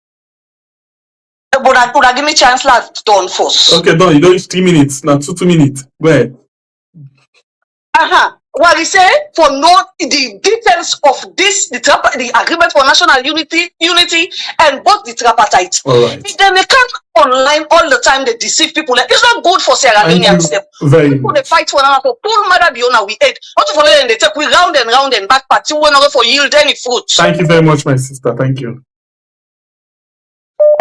but I could have given me chance last done first. Okay, done. You don't use 3 minutes. Now 2 minutes. Go ahead. Well, he said for no the details of this, the agreement for national unity, and both the tripartite. All right. Then they come online all the time. They deceive people. It's not good for Sierra Leoneans. People they fight for another. Pull mother beyond we ate. Not to follow them. They take we round and back party. We're not for yield any fruit. Thank you very much, my sister. Thank you.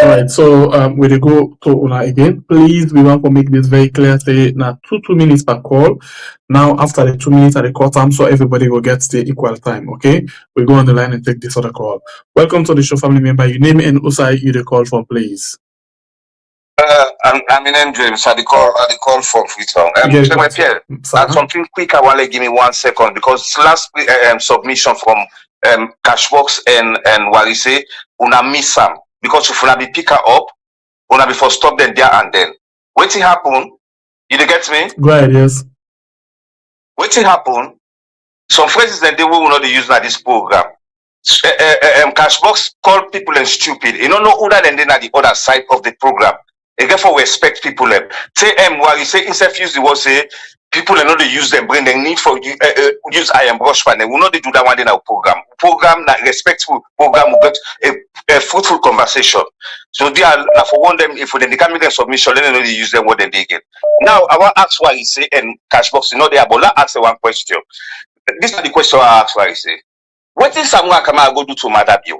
All right, so we will go to Una again. Please, we want to make this very clear. Say now 2 minutes per call. Now after the 2 minutes at the call time, so everybody will get the equal time. Okay, we go on the line and take this other call. Welcome to the show, family member. Your name and Usai you the call for, please. I'm in James. I call for Freetown. Pierre, that's something quick. I want to give me 1 second because last submission from Cashbox and Warise, una miss some because if una be pick her up, una be for stop them there and then. Waiting happen. You get me? Go ahead, yes. Waiting happen. Some phrases that they will not use in this program. Cashbox call people and stupid. You don't know other than then at the other side of the program. And therefore, we expect people. Say, while you say instead use the word say people and not they use them, bring the need for use I am brush pan. We will not do that one in our program. Program that respectful program will get a fruitful conversation. So they are for one them if they can make a submission, then they use them what they get. Now I want to ask why you say and Cashbox, you know they are but let's answer one question. This is the question I ask why you say. What is Samuel Kamara go do to Madabio?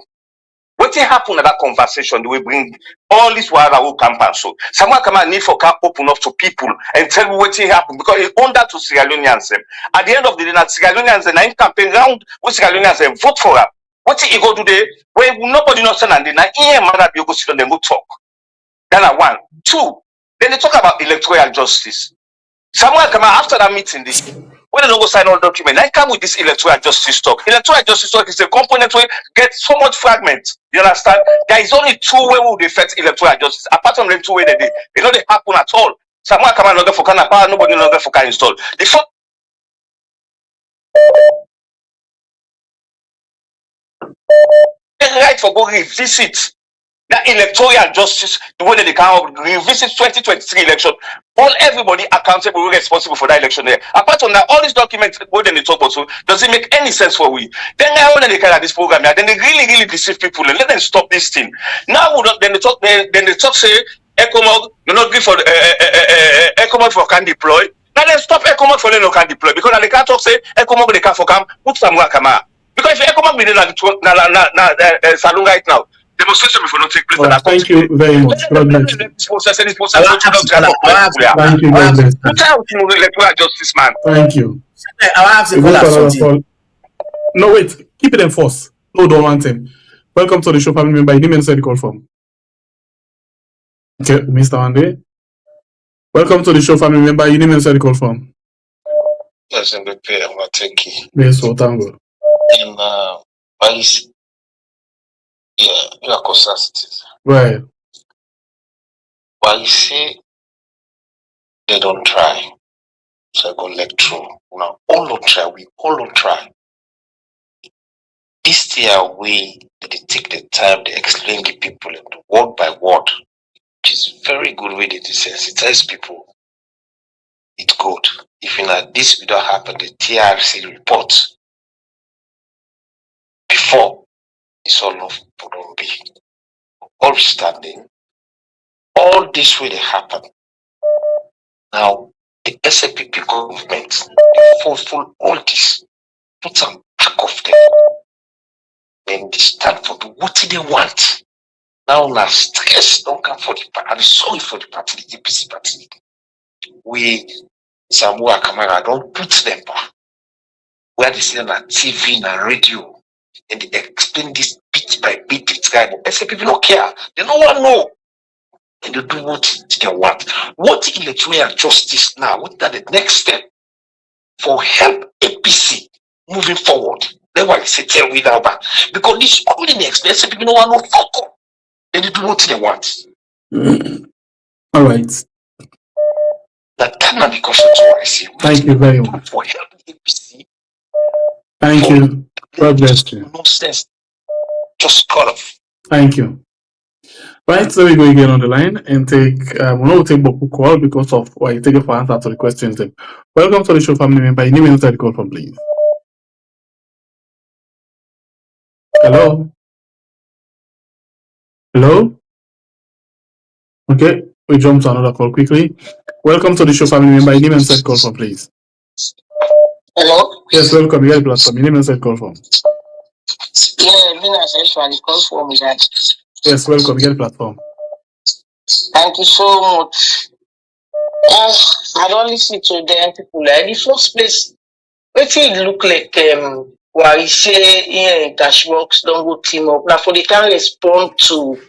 What happen at that conversation? Do we bring all this while I will campaign? So Samuel Kamara need for can open up to people and tell me what happened because he owned that to Sierra Leoneans. At the end of the day, Sierra Leoneans and I campaign round with Sierra Leoneans and vote for her. What he go do there? Where nobody knows and then I Madabio go sit on them go talk. Then one, two. Then they talk about electoral justice. Samuel come out after that meeting. When they don't go sign all documents, I come with this electoral justice talk. Electoral justice talk is a component where get so much fragment. You understand? There is only two ways we will affect electoral justice. Apart from them two ways they don't happen at all. Samuel come out not for can power, nobody not for can install. The first right for go revisit that electoral justice, the way that they can revisit 2023 election, all everybody accountable, responsible for that election there. Apart from that, all these documents, what they talk about, so does it make any sense for we? Then now when they carry this program, then they really deceive people and let them stop this thing. Now we don't, then they talk say ECOMOG, you're not good for ECOMOG for can deploy. Now then stop ECOMOG for they no can deploy because they can't talk say ECOMOG they can for come put some work come. Because if ECOMOG be na salon right now. Demonstration before not take place. Well, thank you very much. God bless you. Thank you, God bless you. Justice, man. Thank you. I have to call. No, wait. Keep it in force. No, don't want him. Welcome to the show, family member. You didn't answer the call from. Okay, Mr. Wande. Welcome to the show, family member. You didn't answer the call from. Yes, and thank you. Yes, so thank you. And yeah, you are consensitive. Right. But you see, they don't try. So I go electoral. Now, all don't try. We all don't try. This year, they take the time, they explain the people and word by word, which is very good way they desensitize people. It's good. If in this will not happen, the TRC report before it's all of Burundi. All standing, all this will happen. Now, the SAPP government, they fulfill all this, put some back of them, and they stand for what they want. Now, stress don't come for the party. I'm sorry for the party, the APC party. We, Samoa Kamara, don't put them back. Where they say on TV and radio, and they explain this bit by bit, describe. SAPP people don't care. They don't want to know. And they do what they want. What electoral justice now? What are the next step for help APC moving forward? That's why I say tell me now back. Because this only the expensive people don't want no focus. Then they do what they want. All right. That cannot be because of what I see. Thank you very much. For help APC. Thank you. God bless you. No sense. Just cut off. Thank you. Right, so we go again on the line and take we will take Boku call because of why you take it for answer to the questions. Welcome to the show, family member. You need me to the call from, please. Hello. Hello. Okay, we jump to another call quickly. Welcome to the show, family member. You need me to the call from, please. Hello. Yes, welcome. You get the platform. You need me to the call from. Yeah, Mina says the call for me that. Yes, welcome. You get the platform. Thank you so much. I don't listen to them people. Like the first place, what it look like where you say Cashbox don't go team up. Now for they can respond to,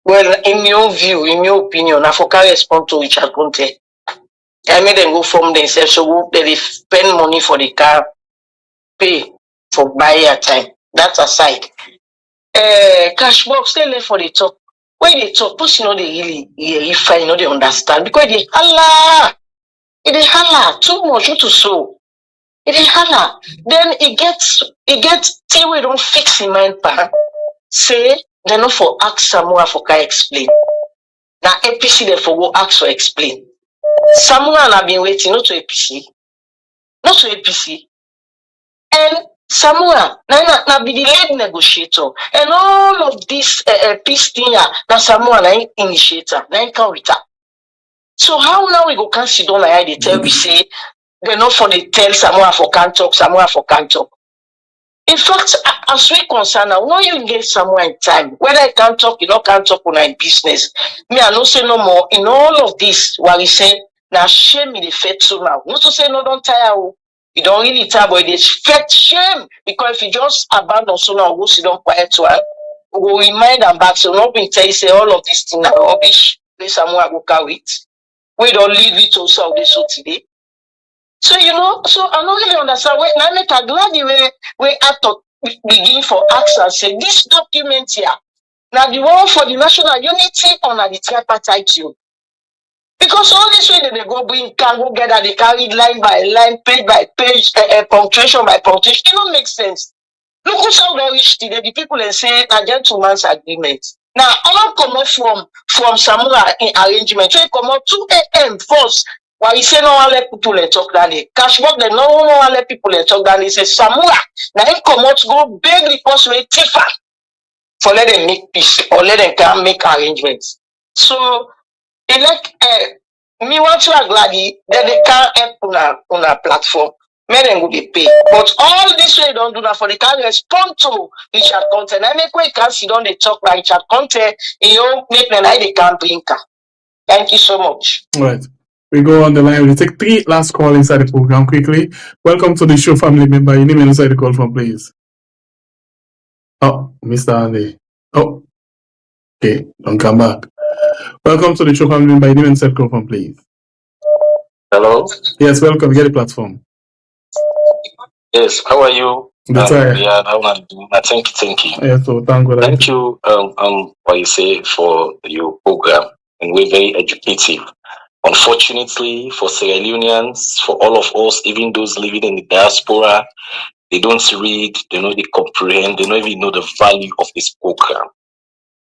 well, in your view, in your opinion, now for can respond to each content. I made them go from themselves, so they spend money for the car, pay for buyer time. That's aside. Cashbox, they left for the talk. When they talk, but you know they really, if I know they understand because they holla too much to so. It holla. Then it gets till we don't fix in mind pa. Say they not for ask Samuel for can explain. Now APC they for go ask or explain. Samuel have been waiting not to APC. Not to APC. And Samuel, now be the lead negotiator, and all of this peace thing, now Samuel na initiator, na counter. So how now we go can sit down like they tell we say they not for the tell Samuel for can't talk, Samuel for can't talk. In fact, as we concern now, when you engage Samuel in time, whether I can't talk, you don't can't talk on my business. Me, I don't say no more. In all of this, what we say, now shame me the fate so now. Not to say no, don't tire. You don't really tell, but it's fake shame because if you just abandon so now, go sit down quiet one, we will remind them back. So not been tell you say all of this thing are rubbish. This Samuel go carry it. We don't leave it to Saudi so today. So so I don't really understand. When I make a glad we have to begin for access. Say this document here. Now the one for the national unity on the tripartite union. Because all this way they go bring can go get they carry line by line, page by page, punctuation by punctuation. It don't make sense. Look who's how they reach today. The people they say a gentleman's agreement. Now all come up from Samura in arrangement. So it come up 2 a.m. first. Why you say no one let people talk that day? Cash work they no one let people talk that day. Say Samura. Now him come out go beg the person with Tifa for let them make peace or let them come make arrangements. So me want to gladly that they can't help on a platform. Men them go be pay. But all this way don't do that for the can respond to Richard content. I make way can sit down they talk like Richard content, make them like they can't bring her. Thank you so much. All right. We go on the line. We'll take 3 last calls inside the program quickly. Welcome to the show, family member. Your name and inside the call from, please. Oh, Mr. Andy. Oh, okay. Don't come back. Welcome to the show, family member. Your name and inside the call from, please. Hello? Yes, welcome. Get the platform. Yes, how are you? Thank you. Yes, so thank God. Thank you, what you say for your program, and we're very educative. Unfortunately, for Sierra Leoneans, for all of us, even those living in the diaspora, they don't read, they don't comprehend, they don't even know the value of this program.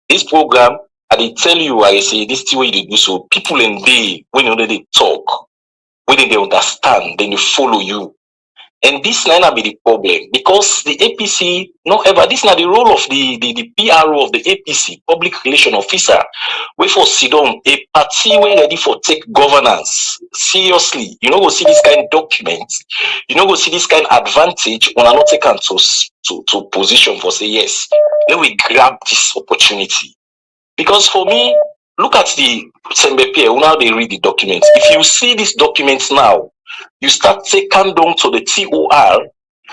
This program, I tell you, I say this is the way they do so. People in day when they talk, when they understand, then they follow you. And this might not be the problem because the APC, this is not the role of the PRO of the APC, public relation officer. We for sit down a party when ready for take governance seriously. You know, go see this kind of document. You know, go see this kind of advantage when I not take to position for say yes. Let me grab this opportunity because for me, look at the Sembepe. Now they read the documents. If you see these documents now. You start taking down to the TOR,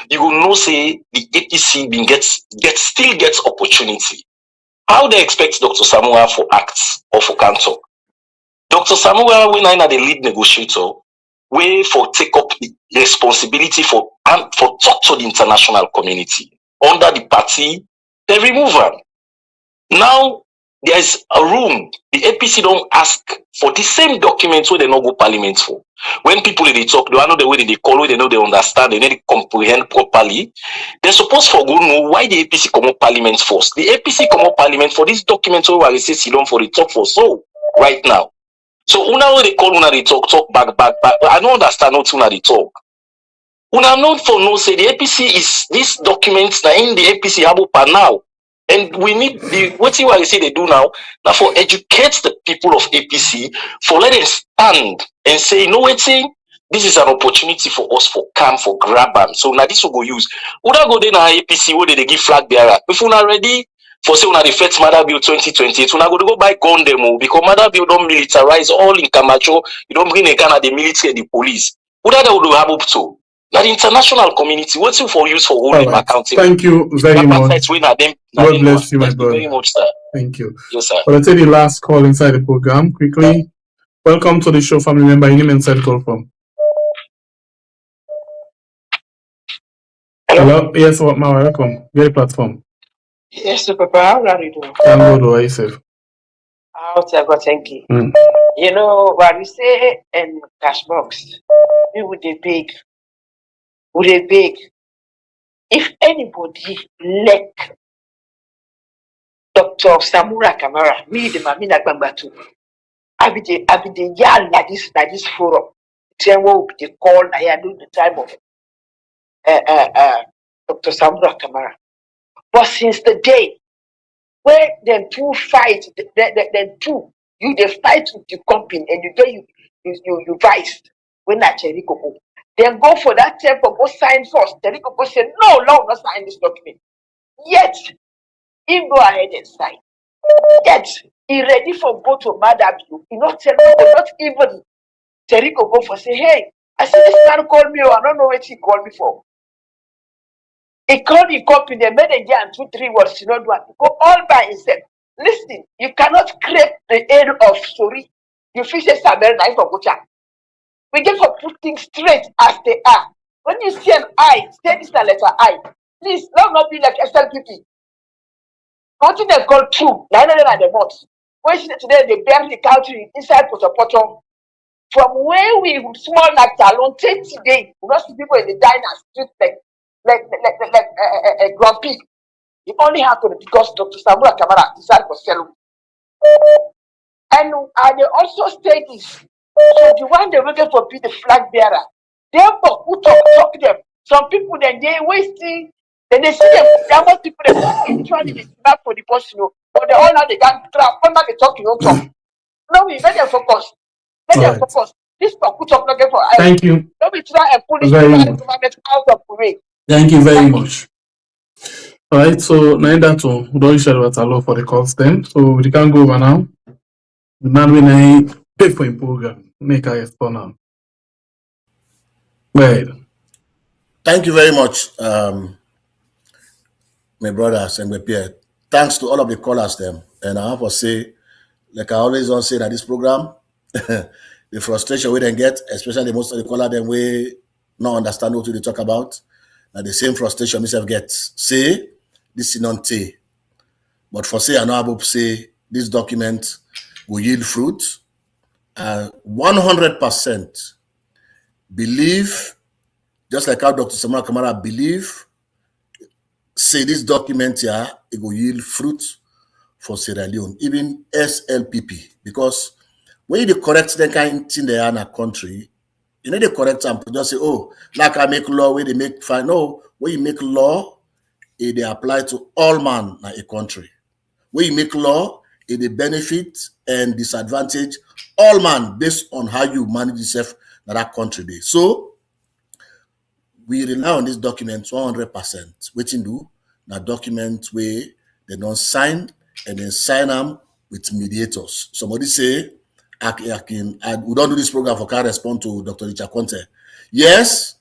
you will know say the APC still gets opportunity. How they expect Dr. Samuel for acts or for counsel? Dr. Samuel, when I'm the lead negotiator, way for take up the responsibility for talk to the international community. Under the party, they remove her. Now there is a room. The APC don't ask for the same documents where they not go parliament for. When people they talk, they know the way they call it, they know they understand, they need to comprehend properly. They're supposed to go know why the APC come up parliament first. The APC come up parliament for these documents where they say sit down for the talk for so right now. So una they call una they talk back. I don't understand what una they talk. Una known for no say the APC is these documents that in the APC have up now. And we need what I say they do now for educate the people of APC for let them stand and say, this is an opportunity for us for grab them. So now this will go use. Would I go there now APC where they give flag bearer? If we're not ready for say the first Mother Bill 2028, we're not going to go buy gun demo because Mother Bill don't militarize all in Camacho. You don't bring a gun at the military and the police. Would I would have up to? Now the international community, what's for use for holding accountable? Thank you very much. God bless you, my brother. Very much, sir. Thank you. Yes, sir. Well, I'll take the last call inside the program quickly. Welcome to the show, family member. Your name and inside call from. Hello? Yes, welcome. Get the platform. Yes, Papa, how are you doing? I'm good, how are you, safe? Thank you. You know, what we say in cash box, we would beg. If anybody like Dr. Samura Kamara, me the Mamina Bambatu, I be the yard like this forum. Tell what they call I do the time of Dr. Samura Kamara. But since the day where them two fight, then two you they fight with the company and you get you vice when I Cheriko go. Then go for that temple, go sign first. Cheriko go say no, not sign this document. Yet he go ahead and sign. Yet he ready for go to Madam you. He not tell me, not even Cheriko go for say, hey, I see this man call me, I don't know what he called me for. He called the company, they made a and 2-3 words, you know, do it. Go all by himself. Listen, you cannot create the end of story You feel say Samuel na for Gocha. We get to put things straight as they are. When you see an I, say this a letter I. Please, let not be like SLPP. Nothing they call true. Neither are the most. When today they bury the country inside Potopoto. From where we small like Talon take today, we don't see people in the diner street like grumpy. It only happened because Dr. Samuel Kamara decided for Selu. And they also state this. So the one they're looking for be the flag bearer. Therefore, who talk them? Some people then they wasting, then they see them, there are more people that actually they snap for the boss, but they all now they can't trap, all now they talk, you don't talk. No, we let them focus. Let them focus. This talk, who talk looking for Thank you. Don't be try and pull this government out of the way. Thank you very much. All right, so now that we don't share what I love for the calls then. So we can go over now. The man when I pay for a program, make a respond now. Right. Thank you very much, my brothers and my peers. Thanks to all of the callers them. And I have to say, like I always don't say that this program, the frustration we then get, especially most of the caller them we not understand what we talk about. Now the same frustration myself gets. Say this is not tea. But for say I know about say this document will yield fruit. 100% believe, just like how Dr. Samuel Kamara believe, say this document here, it will yield fruit for Sierra Leone, even SLPP, because when you correct the kind of thing they are in a country, you know, they correct them, just say, oh, like I make law, where they make fine. No, when you make law, they apply to all man in a country. When you make law, it benefit and disadvantage all man based on how you manage yourself in that country. So we rely on this document 100%. Waiting do now document where they don't sign and then sign them with mediators. Somebody say, we don't do this program for can respond to Dr. Richard Conte. Yes,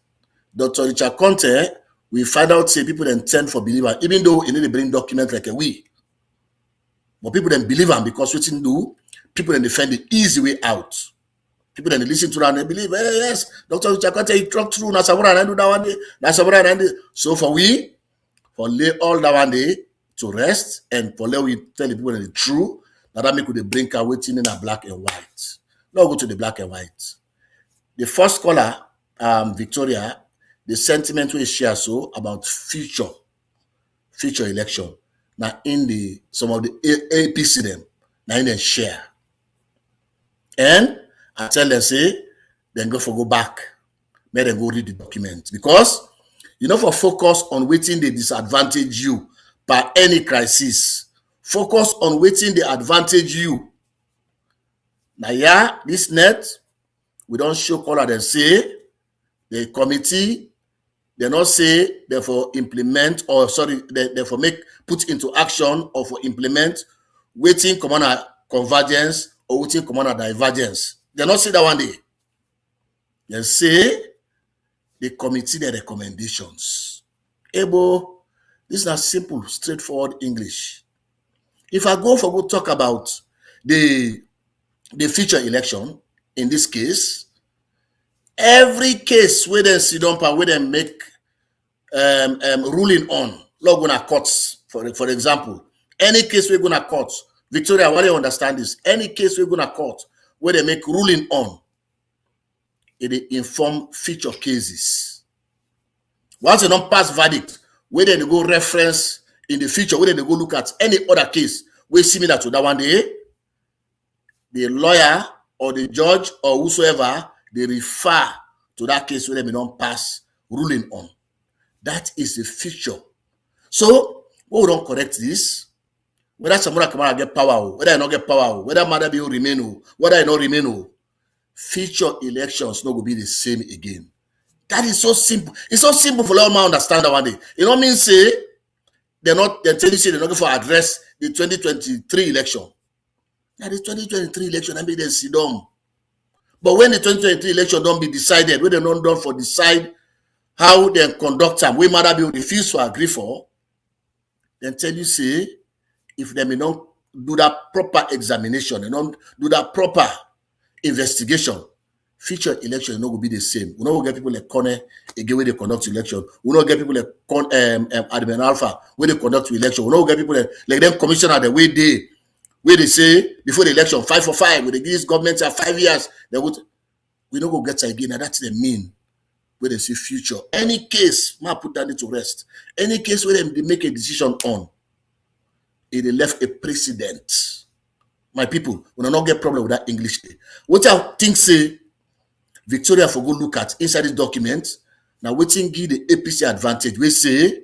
Dr. Richard Conte, we find out say people then tend for believer, even though you need to bring documents like a we. But people then believe him because what do, people then defend the easy way out. People then listen to that and they believe, hey, yes, Dr. Richard Conte, he talked through, that's what I do that one day, that's what I do. So for lay all that one day to rest and for let we tell the people the truth, that make they bring out waiting in a black and white. Now go to the black and white. The first caller, Victoria, the sentiment we share so about future election. Now in some of the APC them, now in the share. And I tell them say, then go back. May them go read the document. Because you know, for focus on waiting they disadvantage you by any crisis. Focus on waiting they advantage you. Now, yeah, this net, we don't show color and say the committee, they not say therefore implement or sorry, therefore put into action or for implement waiting command convergence or waiting command divergence. They not say that one day. They say the committee their recommendations. Able, this is not simple, straightforward English. If I go talk about the future election, in this case, every case where they sit down where they make ruling on, not gonna courts, for example, any case we're gonna court, Victoria, what do you understand this? Any case we're gonna court where they make ruling on, it inform future cases. Once they don't pass verdict, where they go reference in the future, where they go look at any other case, we similar to that one day, the lawyer or the judge or whosoever, they refer to that case where they don't pass ruling on. That is the future. So, we don't correct this. Whether Samura Kamara get power, whether I not get power, whether Madabi remain, whether I not remain, future elections not will be the same again. That is so simple. It's so simple for all man understand that one day. You know what I mean? Say they're tell you say they're not going to address the 2023 election. Now the 2023 election, I mean they sit down. But when the 2023 election don't be decided, when they're not done for decide how they conduct them, we matter be refuse to agree for, then tell you say if they may not do that proper examination, they don't do that proper investigation, future election no go be the same. We no go get people like Connor again where they conduct election. We no get people like Admin Alpha where they conduct election. We no get people like them commissioner the way they say before the election 5 for 5. When they give this government 5 years, they would we no go get again. And that's the mean where they see future. Any case, ma put that to rest. Any case where they make a decision on, it left a precedent. My people, we don't get problem with that English. What I think say Victoria for go look at inside this document. Now waiting give the APC advantage. We say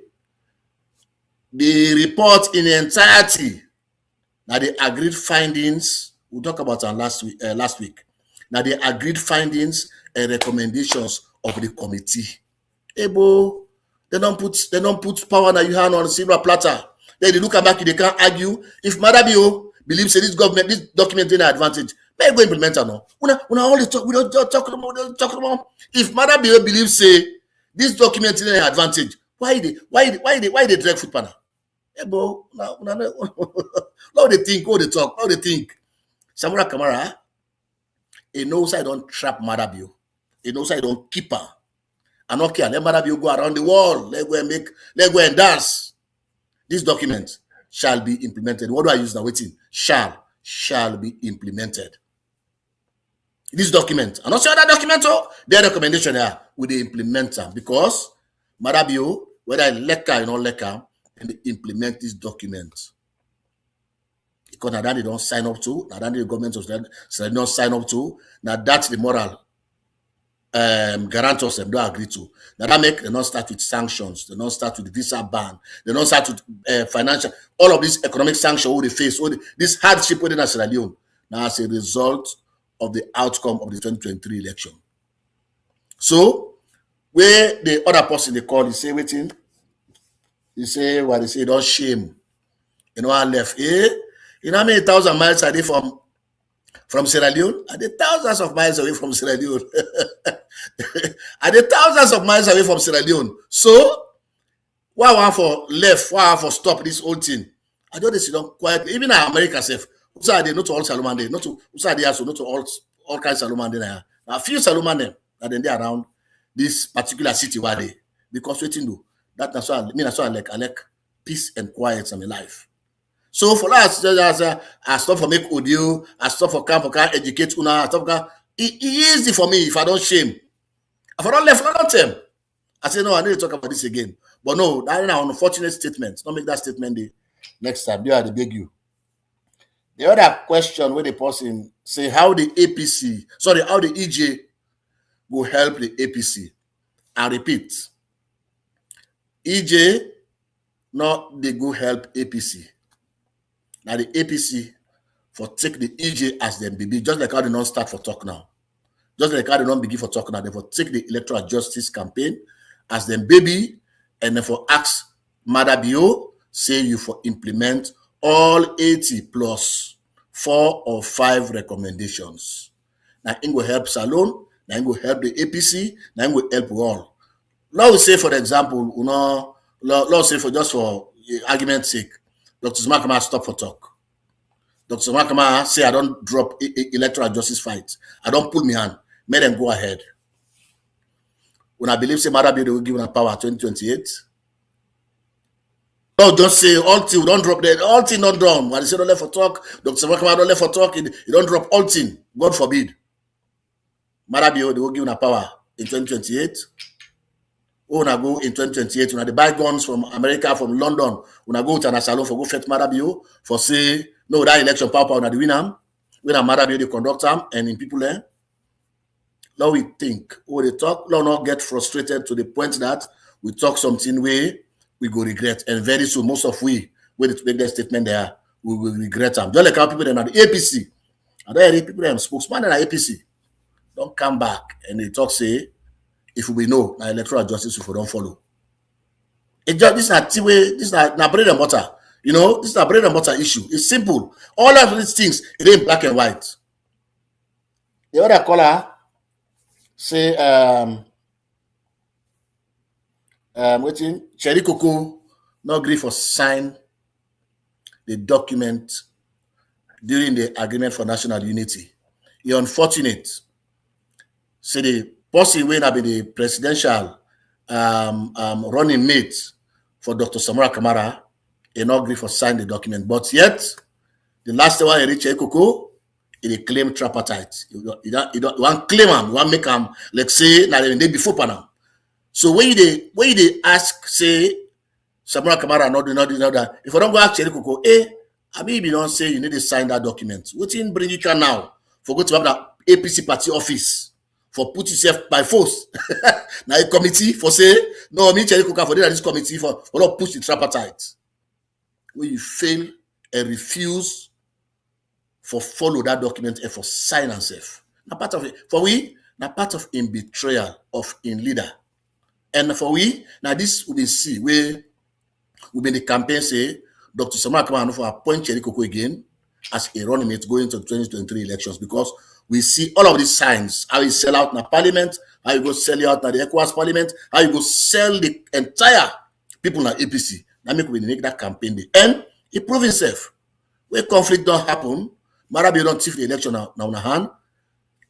the report in the entirety. Now the agreed findings. We'll talk about that last week. Now the agreed findings and recommendations of the committee. Ebo, they don't put power now you hand on a silver platter. Then they look back, they can't argue. If Madabio believes that this document in advantage, may go implement or no. We don't talk about. If Madabio believes say this document in advantage, why they drag foot panel? Ebo, now they think, how they talk, how they think. Samura Kamara, he knows I don't trap Madabio. He knows I don't keep her. I don't care. Let Madabio go around the world. Let go and dance. This document shall be implemented. What do I use now? Waiting. Shall be implemented. This document. I'm not sure that document, their recommendation there with the implementer. Because Madabio, whether I leka or not leka, and they implement this document. Because now that they don't sign up to, now that the government does not sign up to, now that's the moral guarantors them don't agree to. Now that make they not start with sanctions, they not start with visa ban, they not start with financial, all of these economic sanctions all they face, this hardship within Sierra Leone. Now as a result of the outcome of the 2023 election. So where the other person they call, he say waiting, he say what they say, don't shame. You know I left. You know how many 1,000 miles are they from Sierra Leone? Are they thousands of miles away from Sierra Leone? Are they thousands of miles away from Sierra Leone? So, why want for left? Why want for stop this whole thing? I don't sit down quietly. Even in America, self, who are they not to all Salomande, not to who are they also not to all kinds of Salomande there. A few Salomande that then they around this particular city where they because waiting do that's why I like peace and quiet in my life. So for us, I stop for make audio, I stop for camp, educate una, I stop for it easy for me if I don't shame. If I don't left, I don't tell. I say no, I need to talk about this again. But no, that is an unfortunate statement. Don't make that statement the next time. They are the beg you. The other question where the person say how the EJ will help the APC. I repeat, EJ not they go help APC. Now the APC for take the EJ as them baby, just like how they don't start for talk now. Just like how they don't begin for talk now, they for take the electoral justice campaign as them baby, and then for ask Madabio, say you for implement all 80 plus 4 or 5 recommendations. Now it will help Salon, now it will help the APC, now it will help all. Now we say for example, let's say for just for argument's sake, Dr. Zmakama stop for talk. Dr. Zmakama say I don't drop electoral justice fight. I don't pull me hand. Make them go ahead. When I believe say Madabio they will give them power 2028. No, just say all thing don't drop there. All thing not done. When they say don't let for talk, Dr. Zmakama don't let for talk. You don't drop all thing. God forbid. Madabio they will give them power in 2028. When I go in 2028, when I buy guns from America, from London, when I go to an salon for go fetch Madabio for say, no, that election power on the winner, when I Madabio the conduct them and in people there. Now we think, they talk, now not get frustrated to the point that we talk something where we go regret. And very soon, most of we to make that statement there, we will regret them. Just like how people that are the APC. And there people that are spokesman and APC. Don't come back and they talk, say, if we know now electoral justice if we don't follow. This is not bread and butter. You know, this is a bread and butter issue. It's simple. All of these things, it ain't black and white. The other caller say waiting, Cherry Coco not agree for sign the document during the agreement for national unity. It's unfortunate. So the person when have been the presidential running mate for Dr. Samora Kamara, he not agree for sign the document. But yet, the last one he reach Ekoko, he claim tripartite. You don't want claim him, you want make him like say na the day before panam. So when you ask say Samora Kamara not do that. If I don't go ask Ekoko, I mean you don't say you need to sign that document. What in bring you can now for go to have that APC party office for put yourself by force. Now a committee for say no me Ekoko for this committee for not push the tripartite. When you fail and refuse for follow that document and for sign and safe. Now part of it for we now part of in betrayal of in leader. And for we now this will be see where we been the campaign say Dr. Samara Kamara for appoint Ekoko again as a running mate going to 2023 elections because we see all of these signs, how you sell out in the parliament, how you go sell out in the ECOWAS parliament, how you go sell the entire people in the APC. That make that campaign the end. He prove himself. Where conflict don't happen, Marabi don't tiff the election now in hand.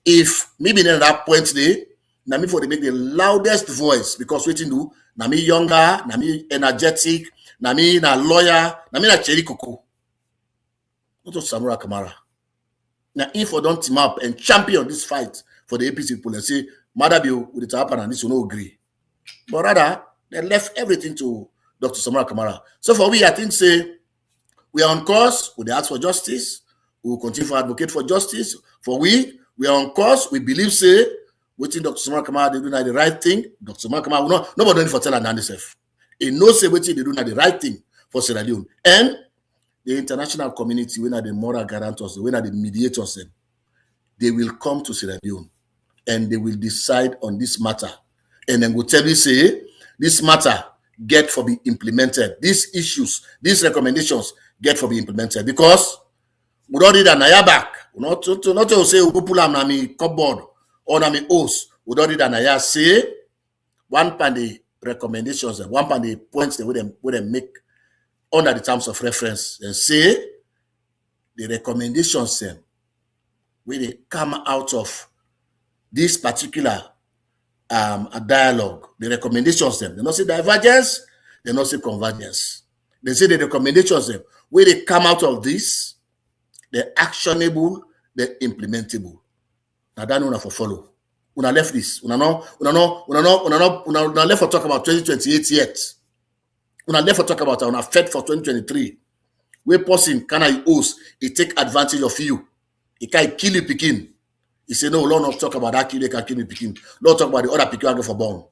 If maybe then at that point there, na me for they make the loudest voice because waiting do, na me younger, na me energetic, na me na lawyer, na me na Ekoko. Not to Samora Kamara. Now, if we don't team up and champion this fight for the APC people and say, Madabio with the happen and this will not agree. But rather, they left everything to Dr. Samora Kamara. So for we, I think say, we are on course, we ask for justice, we will continue to advocate for justice. For we are on course, we believe say, waiting Dr. Samora Kamara, they do not the right thing. Dr. Samora Kamara will not, nobody for tell and himself. He knows say waiting they do not the right thing for Sierra Leone. And the international community, when are the moral guarantors, when are the mediators, they will come to Sierra Leone and they will decide on this matter. And then will tell you, say, this matter get for be implemented. These issues, these recommendations get for be implemented. Because we don't need an aya back. Not to say, we pull am na me cupboard or na me host. We don't need an aya say, one pan the recommendations and one pan the points they would make under the terms of reference and say the recommendations where they come out of this particular dialogue, the recommendations they not say divergence, they not say convergence. They say the recommendations where they come out of this, they're actionable, they're implementable. Now that one for follow. Una left this. Una left for talk about 2028 yet. Una left for talk about una fed for 2023. Where person can I host, he take advantage of you. He can kill you picking. He say, no, Lord not talk about that kill, they can kill me picking. Lord talk about the other picking I go for born.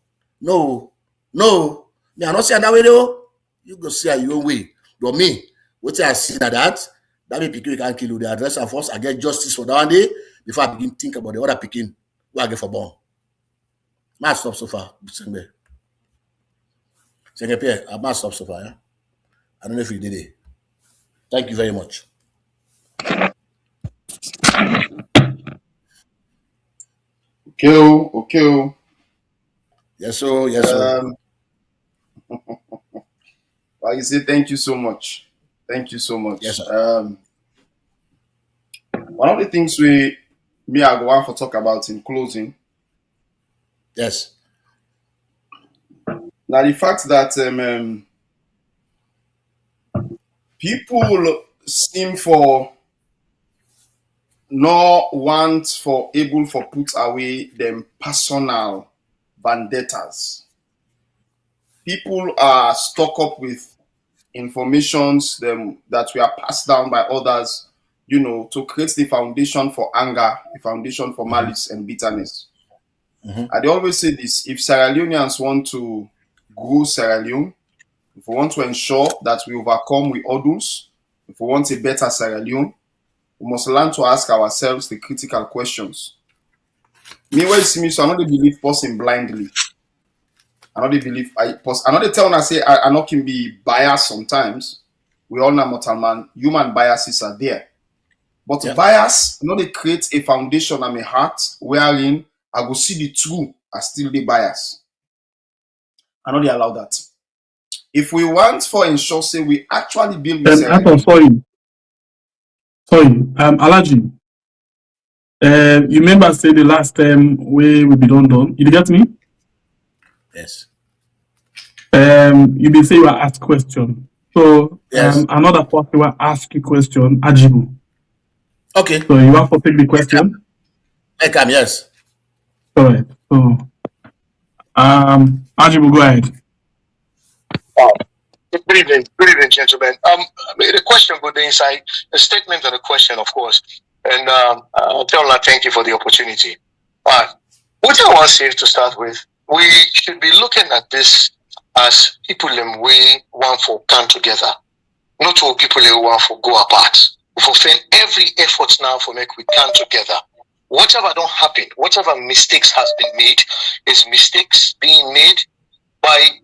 No. Me, I not say that way though. You go see your own way. But me, what I see that me picking can kill you. The address of us, I get justice for that one day before I begin think about the other picking where I get for born. I stop so far. Pierre, I must stop so far. Yeah? I don't know if you did it. Thank you very much. Okay. Yes, sir. Like you say, thank you so much. Yes, sir. One of the things I go want to talk about in closing. Yes. Now the fact that people seem for no want for able for put away them personal vendettas. People are stuck up with informations that were passed down by others, to create the foundation for anger, the foundation for malice and bitterness. I always say this: if Sierra Leoneans want to grow Sierra Leone, if we want to ensure that we overcome with hurdles, if we want a better Sierra Leone, we must learn to ask ourselves the critical questions. Meanwhile, see me, so I not believe person blindly. I not believe I not tell I say I not can be biased sometimes. We all know mortal man, human biases are there. But bias, they create a foundation on my heart wherein I go see the true are still the bias. I know they allow that. If we want for ensure say we actually build this Sorry, Alaji. You remember say the last time we be done. You get me? Yes. You be say you are asked question. So Yes. another person will ask you question, Ajibu. Okay. So you have to take the question. I can, yes. All right. So Ajibu, go ahead. Good evening, gentlemen. The question good inside the statement and the question, of course, and I'll tell you thank you for the opportunity. What I want to say to start with, we should be looking at this as people in we want for come together, not all people who want for go apart. We for spend every effort now for make we come together. Whatever don't happen, whatever mistakes has been made, is mistakes being made by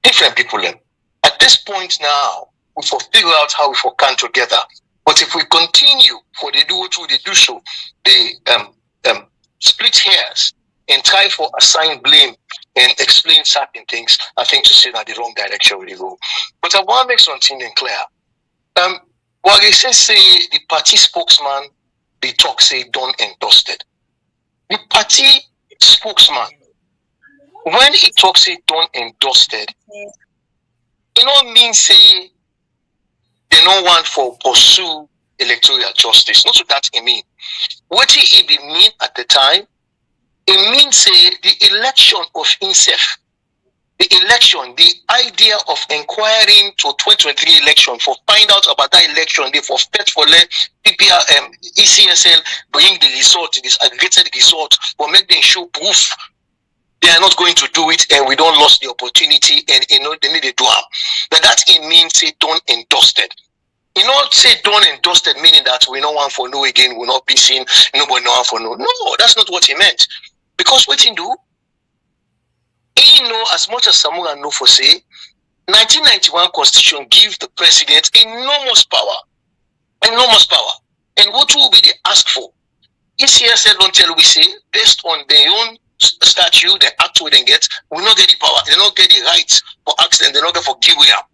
different people. At this point now, we will figure out how we will come together. But if we continue for they do what they do so, they split hairs and try for assign blame and explain certain things, I think to say that the wrong direction will go. But I want to make something clear. What they say the party spokesman, they talk say done and dusted. The party spokesman, when he talks say done and dusted, you know mean say they don't want for pursue electoral justice. Not so that it mean. What it be mean at the time, it means say the election of INSEF, the election, the idea of inquiring to 2023 election for find out about that election, they for fetch for let PPR ECSL bring the result, this aggregated result, but make them show proof they are not going to do it and we don't lose the opportunity and they need to do it. But that it means say done and dusted. You know, say done and dusted meaning that we no one for no again, will not be seen, nobody no one for no. No, that's not what he meant. Because what he do, he know as much as Samura know for say, 1991 constitution gives the president enormous power. Enormous power. And what will be the ask for? ECSL don't tell we say, based on their own statute, the act we then get, we not get the power, they don't get the rights for accident, they don't get for give we are.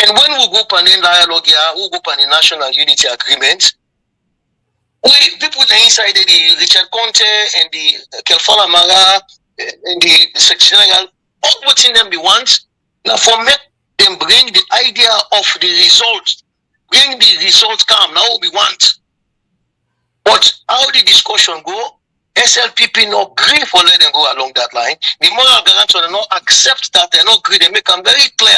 And when we go on the dialogue here, we go on the national unity agreement, we people inside the Richard Conte and the Kelfala Mara and the Secretary General, all what's in them we want, now for make them bring the idea of the result, bring the result come, now we want. But how the discussion go, SLPP not agree for let them go along that line. The moral guarantor not accept that, they not agree, they make them very clear.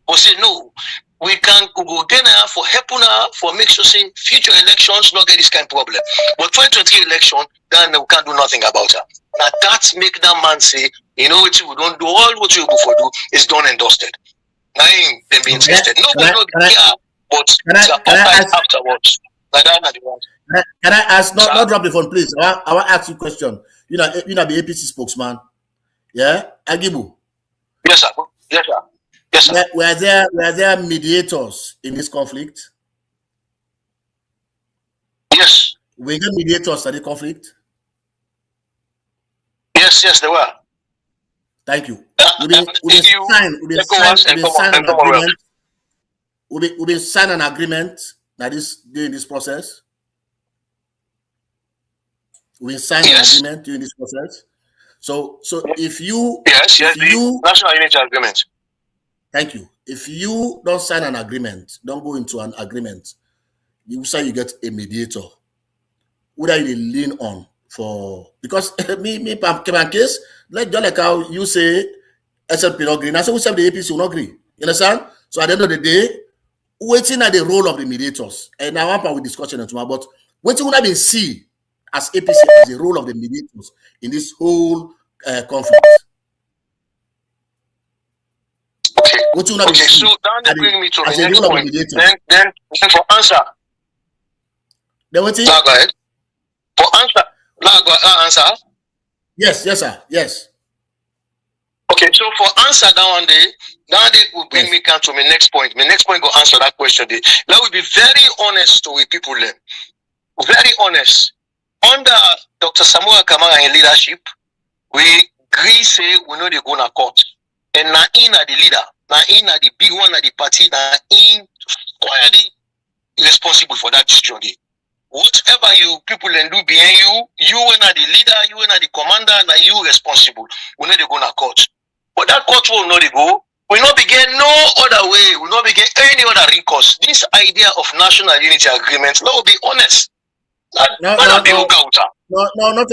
But say no, we can go again for helping for make sure say future elections not get this kind of problem. But 2023 election, then we can't do nothing about it. Now that make that man say, you know what we don't do, all what you before do is done and dusted. Now them be insisted. Nobody not care, but afterwards. Can I ask, not drop the phone, please. I want to ask you a question. You know the APC spokesman. Yeah? Agibu. Yes, sir. Yes, sir. Yes, sir. Were there mediators in this conflict? Yes. Were there mediators in the conflict? Yes, there were. Thank you. We've been signed an agreement that is during this process. We signed an agreement during this process. So if you national unity agreement. Thank you. If you don't sign an agreement, don't go into an agreement, you say you get a mediator. What are you lean on for? Because me case, like just like how you say SLP not agree. Now so we say the APC will not agree. You understand? So at the end of the day, waiting at the role of the mediators. And now I'm with discussion tomorrow, but waiting would have been see as APC as the role of the mediators in this whole conflict. Okay, so now they bring me to the next point. Then for answer. Then what? Now go ahead. For answer. Now go answer. Yes, sir. Yes. Okay, so for answer now they will bring me to my next point. My next point go answer that question. Now we be very honest to with people. Very honest. Under Dr. Samuel Kamara in leadership, we agree say we know they go to court. And now in the leader, now in the big one of the party, now in squarely responsible for that decision. whatever you people and do behind you and the leader, you and the commander, and you responsible. We know they go to court. But that court will not go. We not begin no other way. We not begin any other recourse. This idea of national unity agreement, let be honest. No, not to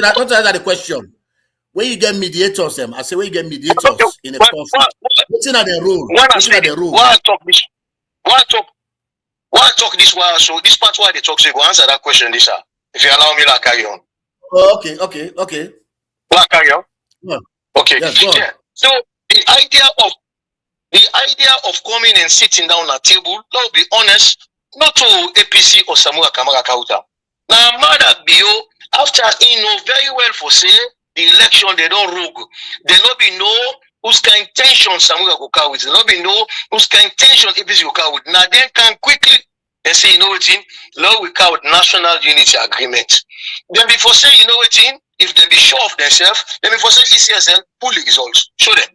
answer the question. Where you get mediators, I say where you get mediators in a conflict. What's in the rule? What's in the rule? Why I talk this? Why I talk this? Why so this part why they talk? So you go answer that question, this if you allow me, like carry on. Oh, okay. Like carry on. Yeah. Okay. Yes, go on. Yeah. So the idea of coming and sitting down at table, let's be honest, not to APC or Samura Kamara Kauta. Now, Mother Bio, after very well for say the election, they don't rogue. There not be no whose kind intention Samura go carry with. There not be no whose kind intention APC go carry with. Now, they can quickly and say, you know what, now we carry with national unity agreement. Then before say, you know what, if they be sure of themselves, then before say ECSL, pull the results. Show them.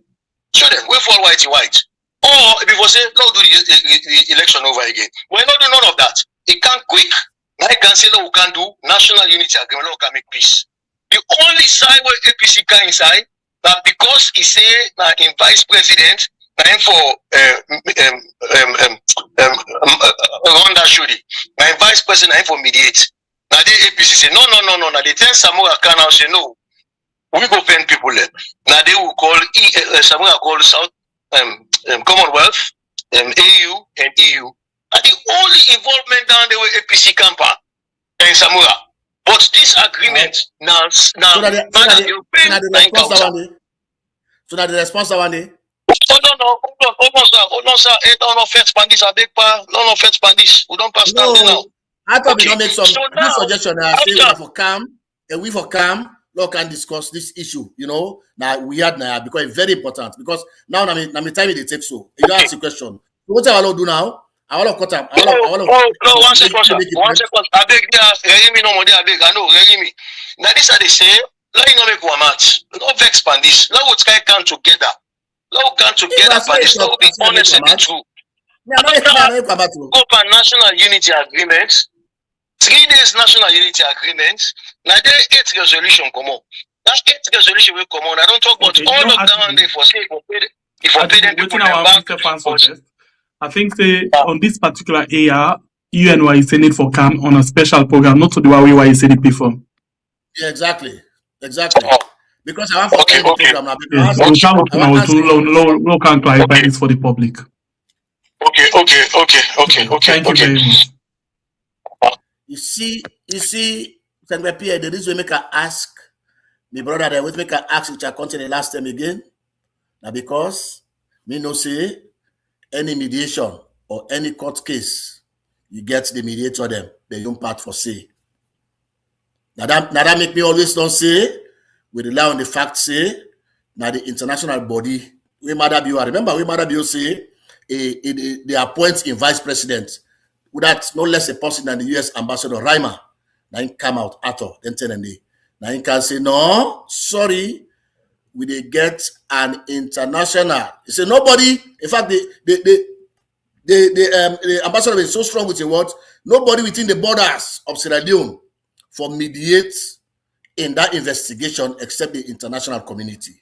Wait for white. Or before say, no, do the election over again. We're not doing none of that. It can't quick. I can say, no, we can do national unity agreement, we can make peace. The only side where APC can inside, that because he say that in vice president, and for Rwanda Shudi, and vice president and for mediate. Now the APC say, no. Now they tell Samura can now say, no, we go pen people there. Now they will call Samura call South Commonwealth, AU and EU. And the only involvement down there with APC camper and Samura. But this agreement now So that the response one day. Hold on, sir. Don't offense Pandis, I beg pa. Don't offense Pandis. We don't pass down there now. I thought we don't make some good suggestion. I say we for calm, Lord can discuss this issue. You know, now we had now because it's very important. Because now time it takes so. You don't ask the question. What I will do now? I want to cut up. No, one second. I beg you, me no more. I beg. I know, me. Now this are they say. Let you not make one match. Don't vex Pandis. Let what guy come together. Let us come together, Pandis. Let us be honest and the truth. Open national unity agreement. 3 days national unity agreement. Now there 8 resolution come on. That 8 resolution will come on. I don't talk about all of them there for say if I pay them people back. I think say on this particular area, UNY is sending for CAM on a special program, not to the way why you said it before. Yeah, exactly. Because I want for the program now. We can't clarify this for the public. Okay. Thank you very much. You see, Senator Pierre, the reason we make her ask, my brother, they will make her ask which I continue the last time again. Now because me no say any mediation or any court case, you get the mediator them, they don't part for say. Now that make me always don't say, we rely on the fact say, now the international body, we remember we Madabio say, they appoint in vice president, that's no less a person than the US ambassador Reimer. Now he come out at all, then 10 and day. Now he can say, no, sorry, we they get an international. He said nobody, in fact, the ambassador is so strong with the word, nobody within the borders of Sierra Leone for mediate in that investigation except the international community.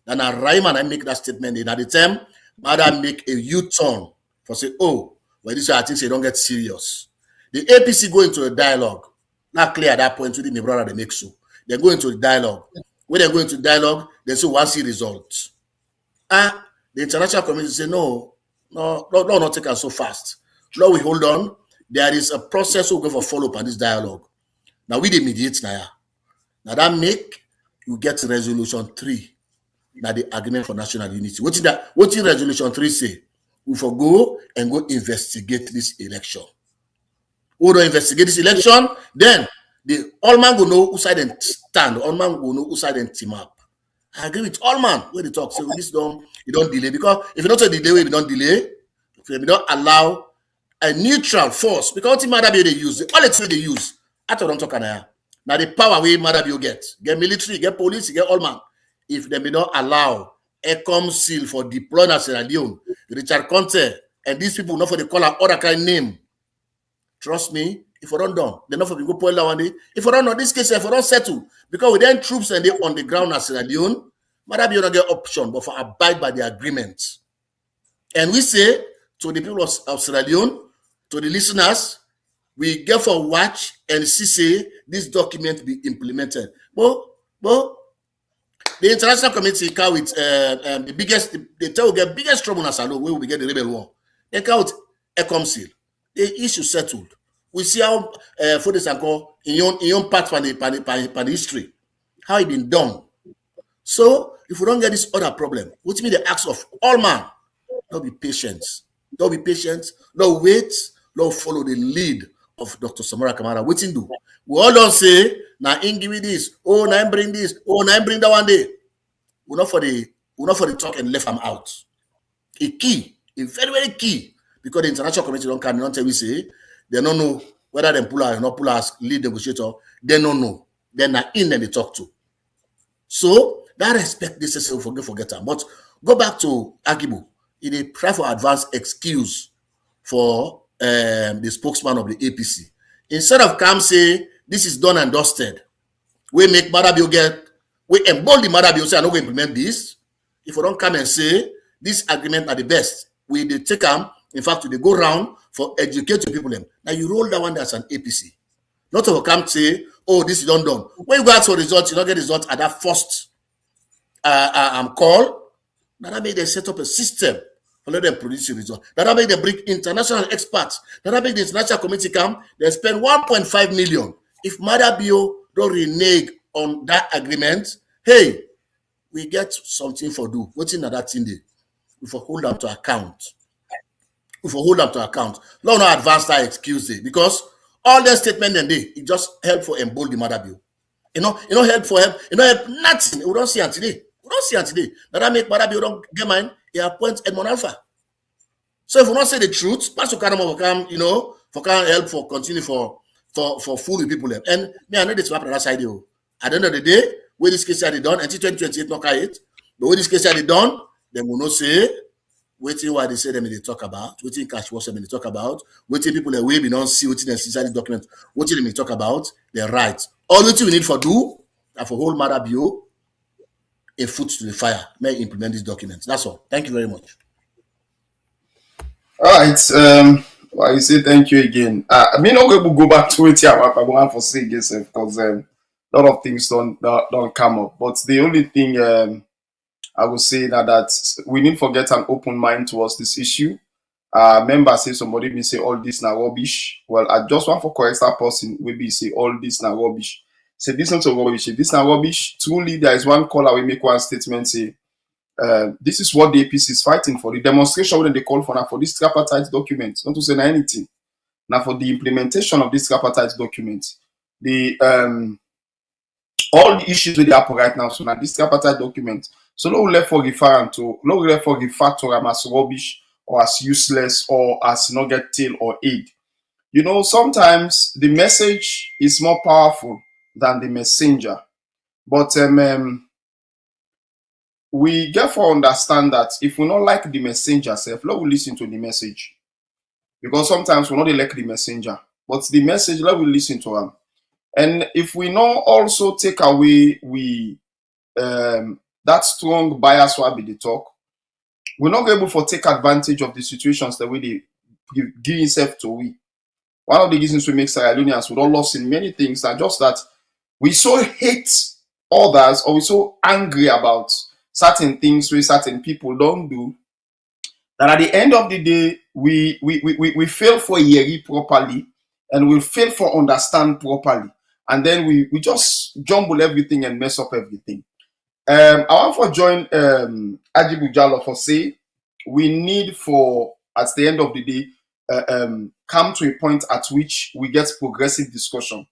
And Reimer I make that statement in at the time, Madam make a U-turn for say, oh, well, this I think they don't get serious. The APC go into a dialogue. Not clear at that point within the brother they make so. They go into the dialogue. When they go into dialogue, they say one see results. The international community say no, not take us so fast. Now we hold on. There is a process we go for follow up on this dialogue. Now we mediate now. Now that make you get resolution 3. Now the agreement for national unity. What in resolution 3 say? We for go and go investigate this election. We don't investigate this election, then the all man will know who side and stand. All man will know who side and team up. I agree with all man when they talk. So this don't delay because if you don't say the delay, we don't delay. If we don't allow a neutral force because what Madabio they use, all the they use. I don't talk now. Now the power we Madabio get military, get police, get all man. If they may not allow ECOM seal for deploying at Sierra Leone, Richard Conte, and these people not for the call other kind name. Trust me, If we don't done, then not for go point that one day. If we don't know this case, if we don't settle, because we then troops and they on the ground as Sierra Leone, maybe you don't get option, but for abide by the agreements. And we say to the people of Sierra Leone, to the listeners, we get for watch and see say this document be implemented. But the international community come with the biggest, they tell we get biggest trouble in Salo where we get the rebel war. They come with ECOMSIL. The issue settled. We see how for this and go in your part for the history, how it been done. So if we don't get this other problem, which means the acts of all man, don't be patient. Don't be patient. Don't wait. Don't follow the lead of Dr. Samara Kamara. What do? We all don't say, now in give me this, oh now bring this, oh now bring that one day. We're not for the talk and left them out. A key, a very, very key, because the international community don't come, don't tell me say, they don't know whether they pull out or not pull out as lead negotiator, they don't know. They're not in and they talk to. So that respect this is forget them. But go back to Akibu. It is try for advance excuse for the spokesman of the APC. Instead of come say this is done and dusted, we make Madabio we embolden the Madabio say I'm not going to implement this. If we don't come and say this agreement are the best, we they take them. In fact, they go round for educating people. Now you roll that one as an APC. Not to come say, oh, this is done. When you go out for results, you don't get results at that first call. Now that make them set up a system for let them produce the result. Now that make them bring international experts. Now that make the international committee come, they spend 1.5 million. If Madabio don't renege on that agreement, hey, we get something for do. What's in that thing there? We for hold them to account. No advance that excuse there, because all the statement and they it just help for embolden the Madabio. You know help for help. You know help nothing. We don't see it today. Now that make Madabio don't get mine. He appoint Edmond Alpha. So if we not say the truth, Pastor Kanamo will come, for can help for continue for fooling people. And me, I know this happen on that side. At the end of the day, where this case had it done, until 2028, not it. But when this case had it done, they will not say waiting what they say them they talk about, waiting cash was them they talk about, waiting people that we don't see waiting necessary document, waiting they talk about, they're right. All what we need for do, and for whole Madabio, a foot to the fire, may implement these documents. That's all. Thank you very much. All right. Well, you say thank you again. I mean, not going to go back to it here. I want to say again, because a lot of things don't come up. But the only thing I would say that we need to forget an open mind towards this issue. Members say somebody may say all this now rubbish. Well, I just want for correct that person maybe say all this now rubbish. Say this not so rubbish. If this now rubbish, truly there is one caller we make one statement say. This is what the APC is fighting for. The demonstration when they call for now for this tripartite document, not to say anything. Now for the implementation of this tripartite document, the all the issues with the Apple right now. So now this tripartite document. So no left for refer to them as rubbish or as useless or as not get tail or aid. Sometimes the message is more powerful than the messenger. But we therefore understand that if we not like the messenger self, let we listen to the message. Because sometimes we not like the messenger, but the message, let we listen to them. And if we not also take away that strong bias will be the talk, we're not able to take advantage of the situations the way they give himself to we. One of the reasons we make Sierra Leoneans, we don't lost in many things, are just that we so hate others or we so angry about certain things where certain people don't do, that at the end of the day, we fail for hearing properly and we fail for understand properly. And then we just jumble everything and mess up everything. I want to join Ajibu Jallo for say, we need for, at the end of the day, come to a point at which we get progressive discussion.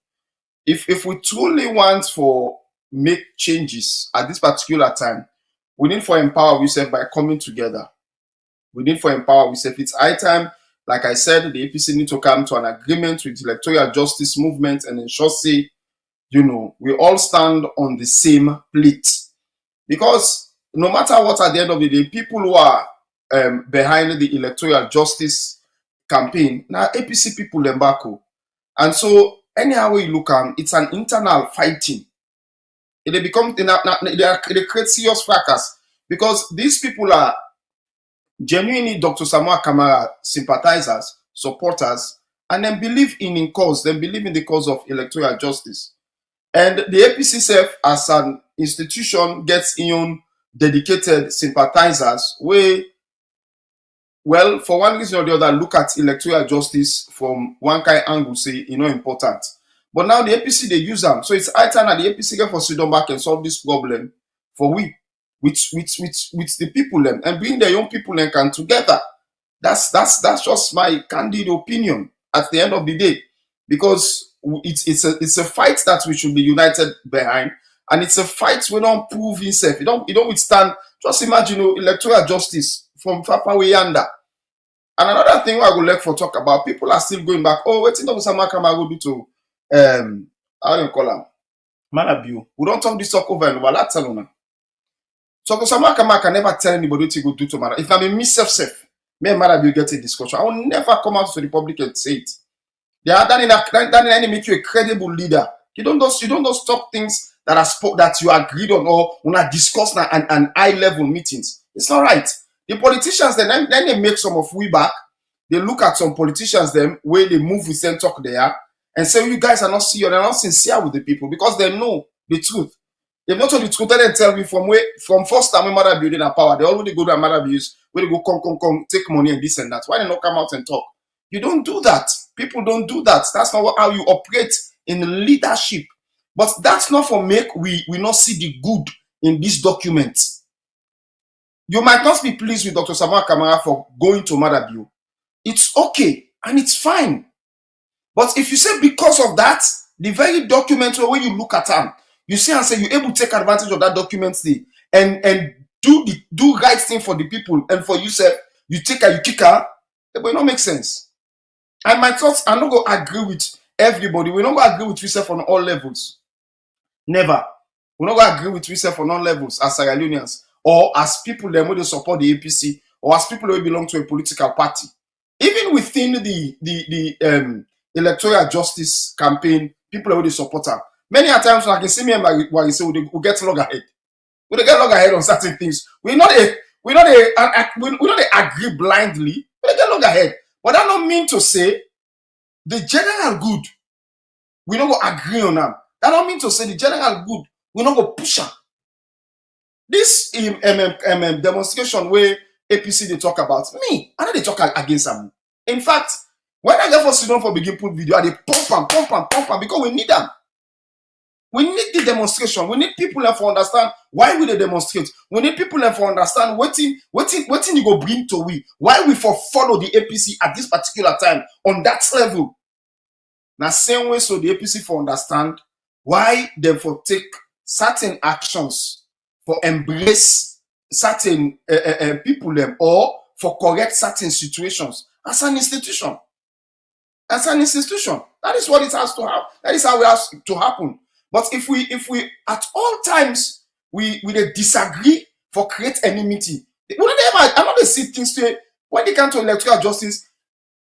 If we truly want for make changes at this particular time, we need for empower ourselves by coming together. We need for empower ourselves. It's high time, like I said, the APC need to come to an agreement with the electoral justice movement and ensure, say, we all stand on the same plate. Because no matter what, at the end of the day, people who are behind the electoral justice campaign, now APC people embargo. And so anyhow you look at it's an internal fighting. They become they create serious fracas because these people are genuinely Dr. Samoa Kamara sympathizers, supporters, and then believe in cause. They believe in the cause of electoral justice. And the APC self as an institution gets in dedicated sympathizers where, well, for one reason or the other, look at electoral justice from one kind angle, say, important. But now the APC, they use them. So it's high time that the APC get for sit back and solve this problem for we, with the people them, and bring their own people and can together. That's just my candid opinion at the end of the day. Because it's a fight that we should be united behind, and it's a fight we don't prove itself. You don't withstand. Just imagine electoral justice from far away yonder. And another thing I would like to talk about, people are still going back. Oh, wait, Dr. Samoa Kamara go do to how do you call him? Manabu. We don't talk this talk over and over. Let's tell you. So Dr. Samoa Kamara can never tell anybody what he go do to Manabu. If I'm a myself, me and Manabu get a discussion. I will never come out to the public and say it. They are done make you a credible leader. You don't just talk things that you agreed on or when discuss and high level meetings. It's not right. The politicians then they make some of we back. They look at some politicians them where they move with them talk there and say you guys are not serious, they're not sincere with the people because they know the truth. They've not told the truth. They tell me from first time when mother building a power, they already go to a mother abuse where they go come take money and this and that. Why they not come out and talk? You don't do that. People don't do that. That's not how you operate in leadership. But that's not for make we not see the good in this document. You might not be pleased with Dr. Samoa Kamara for going to Madabu. It's okay and it's fine. But if you say because of that, the very document where you look at them, you see and say you're able to take advantage of that document and do right thing for the people and for yourself, you kick her, it will not make sense. And my thoughts, I'm not going to agree with everybody. We're not going to agree with yourself on all levels. Never. We're not going to agree with yourself on all levels as Sierra Leoneans or as people that will support the APC or as people who belong to a political party. Even within the electoral justice campaign, people who support her. Many a times when I can see me and my say we get loggerhead. We get loggerhead on certain things. We not agree blindly. We get loggerhead. But that don't mean to say the general good, we don't go agree on them. That don't mean to say the general good, we don't go push them. This demonstration where APC they talk about me, I know they talk against them. In fact, when I get for sit down for begin put video, they pump and because we need them. We need the demonstration. We need people to understand why we they demonstrate. We need people to understand what you go bring to we. Why we follow the APC at this particular time on that level. Now same way so the APC for understand why they for take certain actions for embrace certain people them or for correct certain situations as an institution. As an institution, that is what it has to happen. That is how it has to happen. But if we at all times we disagree for create enmity, we don't ever. I know they see things say when they come to electoral justice.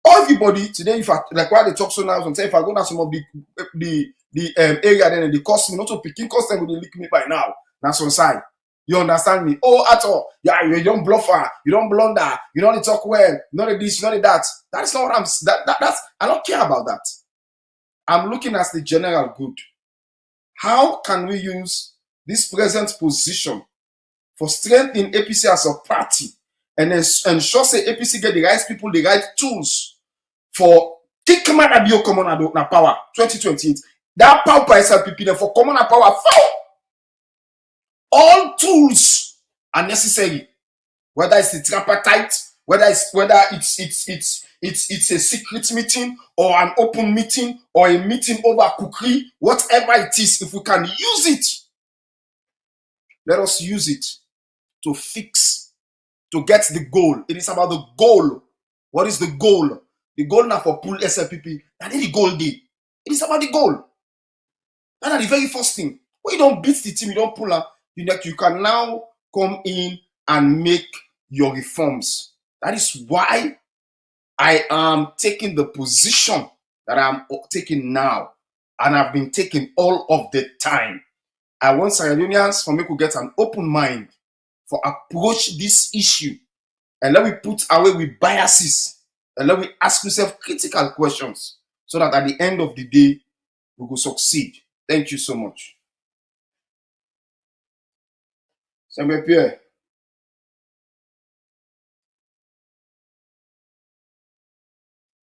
Everybody today, if I like why they talk so now, and say if I go down some of the area then the cost me not to picking cost them will lick me by now. That's on side. You understand me? Oh, at all. Yeah, you don't bluffer, you don't blunder, you don't talk well, not this, not that. That's not what I'm. That's I don't care about that. I'm looking at the general good. How can we use this present position for strengthening APC as a party and ensure say APC get the right people, the right tools for kick Madabu common na power 2028. That power by SLPP for common power. All tools are necessary. Whether it's the tripartite, whether it's a secret meeting or an open meeting or a meeting over cookery, whatever it is, if we can use it, let us use it to fix, to get the goal. It is about the goal. What is the goal? The goal now for pull SLPP. That is the goal day. It is about the goal. That is the very first thing. When you don't beat the team, you don't pull up, you can now come in and make your reforms. That is why I am taking the position that I'm taking now, and I've been taking all of the time. I want Sierra Leoneans for me to get an open mind for approach this issue, and let me put away with biases, and let me ask myself critical questions, so that at the end of the day, we will succeed. Thank you so much. Pierre.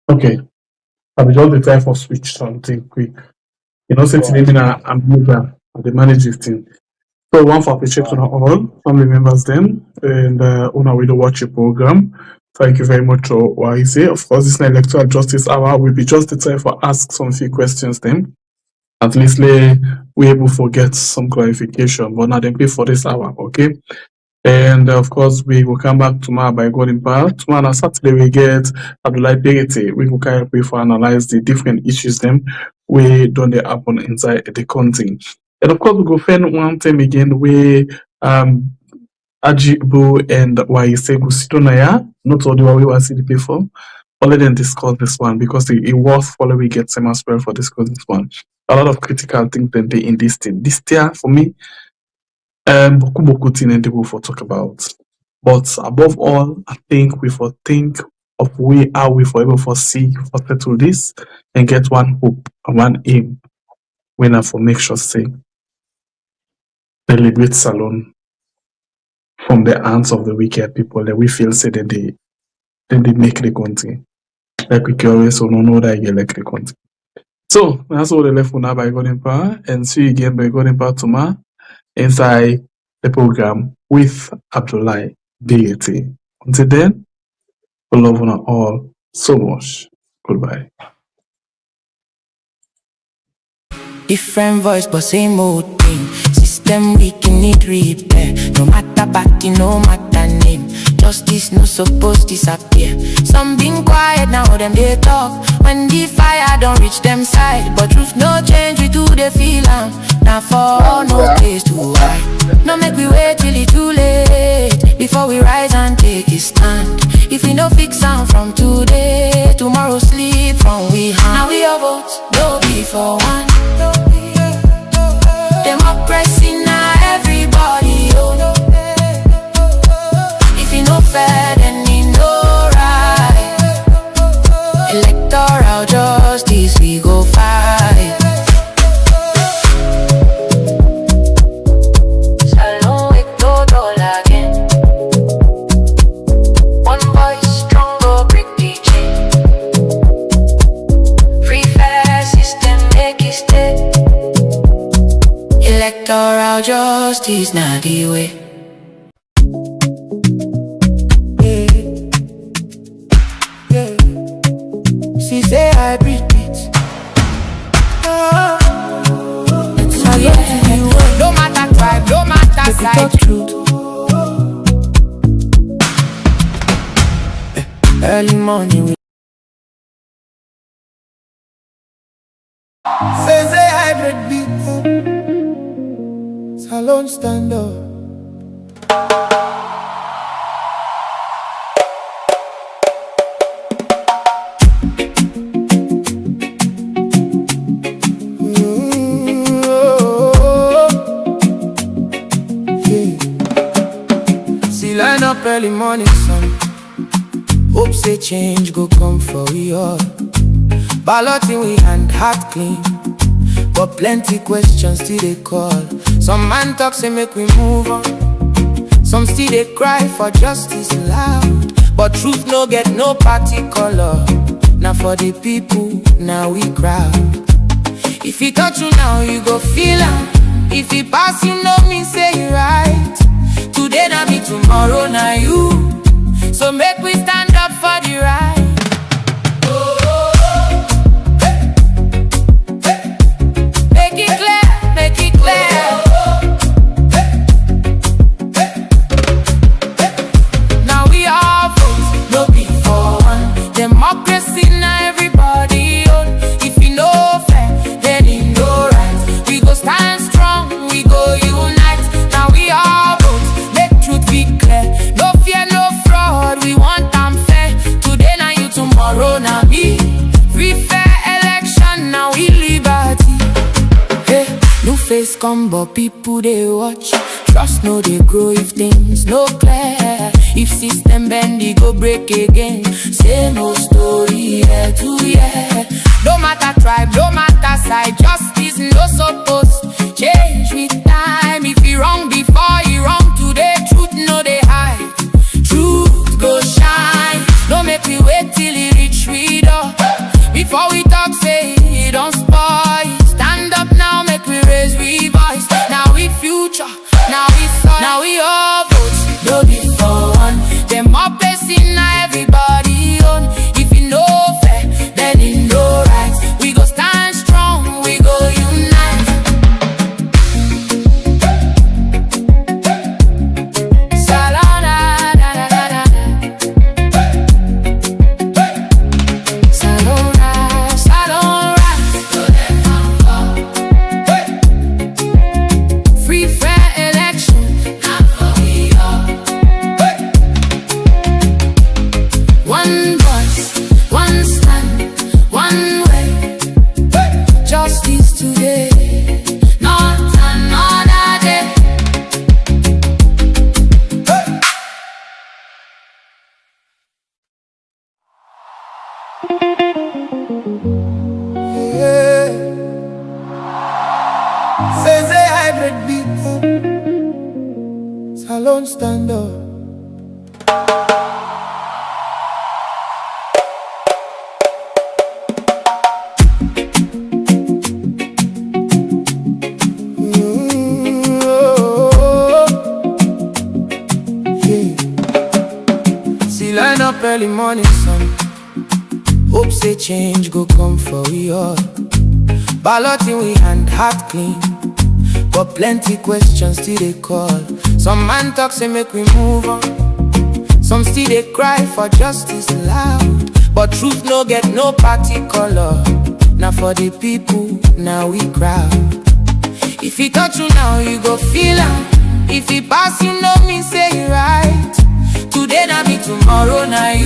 Okay, I will just the time for switch something quick. You know, say today I'm moving, the manage this thing. So one for appreciate on all family members then, and una we do watch your program. Thank you very much for what I say. Of course, this electoral justice hour will be just the time for ask some few questions then. At least we able to get some clarification, but now they pay for this hour, okay? And of course, we will come back tomorrow by God in power. Tomorrow on Saturday, we get Abdullah Pegete. We will carry for analyze the different issues them we don't they happen inside the country. And of course, we go find one time again where Ajibu and Waisegu Sidonaya, not all the way we were see the before. Only then discuss this one because it was following get some as well for discuss this one. A lot of critical things then they in this thing. This tier for me. Beaucoup things and people for talk about. But above all, I think we for think of way how we for able for see for settle this and get one hope and one aim when I for make sure say the liberate salon from the hands of the wicked people that we feel say that they make the country. Like we can always know that you like the country. So that's all the left for now by God in power, and see you again by God in power tomorrow inside the program with Abdullah Deity. Until then, we love you all so much. Goodbye. Different voice, but same old thing. System weak, you need repair. No matter party, no matter name. Justice no supposed disappear. Some been quiet, now them they talk. When the fire don't reach them side. But truth no change, we do the feel now for no place to hide. No make we wait till it's too late before we rise and take a stand. If we no fix sound from today, tomorrow sleep from we hand. Now we all vote, no be for one. Democracy now everybody own. If you no fair then you no right. Electoral justice we go fight. Salon with no dollar again. One voice strong go break the chain. Free fair system make it stay. Electoral justice not the way. She say I breathe beats. No matter tribe, no matter side. Truth. Early morning. Say hybrid beats. Salon stand up. See line up early morning sun. Hope say change go come for we all. Balloting we hand heart clean. But plenty questions still they call. Some man talk say make we move on. Some still they cry for justice loud. But truth no get no party color. Now for the people, now we crowd. If he touch you now, you go feel am. If he pass you know me say you right. Today na me, tomorrow na you. So make we stand up for the right. Democracy now everybody own. If you know fair, then you know right. We go stand strong, we go unite. Now we come, but people they watch. Trust no they grow if things no clear. If system bend, it go break again. Say no story here to yeah. No matter tribe, no matter side, justice no supposed change with time. If you wrong before, you wrong today. Truth no they hide. Truth go shine. No make we wait till it reach we door. Before we talk, say it don't spoil. Stand up now, make we raise we voice. Now we future, now we soil. Now we all vote, no be for one. Democracy now everybody own. If you know fair, then you know right. We go stand strong, we go unite. Salona, da, da, da, da. Salona, salona. Free fair election, not for we all. One voice, one stand, one way. Justice today, not another day. Yeah. Says a hybrid beats. Salon stand up. See line up early morning sun. Hope say change go come for we all. Ballot in we hand, heart clean. But plenty questions still they call. Some man talk say make we move on. Some still they cry for justice loud. But truth no get no party color. Now for the people, now we crowd. If he touch you now, you go feel am. If he pass you, no mean say he right. Today na me, tomorrow na you.